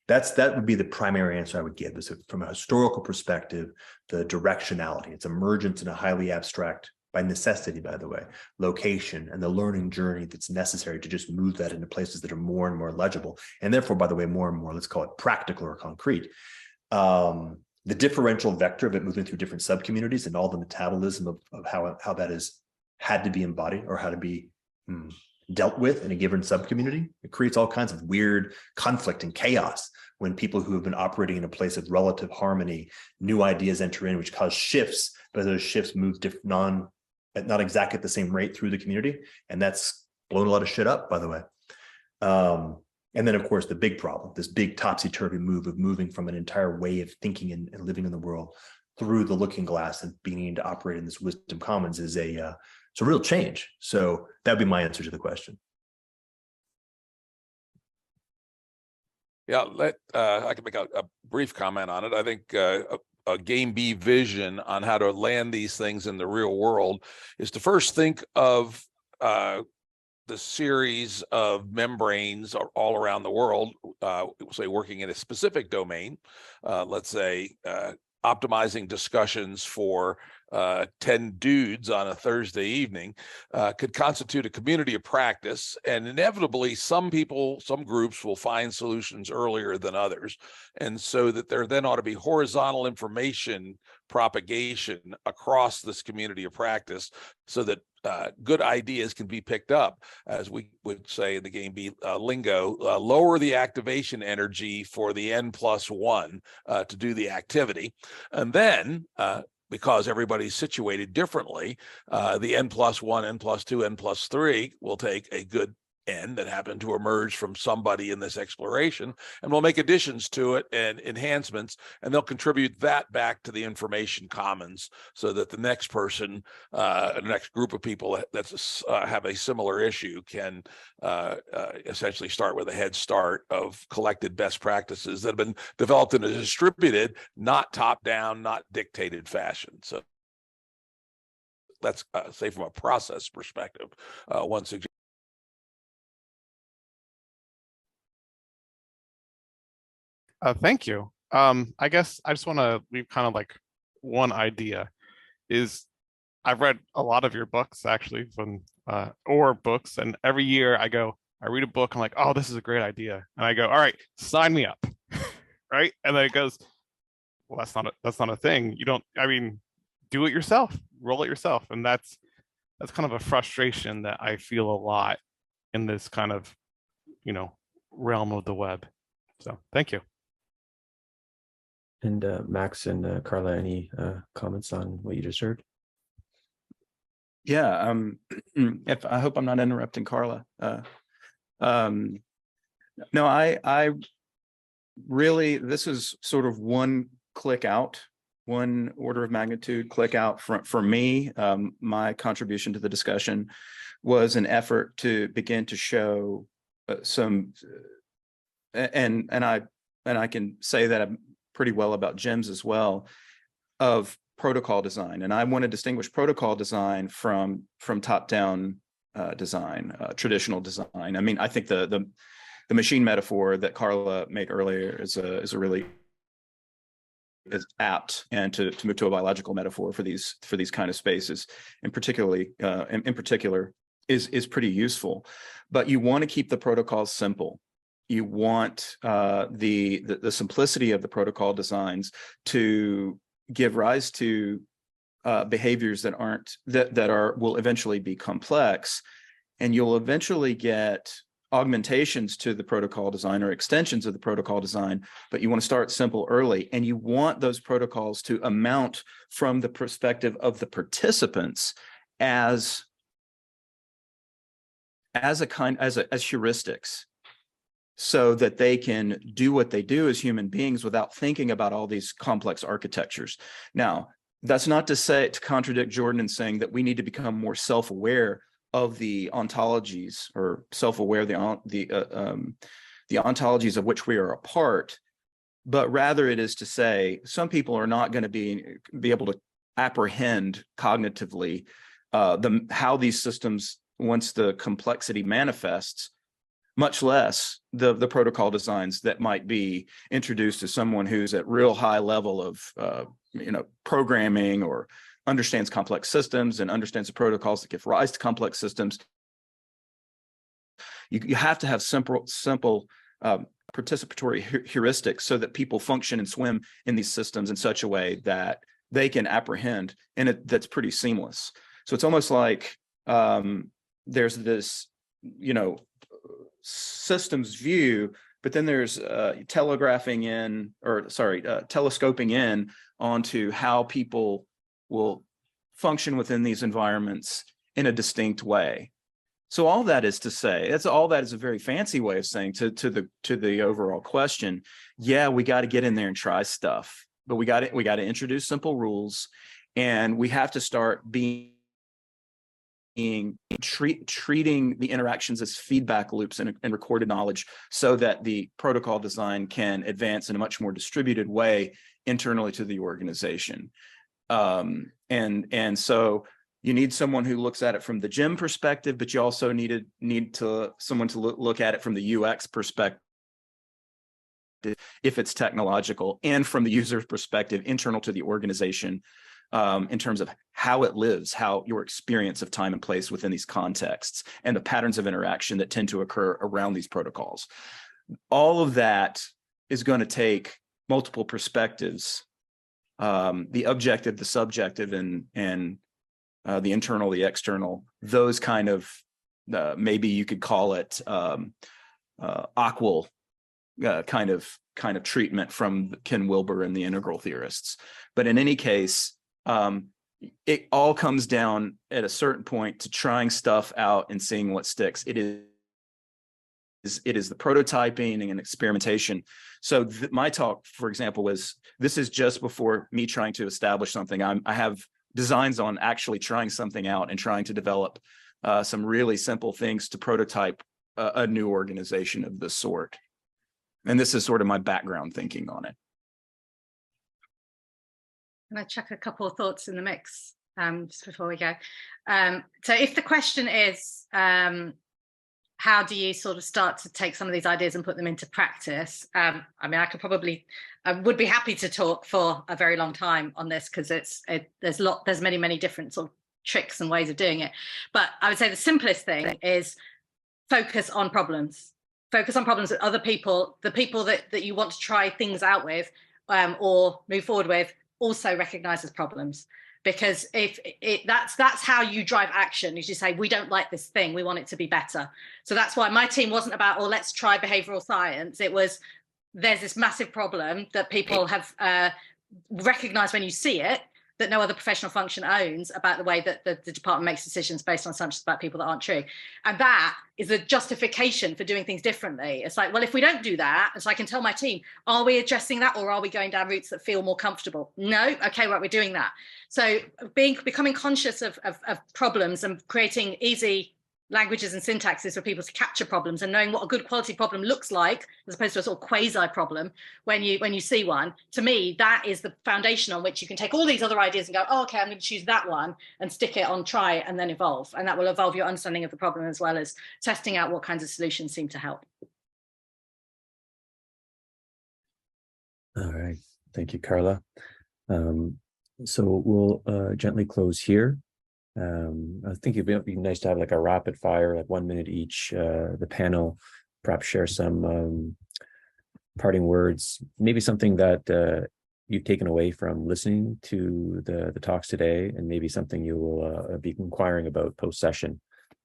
that would be the primary answer I would give, is from a historical perspective, the directionality, its emergence in a highly abstract, by necessity, by the way, location, and the learning journey that's necessary to just move that into places that are more and more legible. And therefore, by the way, more and more, let's call it practical or concrete. The differential vector of it moving through different subcommunities and all the metabolism of how that is had to be embodied or how to be dealt with in a given subcommunity. It creates all kinds of weird conflict and chaos when people who have been operating in a place of relative harmony, new ideas enter in, which cause shifts, but those shifts move not exactly at the same rate through the community. And that's blown a lot of shit up, by the way. And then, of course, the big problem, this big topsy-turvy move of moving from an entire way of thinking and living in the world through the looking glass and beginning to operate in this wisdom commons is it's a real change. So that would be my answer to the question. Yeah, I can make a brief comment on it. I think a Game B vision on how to land these things in the real world is to first think of the series of membranes all around the world, say working in a specific domain, let's say optimizing discussions for 10 dudes on a Thursday evening, could constitute a community of practice. And inevitably, some groups will find solutions earlier than others. And so that there then ought to be horizontal information propagation across this community of practice so that good ideas can be picked up, as we would say in the Game B lingo, lower the activation energy for the N+1 to do the activity. And then, because everybody's situated differently, the N+1, N+2, N+3 will take a good N that happened to emerge from somebody in this exploration, and we'll make additions to it and enhancements, and they'll contribute that back to the information commons so that the next person, the next group of people that have a similar issue can essentially start with a head start of collected best practices that have been developed in a distributed, not top-down, not dictated fashion. So let's say from a process perspective, one suggestion. Thank you. I guess I just want to leave kind of like one idea is I've read a lot of your books actually or books, and every year I read a book, I'm like, oh, this is a great idea. And I go, all right, sign me up. Right. And then it goes, well, that's not a thing. Do it yourself, roll it yourself. And that's kind of a frustration that I feel a lot in this kind of, realm of the web. So thank you. And Max and Carla, any comments on what you just heard? Yeah, I hope I'm not interrupting Carla. No, I really, this is sort of one click out, one order of magnitude click out for me. My contribution to the discussion was an effort to begin to show some and I can say that pretty well about Jim's as well, of protocol design. And I want to distinguish protocol design from top-down design, traditional design. I mean, I think the machine metaphor that Carla made earlier is apt, and to move to a biological metaphor for these kind of spaces, and particularly in particular is pretty useful. But you want to keep the protocols simple. You want the simplicity of the protocol designs to give rise to behaviors that will eventually be complex, and you'll eventually get augmentations to the protocol design or extensions of the protocol design, but you want to start simple early, and you want those protocols to amount from the perspective of the participants as heuristics, so that they can do what they do as human beings without thinking about all these complex architectures. Now, that's not to contradict Jordan in saying that we need to become more self-aware of the ontologies, or self-aware the ontologies of which we are a part, but rather it is to say some people are not going to be able to apprehend cognitively how these systems, once the complexity manifests, much less the protocol designs that might be introduced to someone who's at real high level of programming, or understands complex systems and understands the protocols that give rise to complex systems. You have to have simple participatory heuristics so that people function and swim in these systems in such a way that they can apprehend, and that's pretty seamless. So it's almost like there's this, systems view, but then there's telescoping in onto how people will function within these environments in a distinct way. So all that is to say, that's a very fancy way of saying to the overall question. Yeah, we got to get in there and try stuff, but we got to introduce simple rules, and we have to start treating the interactions as feedback loops and recorded knowledge, so that the protocol design can advance in a much more distributed way internally to the organization. And so you need someone who looks at it from the Jim perspective, but you also need someone to look at it from the UX perspective, if it's technological, and from the user's perspective internal to the organization, in terms of how it lives, how your experience of time and place within these contexts, and the patterns of interaction that tend to occur around these protocols. All of that is going to take multiple perspectives, the objective, the subjective, and the internal, the external, those kind of, maybe you could call it aqual kind of treatment from Ken Wilber and the integral theorists. But in any case, it all comes down at a certain point to trying stuff out and seeing what sticks. It is the prototyping and experimentation. So my talk, for example, this is just before me trying to establish something. I have designs on actually trying something out and trying to develop some really simple things to prototype a new organization of this sort. And this is sort of my background thinking on it. Can I chuck a couple of thoughts in the mix just before we go? So if the question is, how do you sort of start to take some of these ideas and put them into practice? I mean, I would be happy to talk for a very long time on this, because there's many different sort of tricks and ways of doing it. But I would say the simplest thing is focus on problems. Focus on problems that other people, the people that you want to try things out with or move forward with, also recognize as problems. Because that's how you drive action, is you say, we don't like this thing, we want it to be better. So that's why my team wasn't about, oh, let's try behavioral science. It was, there's this massive problem that people have recognized when you see it, that no other professional function owns, about the way that the department makes decisions based on assumptions about people that aren't true. And that is the justification for doing things differently. It's like, well, if we don't do that, so I can tell my team, are we addressing that, or are we going down routes that feel more comfortable? No, okay, right, we're doing that. So becoming conscious of problems and creating easy languages and syntaxes for people to capture problems, and knowing what a good quality problem looks like, as opposed to a sort of quasi problem when you see one. To me, that is the foundation on which you can take all these other ideas and go, oh, okay, I'm going to choose that one and stick it on, try it, and then evolve. And that will evolve your understanding of the problem, as well as testing out what kinds of solutions seem to help. All right. Thank you, Carla. So we'll gently close here. I think it'd be nice to have like a rapid fire, like 1 minute each. The panel perhaps share some parting words, maybe something that you've taken away from listening to the talks today, and maybe something you will be inquiring about post-session.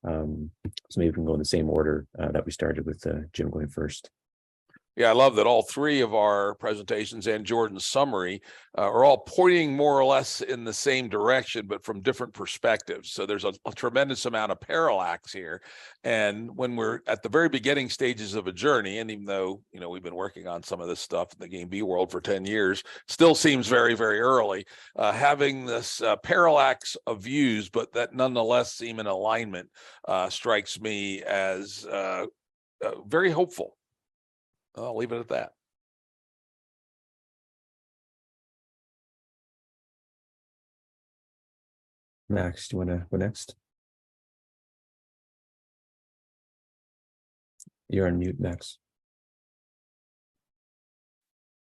So maybe we can go in the same order that we started with Jim going first. Yeah, I love that all three of our presentations and Jordan's summary are all pointing more or less in the same direction, but from different perspectives. So there's a tremendous amount of parallax here. And when we're at the very beginning stages of a journey, and even though, you know, we've been working on some of this stuff in the Game B world for 10 years, still seems very, very early, having this parallax of views, but that nonetheless seem in alignment, strikes me as very hopeful. I'll leave it at that. Max, do you want to go next? You're on mute, Max.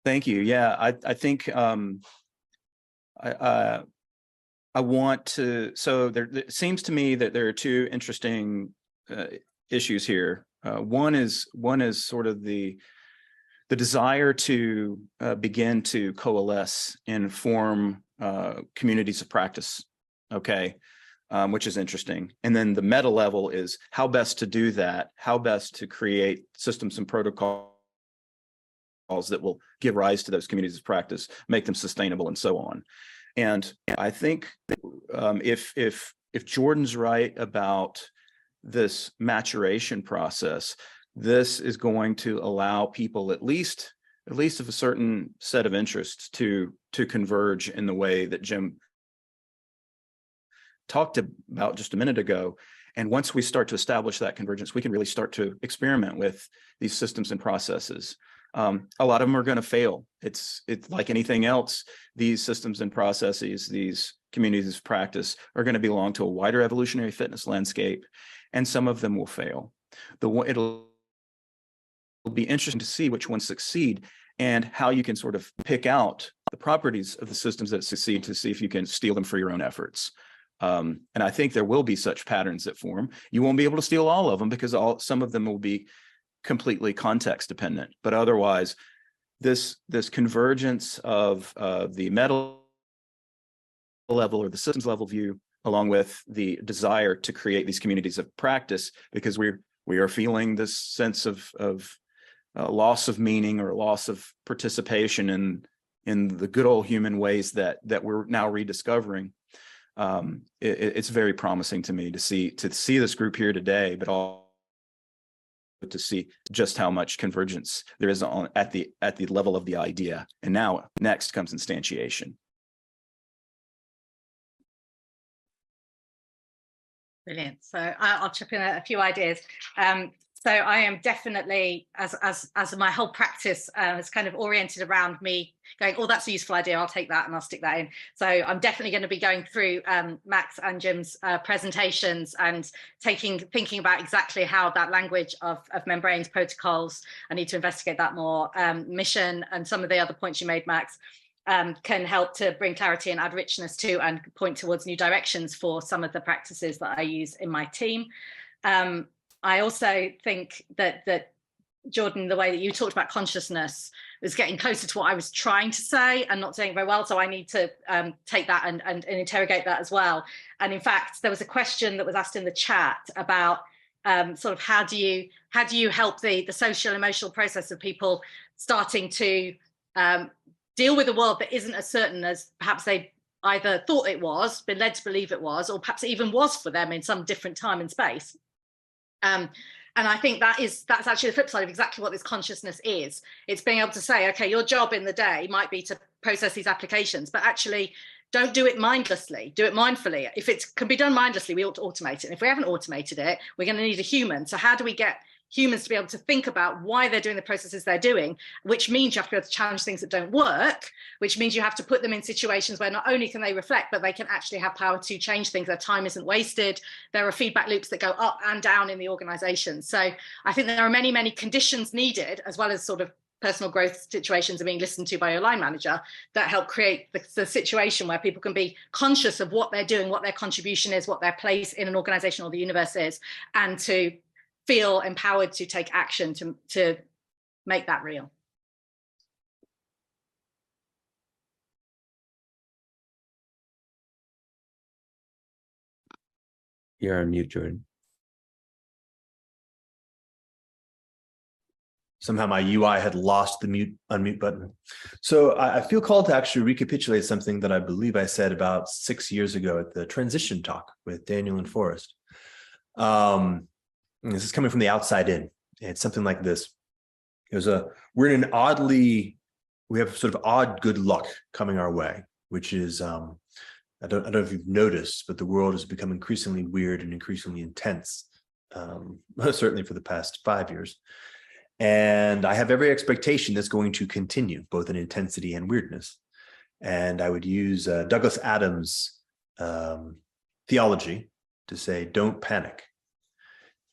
Thank you. Yeah, I think I want to. So it seems to me that there are two interesting issues here. One is sort of the desire to begin to coalesce and form communities of practice, okay, which is interesting. And then the meta level is how best to do that, how best to create systems and protocols that will give rise to those communities of practice, make them sustainable, and so on. And I think if Jordan's right about this maturation process, this is going to allow people at least of a certain set of interests to converge in the way that Jim talked about just a minute ago. And once we start to establish that convergence, we can really start to experiment with these systems and processes. A lot of them are going to fail. It's like anything else. These systems and processes, these communities of practice, are going to belong to a wider evolutionary fitness landscape, and some of them will fail. It'll be interesting to see which ones succeed and how you can sort of pick out the properties of the systems that succeed to see if you can steal them for your own efforts. And I think there will be such patterns that form. You won't be able to steal all of them because some of them will be completely context dependent. But otherwise, this convergence of the meta level or the systems level view, along with the desire to create these communities of practice, because we are feeling this sense of loss of meaning or loss of participation in the good old human ways that we're now rediscovering. It's very promising to me to see this group here today, but also to see just how much convergence there is at the level of the idea. And now next comes instantiation. Brilliant. So I'll chip in a few ideas. So I am definitely, as my whole practice is kind of oriented around me going, oh, that's a useful idea, I'll take that and I'll stick that in. So I'm definitely going to be going through Max and Jim's presentations and thinking about exactly how that language of membranes, protocols, I need to investigate that more, mission, and some of the other points you made, Max, can help to bring clarity and add richness to and point towards new directions for some of the practices that I use in my team. I also think that Jordan, the way that you talked about consciousness was getting closer to what I was trying to say and not saying it very well. So I need to take that and interrogate that as well. And in fact, there was a question that was asked in the chat about sort of how do you help the social emotional process of people starting to deal with a world that isn't as certain as perhaps they either thought it was, been led to believe it was, or perhaps it even was for them in some different time and space. And I think that's actually the flip side of exactly what this consciousness is. It's being able to say, okay, your job in the day might be to process these applications, but actually don't do it mindlessly, do it mindfully. If it can be done mindlessly, we ought to automate it. And if we haven't automated it, we're going to need a human. So how do we get humans to be able to think about why they're doing the processes they're doing, which means you have to be able to challenge things that don't work, which means you have to put them in situations where not only can they reflect, but they can actually have power to change things. Their time isn't wasted. There are feedback loops that go up and down in the organization. So I think there are many, many conditions needed, as well as sort of personal growth situations are being listened to by your line manager, that help create the situation where people can be conscious of what they're doing, what their contribution is, what their place in an organization or the universe is, and to feel empowered to take action to make that real. You're on mute, Jordan. Somehow my UI had lost the unmute button. So I feel called to actually recapitulate something that I believe I said about 6 years ago at the transition talk with Daniel and Forrest. This is coming from the outside in. It's something like this. We're in an we have sort of odd good luck coming our way, which is, I don't know if you've noticed, but the world has become increasingly weird and increasingly intense, certainly for the past 5 years. And I have every expectation that's going to continue, both in intensity and weirdness. And I would use Douglas Adams' theology to say, don't panic.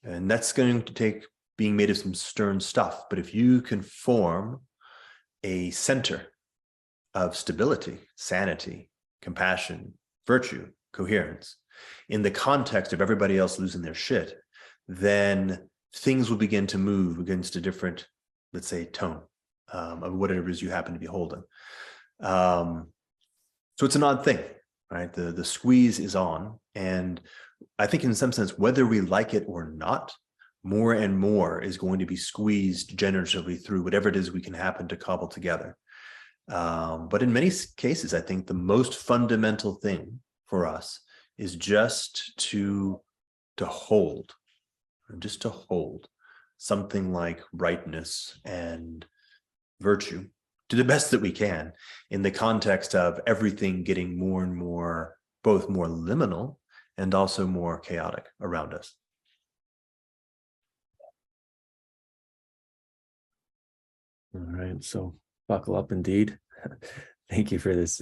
And that's going to take being made of some stern stuff. But if you can form a center of stability, sanity, compassion, virtue, coherence, in the context of everybody else losing their shit, then things will begin to move against a different, let's say, tone of whatever it is you happen to be holding. So it's an odd thing, right? The squeeze is on. And I think in some sense, whether we like it or not, more and more is going to be squeezed generatively through whatever it is we can happen to cobble together. But in many cases, I think the most fundamental thing for us is just to hold. Just to hold something like rightness and virtue to the best that we can in the context of everything getting more and more, both more liminal and also more chaotic around us. All right, so buckle up indeed. Thank you for this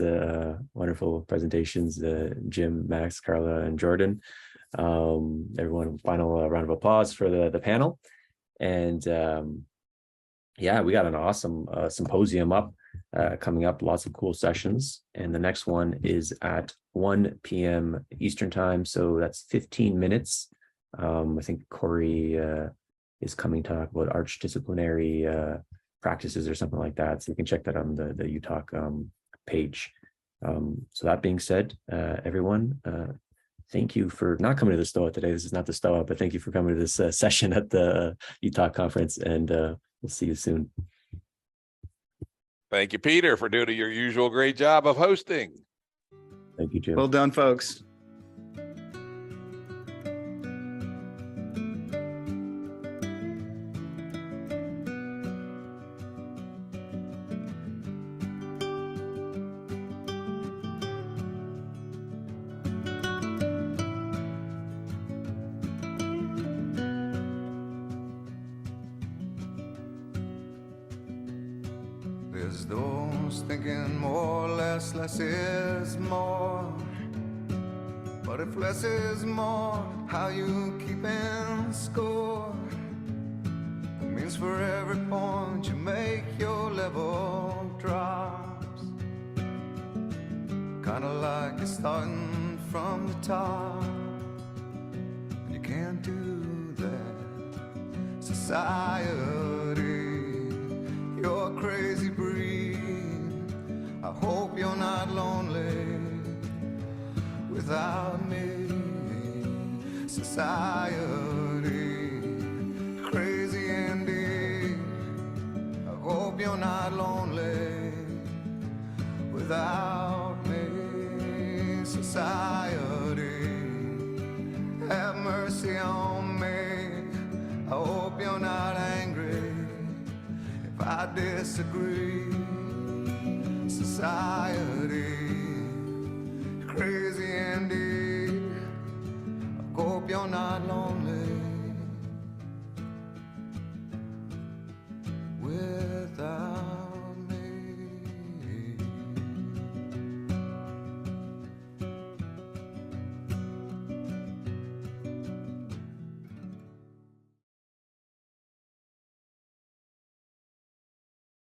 wonderful presentations, Jim, Max, Carla, and Jordan. Everyone, final round of applause for the panel. And yeah, we got an awesome symposium coming up, lots of cool sessions. And the next one is at 1 p.m. Eastern time. So that's 15 minutes. I think Corey is coming to talk about archdisciplinary practices or something like that. So you can check that on the UTOK page. So that being said, everyone, thank you for not coming to the STOA today. This is not the STOA, but thank you for coming to this session at the UTOK conference, and we'll see you soon. Thank you, Peter, for doing your usual great job of hosting. Thank you, Jim. Well done, folks. There's those thinking more, less is more. But if less is more, how you keeping score? It means for every point you make, your level drops. Kinda like you're starting from the top, and you can't do that. Society, you're crazy breed. I hope you're not lonely without me. Society, crazy indeed. I hope you're not lonely without me. Society, have mercy on me. I hope you're not angry if I disagree. Society, crazy indeed. I hope you're not lonely.